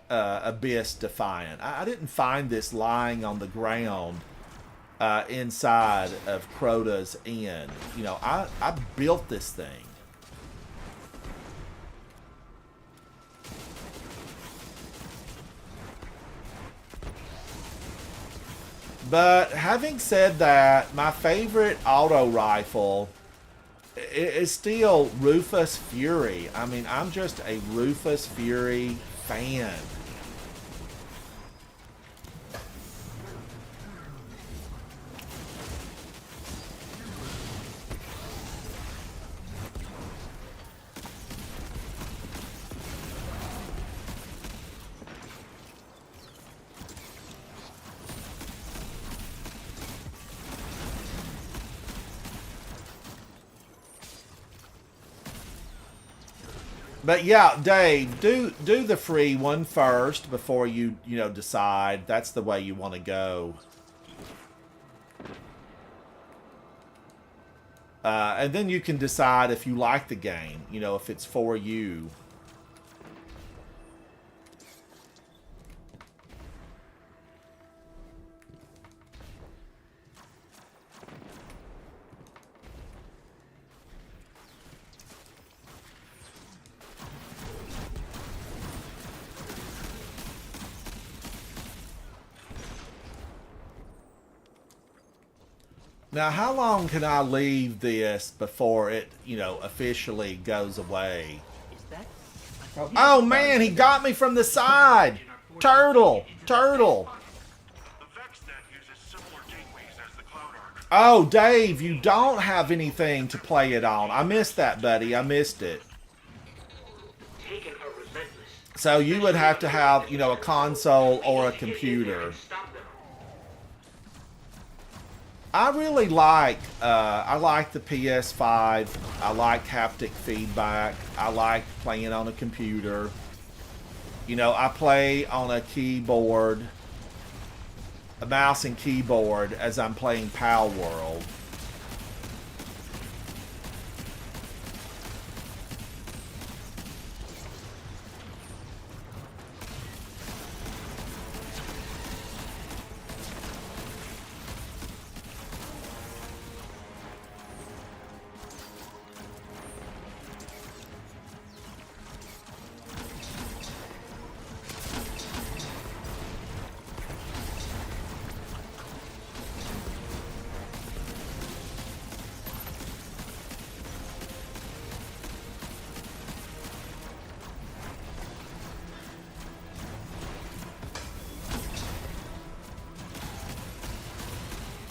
Abyss Defiant. I didn't find this lying on the ground inside of Crota's Inn. You know, I built this thing. But having said that, my favorite auto rifle is still Rufus Fury. I mean, I'm just a Rufus Fury fan. But yeah, Dave, do the free one first before you decide. That's the way you want to go. And then you can decide if you like the game, you know, if it's for you. Now, how long can I leave this before it, you know, officially goes away? Is that Oh, man, he got me from the side. Turtle, turtle. The VexNet uses similar gateways as the CloudArk. Oh, Dave, you don't have anything to play it on. I missed that, buddy. I missed it. So you would have to have, you know, a console or a computer. I really like, I like the PS5. I like haptic feedback. I like playing on a computer. You know, I play on a keyboard, a mouse and keyboard as I'm playing Pal World.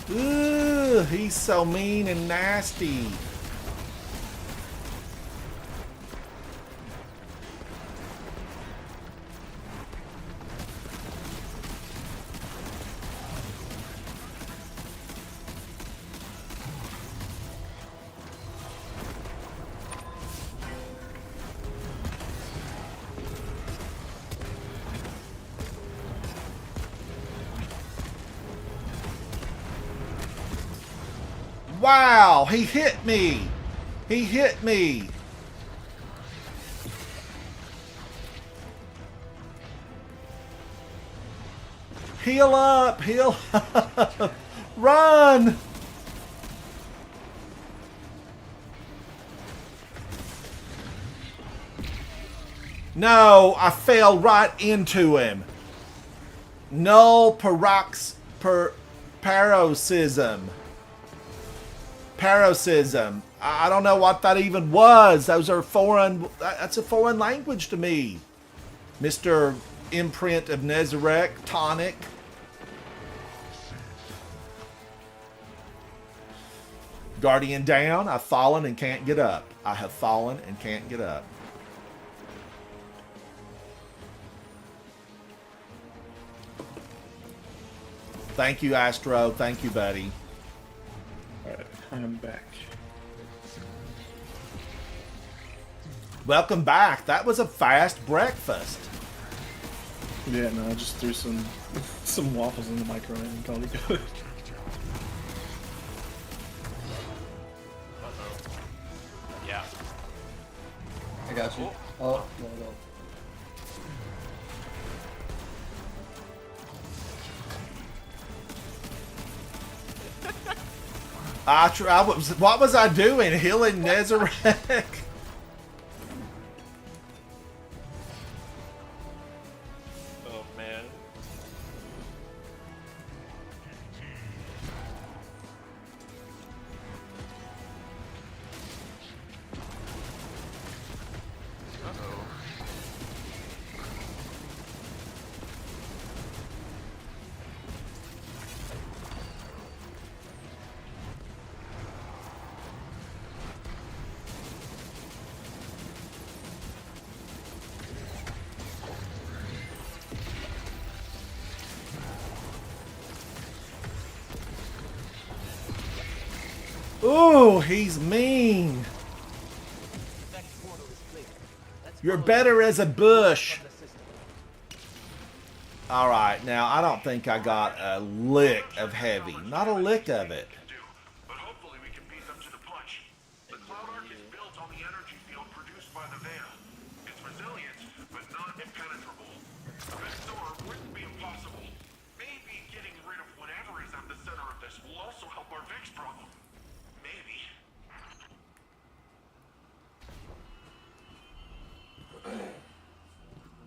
Ooh, he's so mean and nasty. Wow, he hit me. He hit me. Heal up, heal up. Run. No, I fell right into him. Null paroxysm. Paroxysm. I don't know what that even was. Those are foreign. That's a foreign language to me. Mr. Imprint of Nezarek, Tonic. Guardian down. I've fallen and can't get up. I have fallen and can't get up. Thank you, Astro. Thank you, buddy. Alright, I'm back. Welcome back. That was a fast breakfast. Yeah, no, I just threw some waffles in the microwave and called it good. Yeah. I got you. Oh, no, no. What was I doing? Healing Nezarek? Oh man. Uh-oh. Ooh, he's mean. Vex portal is clear. Let's You're follow better as a bush. from the system. All right, now I don't think I got a lick of heavy. Not a lick of it. But hopefully we can beat them to the punch. on the energy field produced by the Veil. It's resilient, but not impenetrable. A Vexor wouldn't be impossible. Maybe getting rid of whatever is at the center of this will also help our Vex problem. Maybe.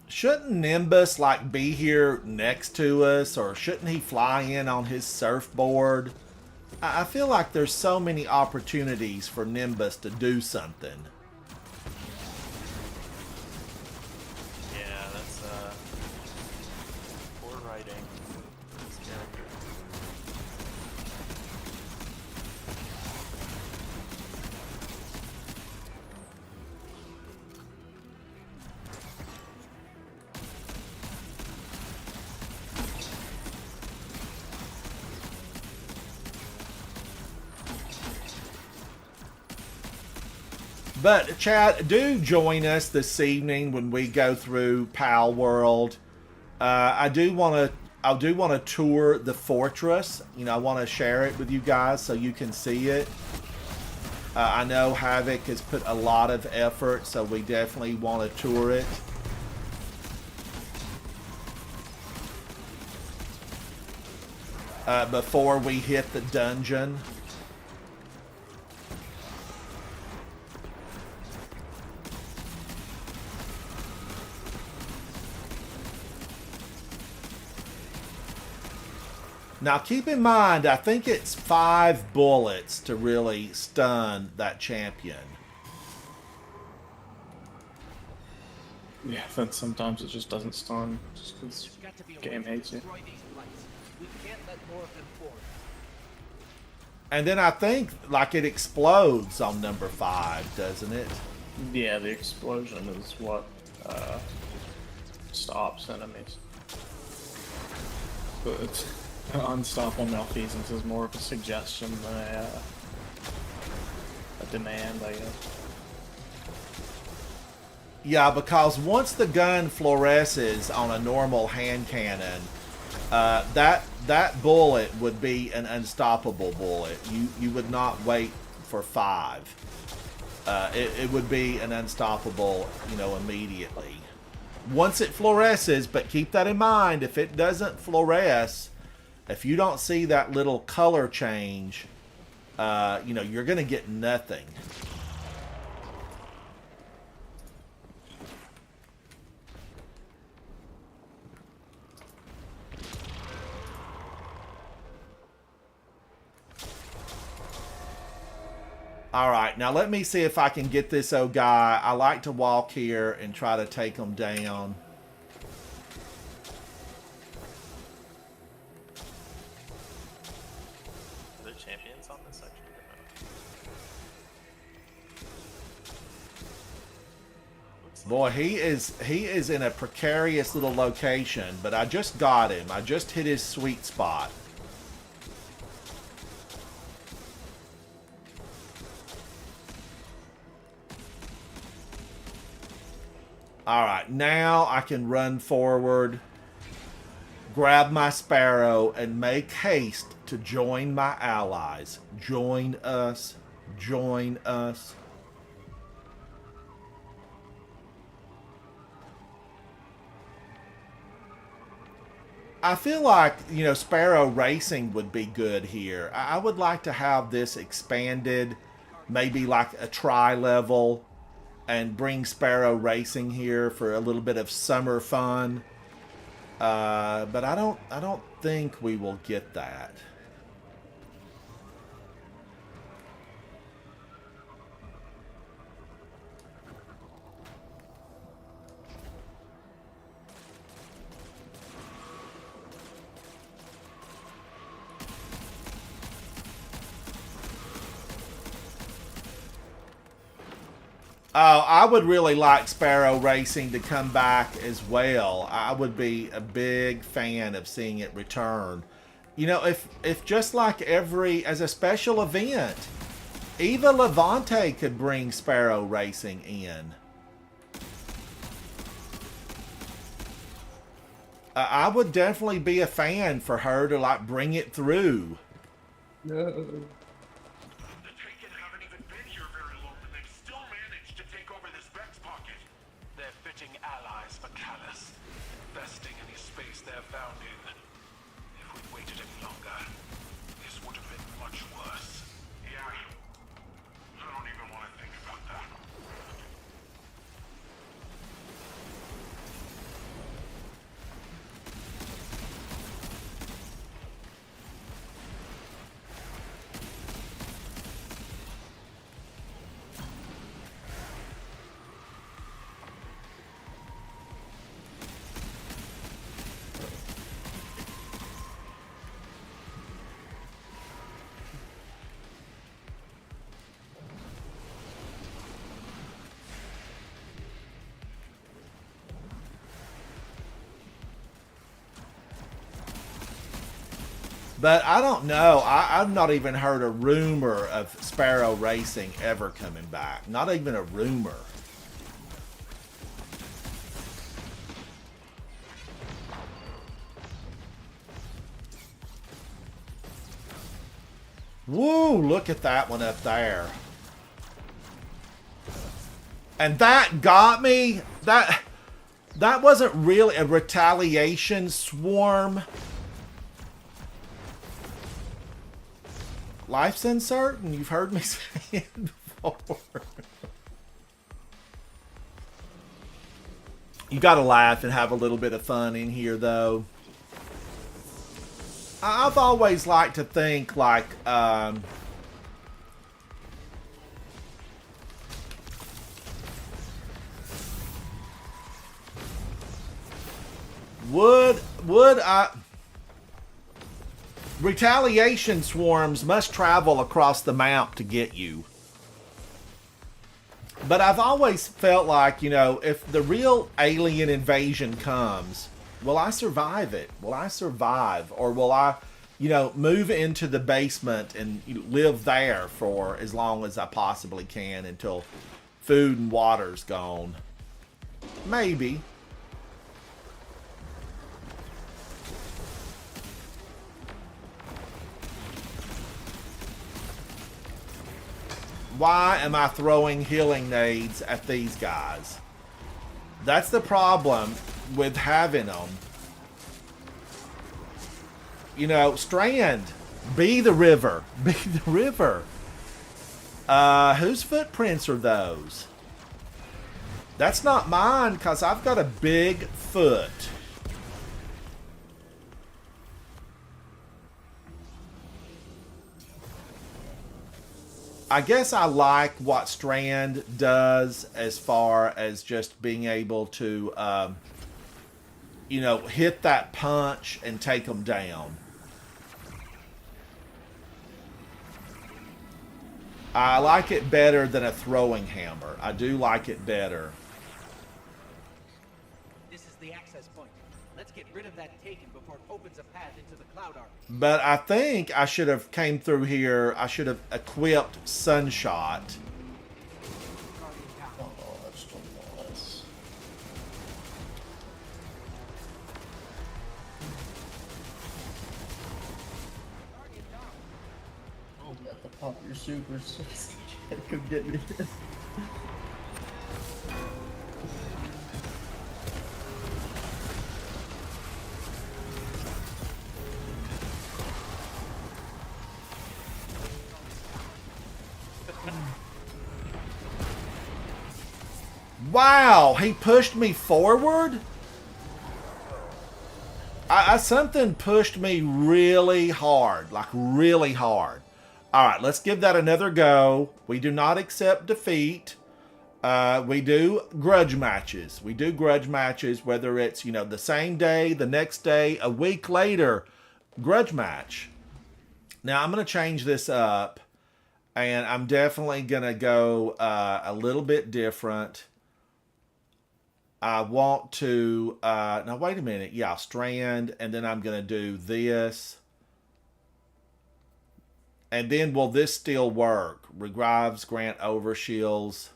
Shouldn't Nimbus like be here next to us, or shouldn't he fly in on his surfboard? I feel like there's so many opportunities for Nimbus to do something. Yeah, that's poor writing. This character. But Chad, do join us this evening when we go through Pal World. I do want to tour the fortress. You know, I want to share it with you guys so you can see it. I know Havoc has put a lot of effort, so we definitely want to tour it. Before we hit the dungeon. Now keep in mind, I think it's 5 bullets to really stun that champion. Yeah, then sometimes it just doesn't stun, just because There's got to be a game way to hates you. destroy these blights. We can't let more of them form. And then I think like it explodes on number 5, doesn't it? Yeah, the explosion is what stops enemies. But unstoppable malfeasance is more of a suggestion than a demand, I guess. Yeah, because once the gun fluoresces on a normal hand cannon, that bullet would be an unstoppable bullet. You would not wait for 5. It would be an unstoppable, you know, immediately. Once it fluoresces, but keep that in mind, if it doesn't fluoresce, if you don't see that little color change, you know, you're going to get nothing. Alright, now let me see if I can get this old guy. I like to walk here and try to take him down. Are there champions on this section? Boy, he is in a precarious little location, but I just got him. I just hit his sweet spot. Alright, now I can run forward, grab my Sparrow, and make haste to join my allies. Join us. Join us. I feel like, you know, Sparrow Racing would be good here. I would like to have this expanded, maybe like a tri-level, and bring Sparrow Racing here for a little bit of summer fun. But I don't think we will get that. Oh, I would really like Sparrow Racing to come back as well. I would be a big fan of seeing it return. You know, if just like as a special event, Eva Levante could bring Sparrow Racing in. I would definitely be a fan for her to like bring it through. No. The Taken haven't even been here very long, and they've still managed fitting allies for Callus, investing any space they're found in. If we'd waited any longer, this would have been much worse. Yeah. I don't even want to think about that. But I don't know. I've not even heard a rumor of Sparrow Racing ever coming back. Not even a rumor. Woo, look at that one up there. And that got me. That wasn't really a retaliation swarm. Life's uncertain. You've heard me say it before. You gotta laugh and have a little bit of fun in here, though. I've always liked to think like, would I... Retaliation swarms must travel across the map to get you. But I've always felt like, you know, if the real alien invasion comes, will I survive it? Will I survive? Or will I, you know, move into the basement and live there for as long as I possibly can until food and water's gone? Maybe. Why am I throwing healing nades at these guys? That's the problem with having them. You know, Strand, be the river. Be the river. Whose footprints are those? That's not mine, because I've got a big foot. I guess I like what Strand does as far as just being able to, you know, hit that punch and take them down. I like it better than a throwing hammer. I do like it better. This is the access point. Let's get rid of that taken before it opens a path into the Cloud Arc. But I think I should have came through here. I should have equipped Sunshot. Oh, that's too nice. Oh, you got to pop your supers. Come get me. Wow, he pushed me forward? Something pushed me really hard, like really hard. All right, let's give that another go. We do not accept defeat. We do grudge matches. We do grudge matches, whether it's, you know, the same day, the next day, a week later, grudge match. Now, I'm going to change this up, and I'm definitely going to go a little bit different. I want to, now wait a minute. Yeah, Strand, and then I'm going to do this. And then will this still work? Revives, grant overshields.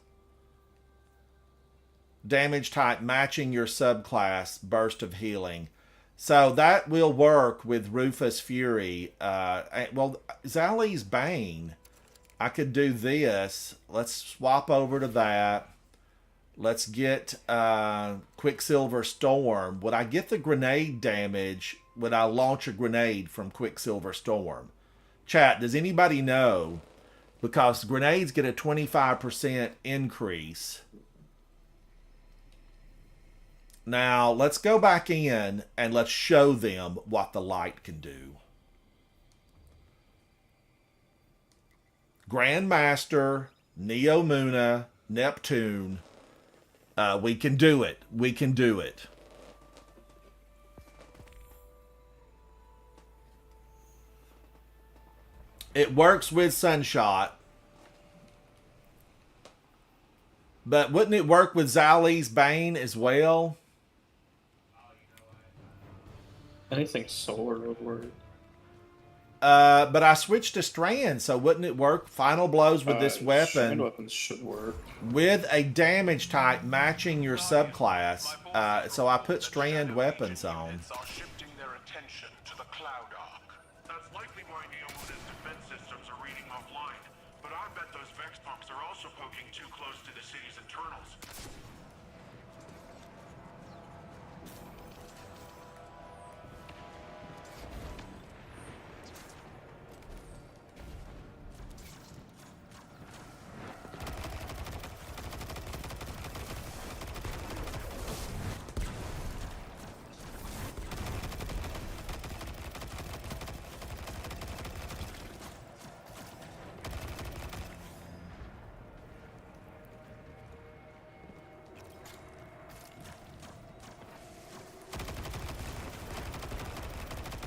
Damage type matching your subclass, burst of healing. So that will work with Rufus Fury. Well, Zali's Bane. I could do this. Let's swap over to that. Let's get Quicksilver Storm. Would I get the grenade damage when I launch a grenade from Quicksilver Storm? Chat, does anybody know? Because grenades get a 25% increase. Now, let's go back in and let's show them what the light can do. Grandmaster, NeoMuna, Neptune. We can do it. We can do it. It works with Sunshot. But wouldn't it work with Zali's Bane as well? Anything solar would work. But I switched to Strand, so wouldn't it work? Final blows with this Strand weapon weapons should work. with a damage type matching your subclass. So I put Strand weapons on. Units are shifting their attention to the Cloud Arc. That's likely why NeoMuna's defense systems are reading offline. But I bet those Vex punks are also poking too close to the city's internals.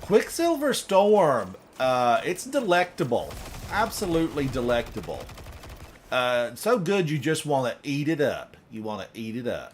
Quicksilver Storm, it's delectable. Absolutely delectable. So good you just want to eat it up. You want to eat it up.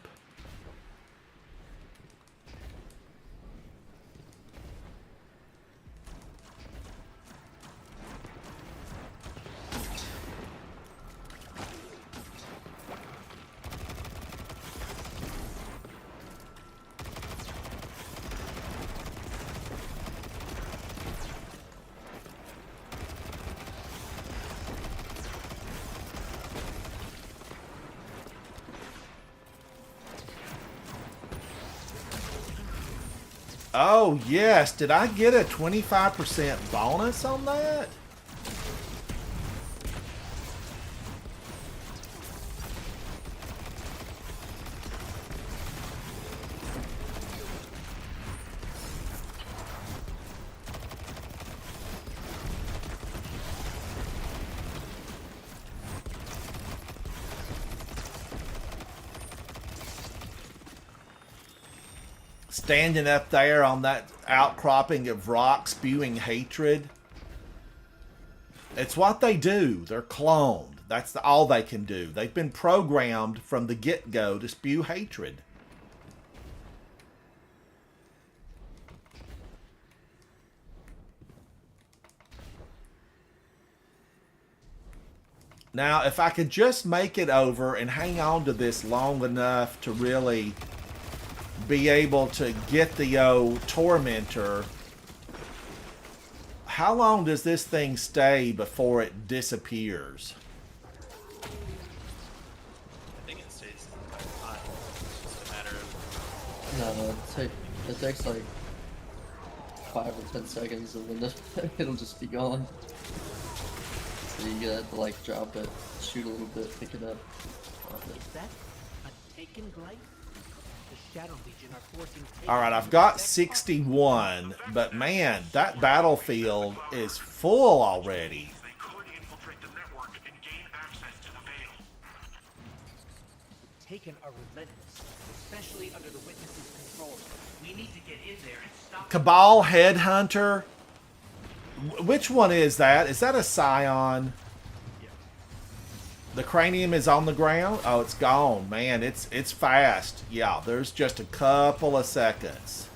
Oh, yes. Did I get a 25% bonus on that? Standing up there on that outcropping of rock spewing hatred. It's what they do. They're cloned. That's all they can do. They've been programmed from the get-go to spew hatred. Now, if I could just make it over and hang on to this long enough to really be able to get the Tormentor. How long does this thing stay before it disappears? I think it stays hot. It's just a matter of... No, it takes like 5 or 10 seconds and then it'll just be gone. So you have to like drop it, shoot a little bit, pick it up. Drop it. Is that a taken blight? The Shadow Legion are forcing Alright, I've got 61, but man, that battlefield is full already. They could infiltrate the network and gain access to the Veil. Taken are relentless, especially under the Witness's control. We need to get in there and stop Cabal Headhunter? Which one is that? Is that a Scion? The cranium is on the ground? Oh, it's gone. Man, it's fast. Yeah, there's just a couple of seconds.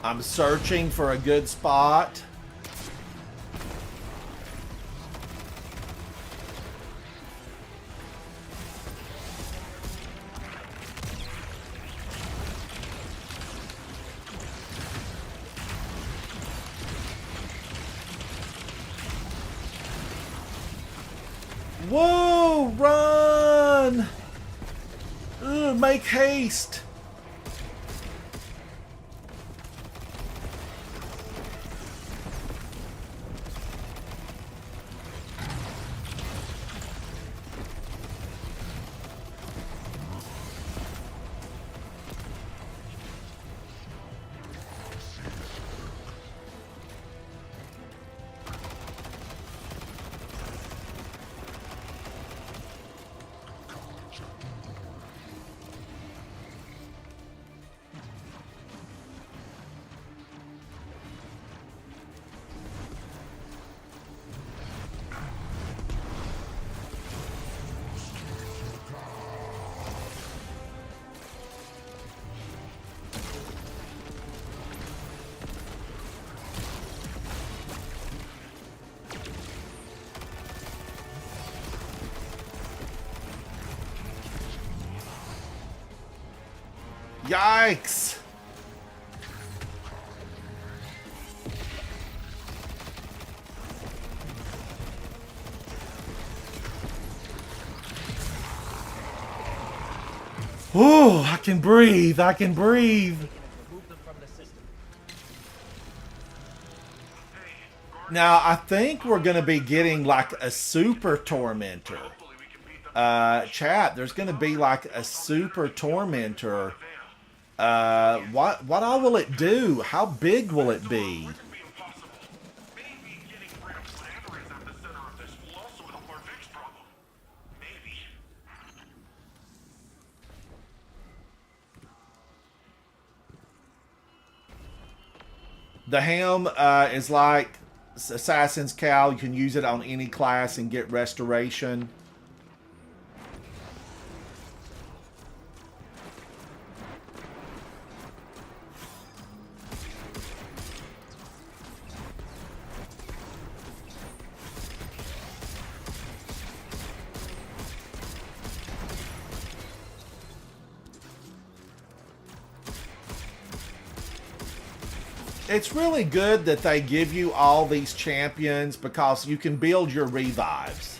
I'm searching for a good spot. Whoa, run! Ugh, make haste. Yikes! Oh, I can breathe. I can breathe. Remove them from the system. Now, I think we're going to be getting like a super tormentor. Chat, there's going to be like a super tormentor. What all will it do? How big will it be? Maybe getting rid of whatever is at the center of this will also help our Vex problem. Maybe. The helm is like Assassin's Cowl. You can use it on any class and get restoration. It's really good that they give you all these champions because you can build your revives.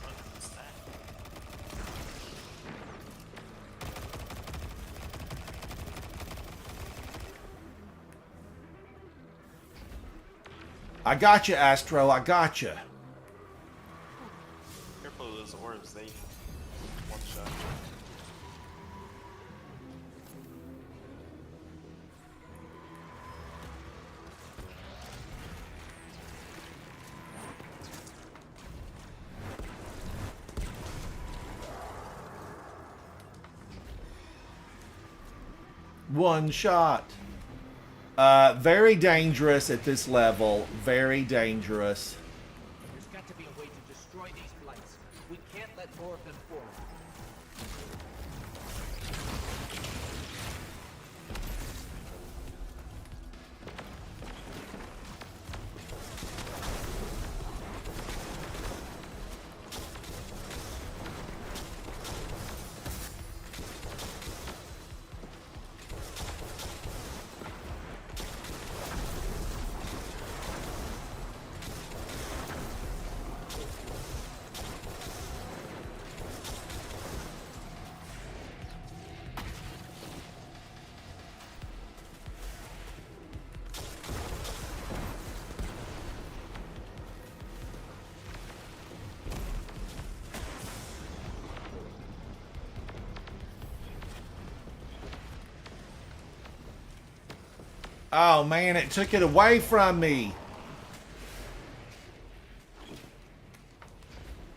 What's that? I got you, Astro. I got you. Careful of those orbs, they one shot. One shot. Very dangerous at this level. Very dangerous. There's got to be a way to destroy these blights. We can't let more of them form. Oh man, it took it away from me.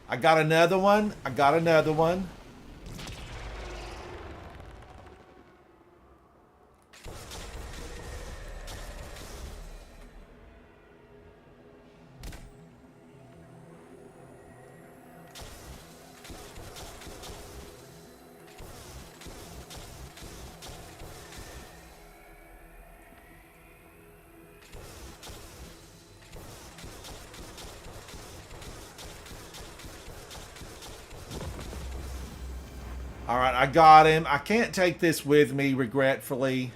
I got another one. I got another one. Alright, I got him. I can't take this with me, regretfully.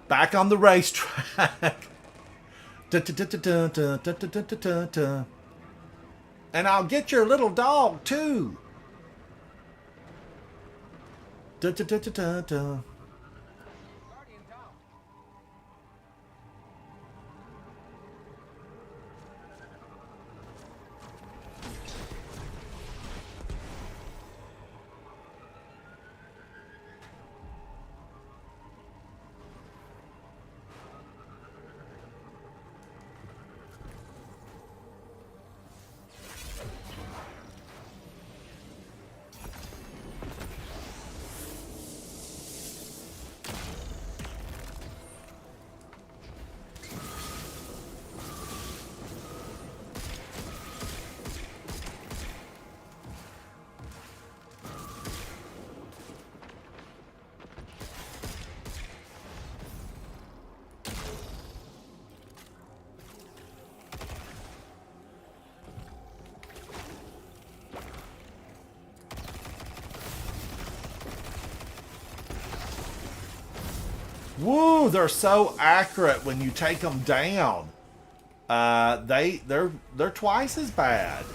Back on the racetrack. And I'll get your little dog, too. Woo, they're so accurate when you take them down. They're twice as bad.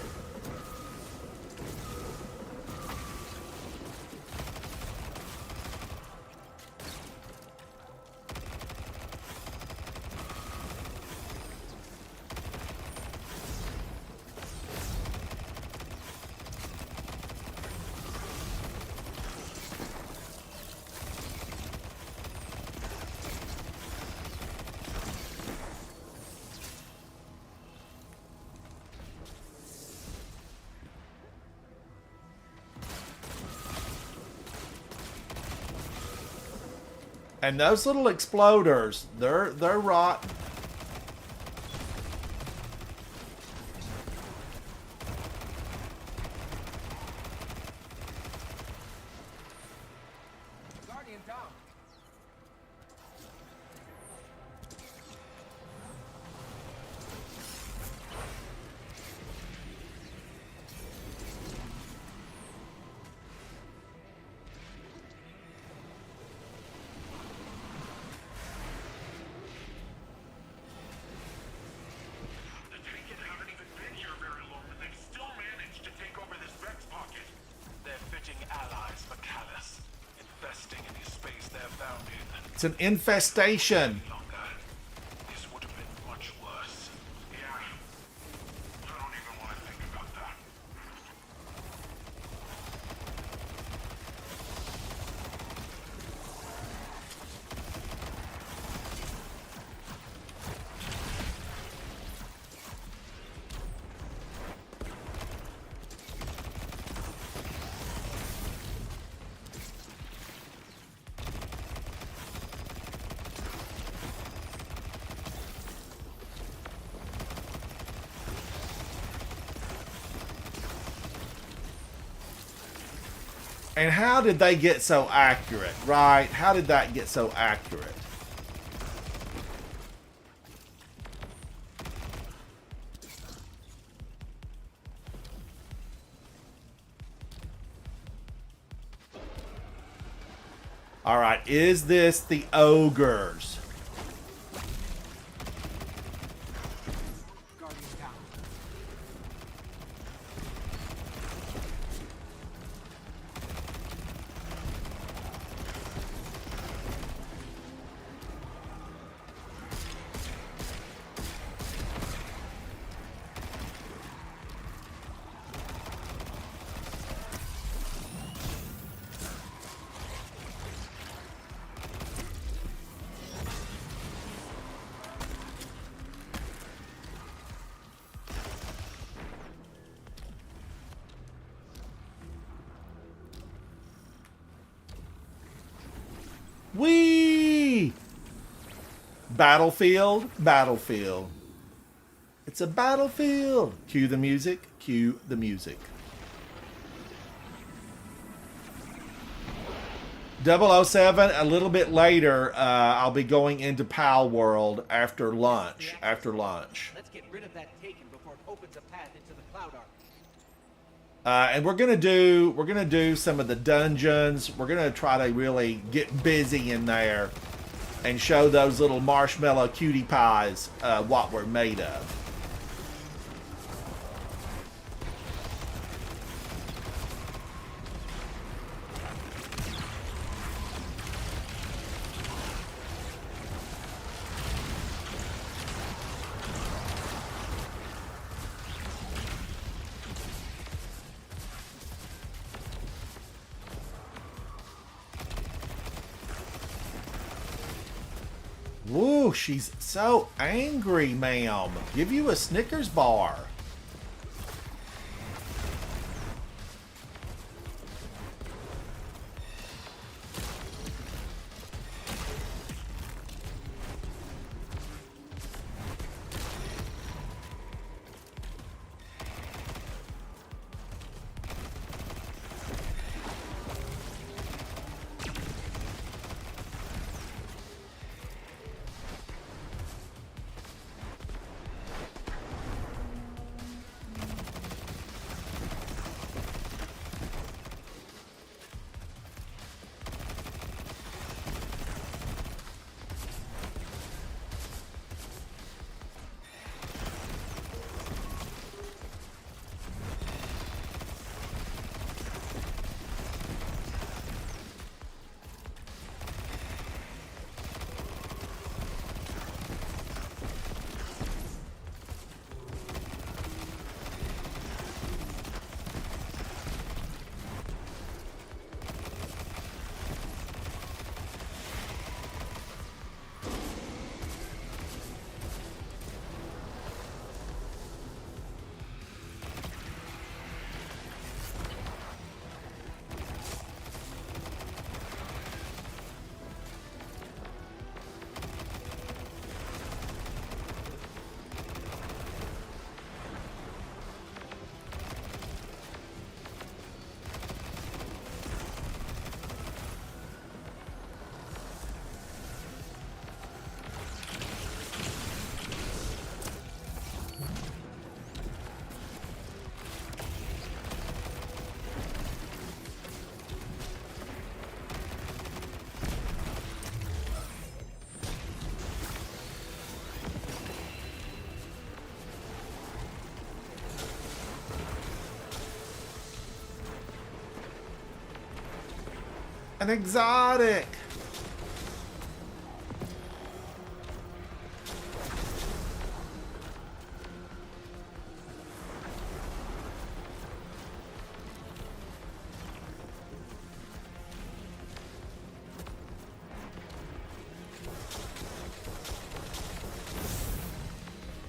And those little exploders, they're rotten. Guardian down. The Taken haven't even been here very long, but they've still managed to take over this Vex pocket. They're fitting allies for Callus, investing in his space they're found in. It's an infestation. Longer. This would have been much worse. Yeah. I don't even want to think about that. And how did they get so accurate, right? How did that get so accurate? All right, is this the ogres? Guardian down. Whee! Battlefield, battlefield. It's a battlefield. Cue the music, cue the music. 007, a little bit later, I'll be going into PAL World after lunch. Let's get rid of that Taken before it opens a path into the Cloud Arc. And we're gonna do some of the dungeons. We're gonna try to really get busy in there and show those little marshmallow cutie pies what we're made of. Woo, she's so angry, ma'am. Give you a Snickers bar. An exotic.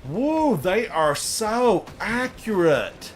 Woo, they are so accurate.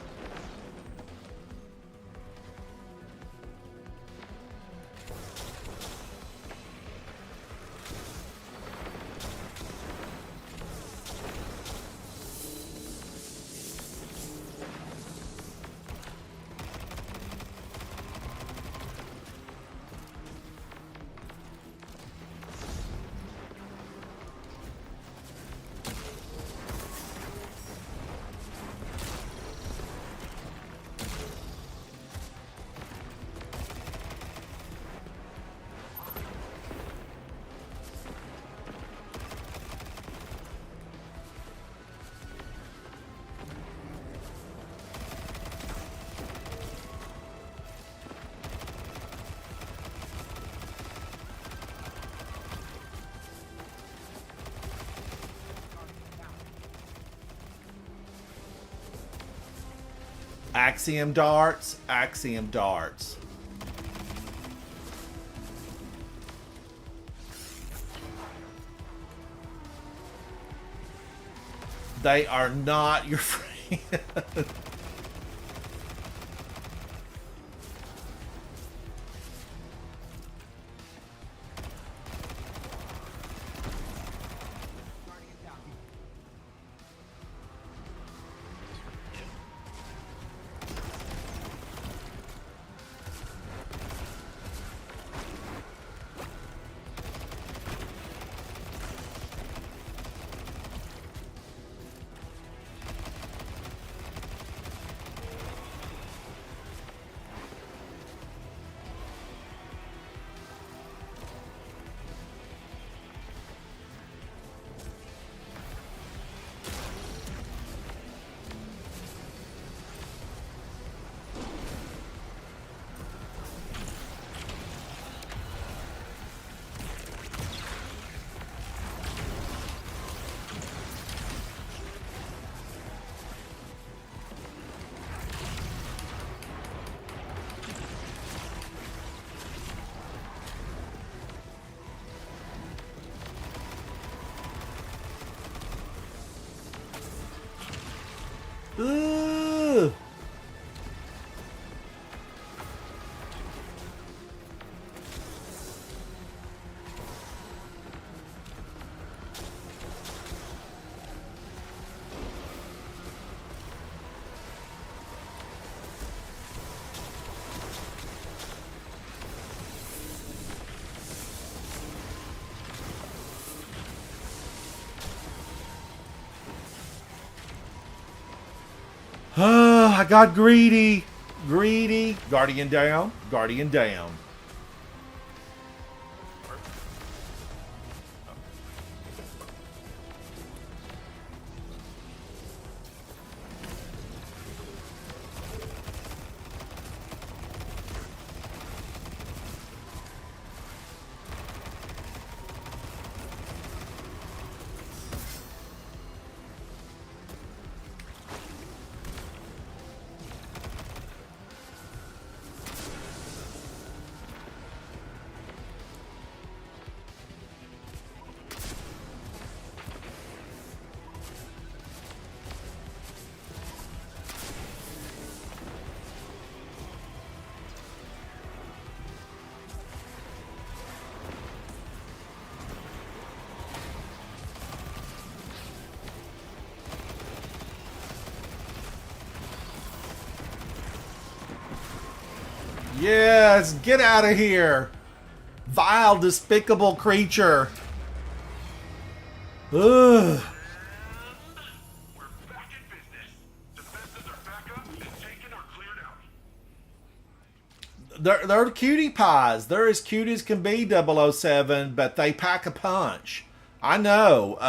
Axiom darts, axiom darts. They are not your friend. I got greedy. Greedy. Guardian down. Guardian down. Yes, get out of here. Vile, despicable creature. Ugh. We're back in business. Defenses are back up and taken or cleared out. They're cutie pies. They're as cute as can be, 007, but they pack a punch. I know.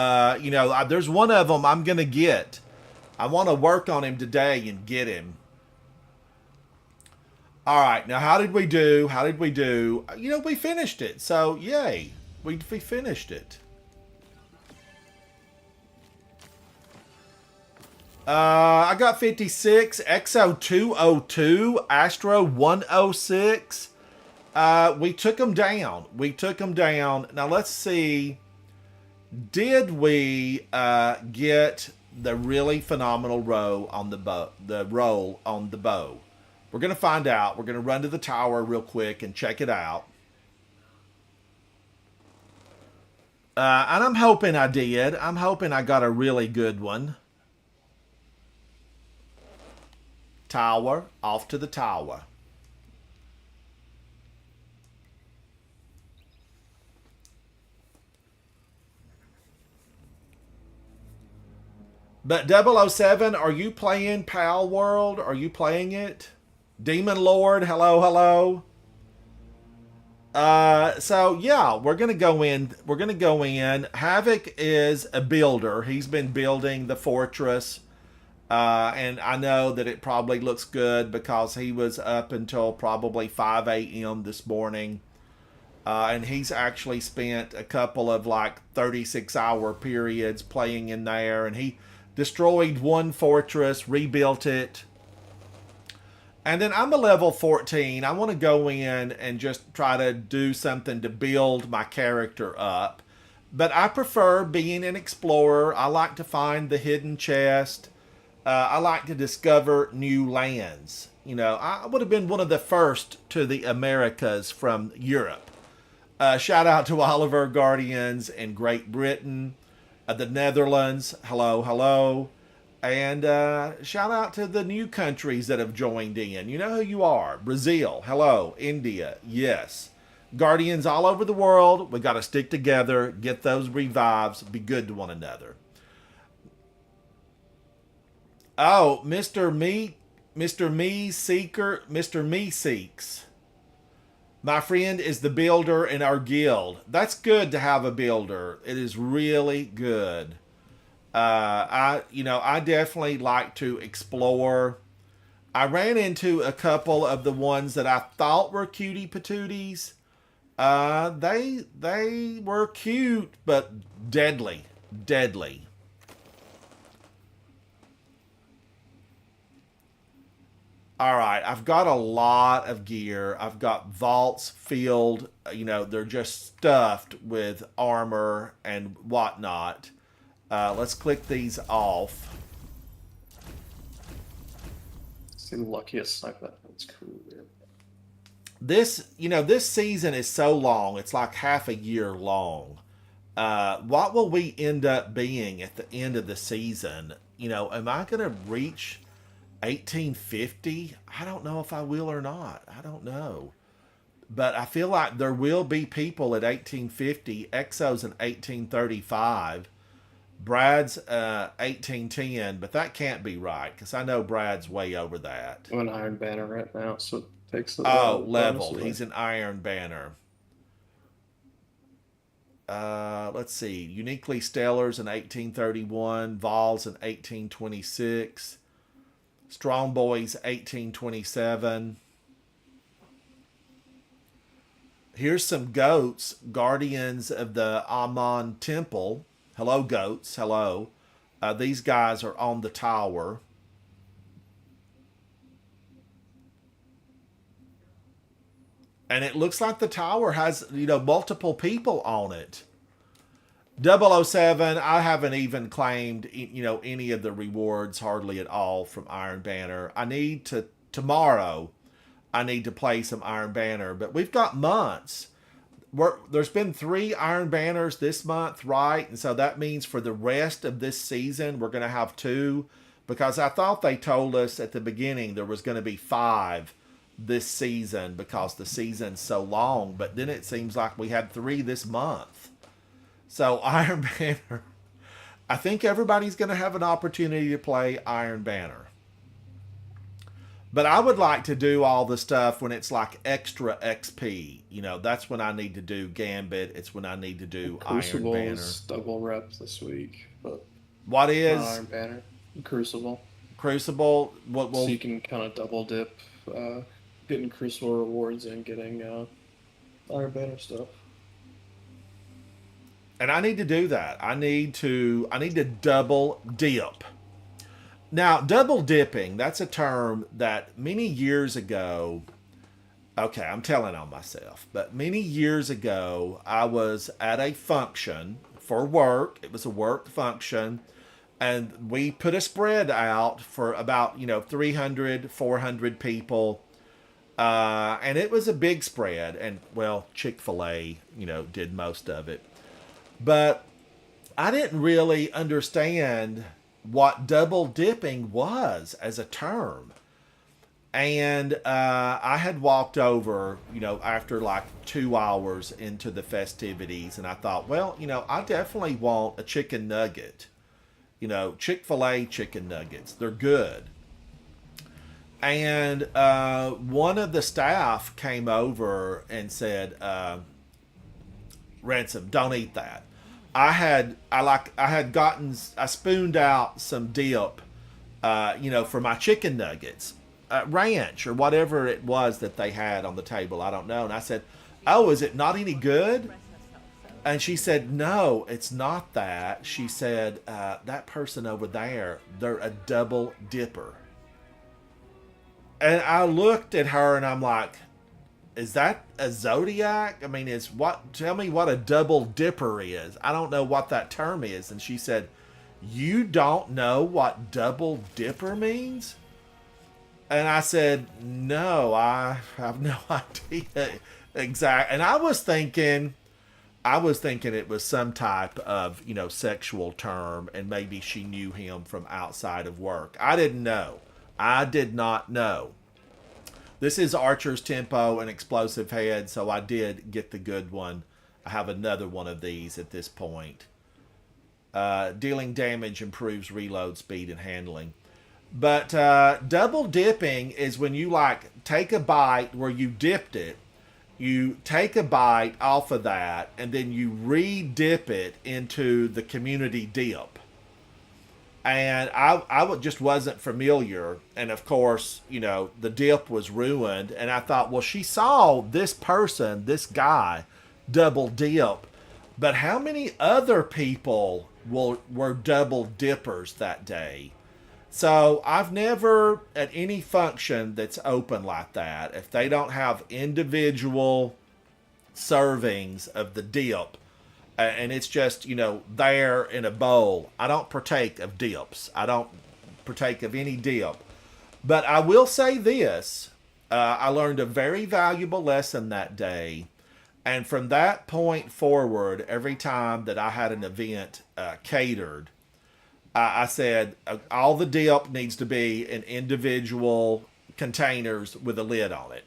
There's one of them I'm going to get. I want to work on him today and get him. All right, now how did we do? How did we do? We finished it, so yay. We finished it. I got 56, Exo 202, Astro 106. We took them down. Now let's see. Did we get the really phenomenal roll on the bow? We're going to find out. We're going to run to the tower real quick and check it out. And I'm hoping I did. I'm hoping I got a really good one. Tower. Off to the tower. But 007, are you playing Pal World? Are you playing it? Demon Lord, hello. So yeah, we're gonna go in. Havoc is a builder. He's been building the fortress, and I know that it probably looks good because he was up until probably 5 a.m. this morning, and he's actually spent a couple of 36-hour periods playing in there, and he destroyed one fortress, rebuilt it. And then I'm a level 14. I want to go in and just try to do something to build my character up. But I prefer being an explorer. I like to find the hidden chest. I like to discover new lands. I would have been one of the first to the Americas from Europe. Shout out to all of our Guardians in Great Britain, the Netherlands. Hello. And shout out to the new countries that have joined in. You know who you are. Brazil. Hello. India. Yes. Guardians all over the world. We got to stick together. Get those revives. Be good to one another. Oh, Mr. Me Seeks. My friend is the builder in our guild. That's good to have a builder. It is really good. I definitely like to explore. I ran into a couple of the ones that I thought were cutie patooties. They were cute, but deadly. All right, I've got a lot of gear. I've got vaults filled. They're just stuffed with armor and whatnot. Let's click these off. It's the luckiest sniper. That's cool. Man. This season is so long. It's like half a year long. What will we end up being at the end of the season? Am I going to reach 1850? I don't know if I will or not. I don't know. But I feel like there will be people at 1850, Exos in 1835. Brad's 1810, but that can't be right because I know Brad's way over that. I'm an Iron Banner right now, so it takes the Oh, bonus leveled. away. He's an Iron Banner. Let's see. Uniquely Stellars in 1831. Vols in 1826. Strong Boys 1827. Here's some goats. Guardians of the Amon Temple. Hello, goats. Hello. These guys are on the tower. And it looks like the tower has, multiple people on it. 007, I haven't even claimed, any of the rewards hardly at all from Iron Banner. Tomorrow, I need to play some Iron Banner. But we've got months. There's been 3 Iron Banners this month, right? And so that means for the rest of this season, we're going to have 2. Because I thought they told us at the beginning there was going to be 5 this season because the season's so long. But then it seems like we had 3 this month. So Iron Banner, I think everybody's going to have an opportunity to play Iron Banner. But I would like to do all the stuff when it's like extra XP. That's when I need to do Gambit. It's when I need to do Crucible Iron Banner. is double rep this week, but What is not Iron Banner? Crucible. Crucible? So you can kind of double dip, getting Crucible rewards and getting Iron Banner stuff. And I need to do that. I need to double dip. Now, double dipping, that's a term that many years ago, okay, I'm telling on myself, but many years ago, I was at a function for work. It was a work function, and we put a spread out for about, 300, 400 people, and it was a big spread, and, well, Chick-fil-A, did most of it. But I didn't really understand what double dipping was as a term. And I had walked over, after like 2 hours into the festivities, and I thought, well, I definitely want a chicken nugget. Chick-fil-A chicken nuggets. They're good. And one of the staff came over and said, Ransom, don't eat that. I spooned out some dip, for my chicken nuggets, ranch or whatever it was that they had on the table. I don't know. And I said, "Oh, is it not any good?" And she said, "No, it's not that." She said, "That person over there, they're a double dipper." And I looked at her and I'm like, is that a zodiac? I mean, tell me what a double dipper is. I don't know what that term is. And she said, you don't know what double dipper means? And I said, no, I have no idea exactly. And I was thinking it was some type of, sexual term, and maybe she knew him from outside of work. I didn't know. I did not know. This is Archer's Tempo and Explosive Head, so I did get the good one. I have another one of these at this point. Dealing damage improves reload speed and handling. But double dipping is when you take a bite where you dipped it, you take a bite off of that, and then you re-dip it into the community dip. And I just wasn't familiar. And of course, the dip was ruined. And I thought, well, she saw this guy, double dip. But how many other people were double dippers that day? So I've never, at any function that's open like that, if they don't have individual servings of the dip, and it's just, there in a bowl, I don't partake of dips. I don't partake of any dip. But I will say this. I learned a very valuable lesson that day. And from that point forward, every time that I had an event catered, I said, all the dip needs to be in individual containers with a lid on it.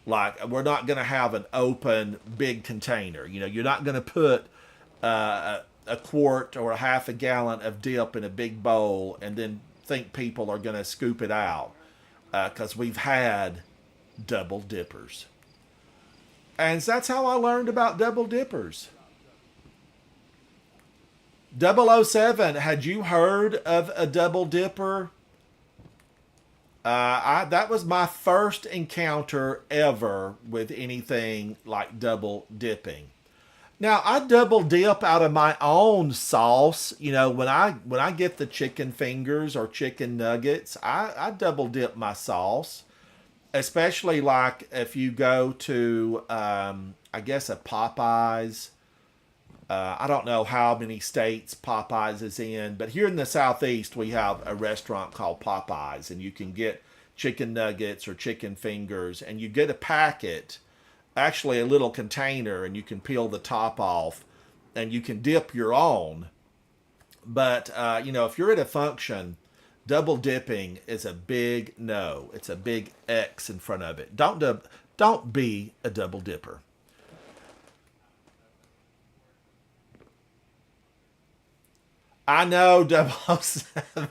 Like, we're not going to have an open big container. You're not going to put a quart or a half a gallon of dip in a big bowl and then think people are going to scoop it out, because we've had double dippers. And that's how I learned about double dippers. 007, had you heard of a double dipper? That was my first encounter ever with anything like double dipping. Now, I double dip out of my own sauce. You know, when I get the chicken fingers or chicken nuggets, I double dip my sauce. Especially like if you go to, I guess, a Popeyes. I don't know how many states Popeyes is in, but here in the Southeast, we have a restaurant called Popeyes, and you can get chicken nuggets or chicken fingers, and you get a packet, actually a little container, and you can peel the top off, and you can dip your own. But, you know, if you're at a function, double dipping is a big no. It's a big X in front of it. Don't be a double dipper. I know, 007.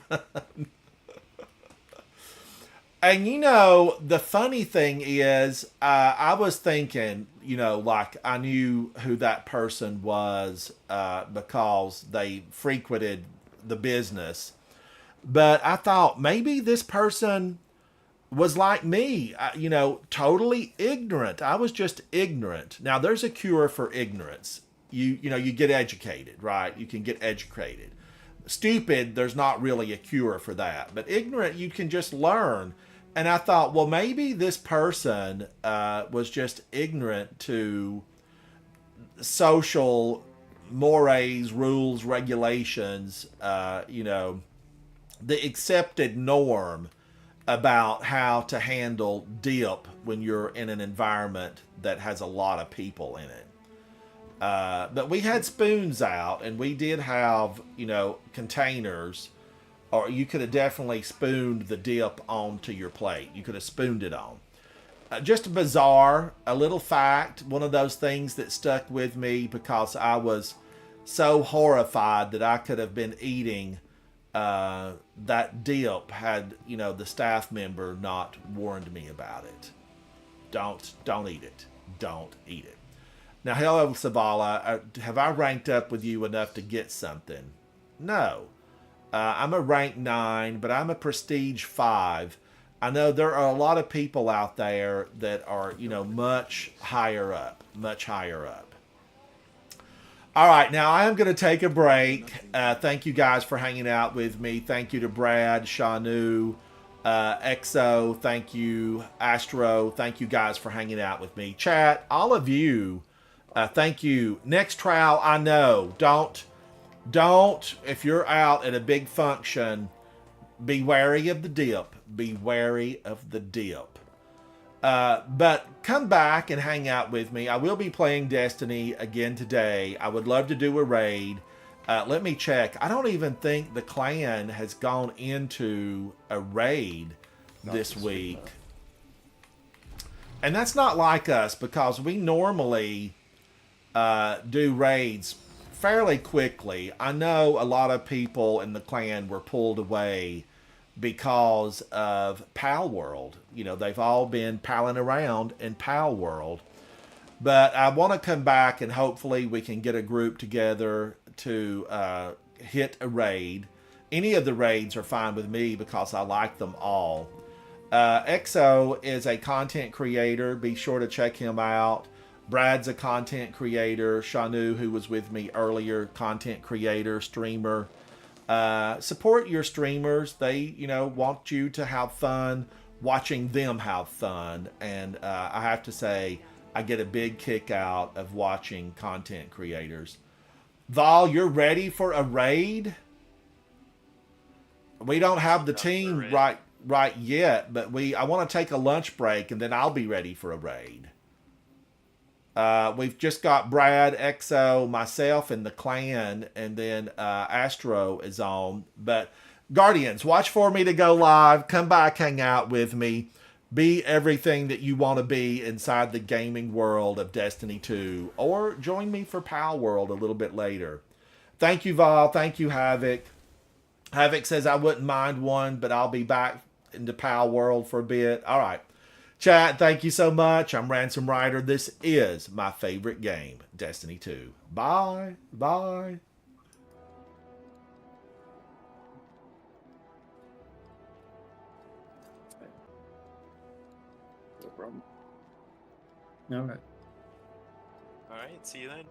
And you know, the funny thing is, I was thinking, you know, like I knew who that person was because they frequented the business. But I thought maybe this person was like me, you know, totally ignorant. I was just ignorant. Now, there's a cure for ignorance. You know, you get educated, right? You can get educated. Stupid, there's not really a cure for that. But ignorant, you can just learn. And I thought, well, maybe this person was just ignorant to social mores, rules, regulations, you know, the accepted norm about how to handle dip when you're in an environment that has a lot of people in it. But we had spoons out, and we did have, you know, containers, or you could have definitely spooned the dip onto your plate. You could have spooned it on. Just bizarre, a little fact, one of those things that stuck with me because I was so horrified that I could have been eating that dip had, you know, the staff member not warned me about it. Don't eat it. Don't eat it. Now, hello, Savala. Have I ranked up with you enough to get something? No. I'm a rank 9, but I'm a prestige 5. I know there are a lot of people out there that are, you know, much higher up. Much higher up. All right, now I am going to take a break. Thank you guys for hanging out with me. Thank you to Brad, Shanu, Exo. Thank you, Astro. Thank you guys for hanging out with me. Chat, all of you, thank you. Next trial, I know. Don't, if you're out at a big function, be wary of the dip. Be wary of the dip. But come back and hang out with me. I will be playing Destiny again today. I would love to do a raid. Let me check. I don't even think the clan has gone into a raid this week. And that's not like us, because we normally do raids fairly quickly. I know a lot of people in the clan were pulled away because of Pal World. You know, they've all been palling around in Pal World. But I want to come back and hopefully we can get a group together to hit a raid. Any of the raids are fine with me because I like them all. Exo is a content creator. Be sure to check him out. Brad's a content creator. Shanu, who was with me earlier, content creator, streamer. Support your streamers. They, you know, want you to have fun watching them have fun. And I have to say, I get a big kick out of watching content creators. Val, you're ready for a raid? We don't have the team right yet, but I want to take a lunch break and then I'll be ready for a raid. We've just got Brad, Exo, myself, and the clan, and then Astro is on. But Guardians, watch for me to go live. Come back, hang out with me. Be everything that you want to be inside the gaming world of Destiny 2. Or join me for Pal World a little bit later. Thank you, Vol. Thank you, Havoc. Havoc says I wouldn't mind one, but I'll be back into PAL world for a bit. All right. Chat, thank you so much. I'm Ransom Rider. This is my favorite game, Destiny 2. Bye. Bye. No problem. All right. Alright, see you then.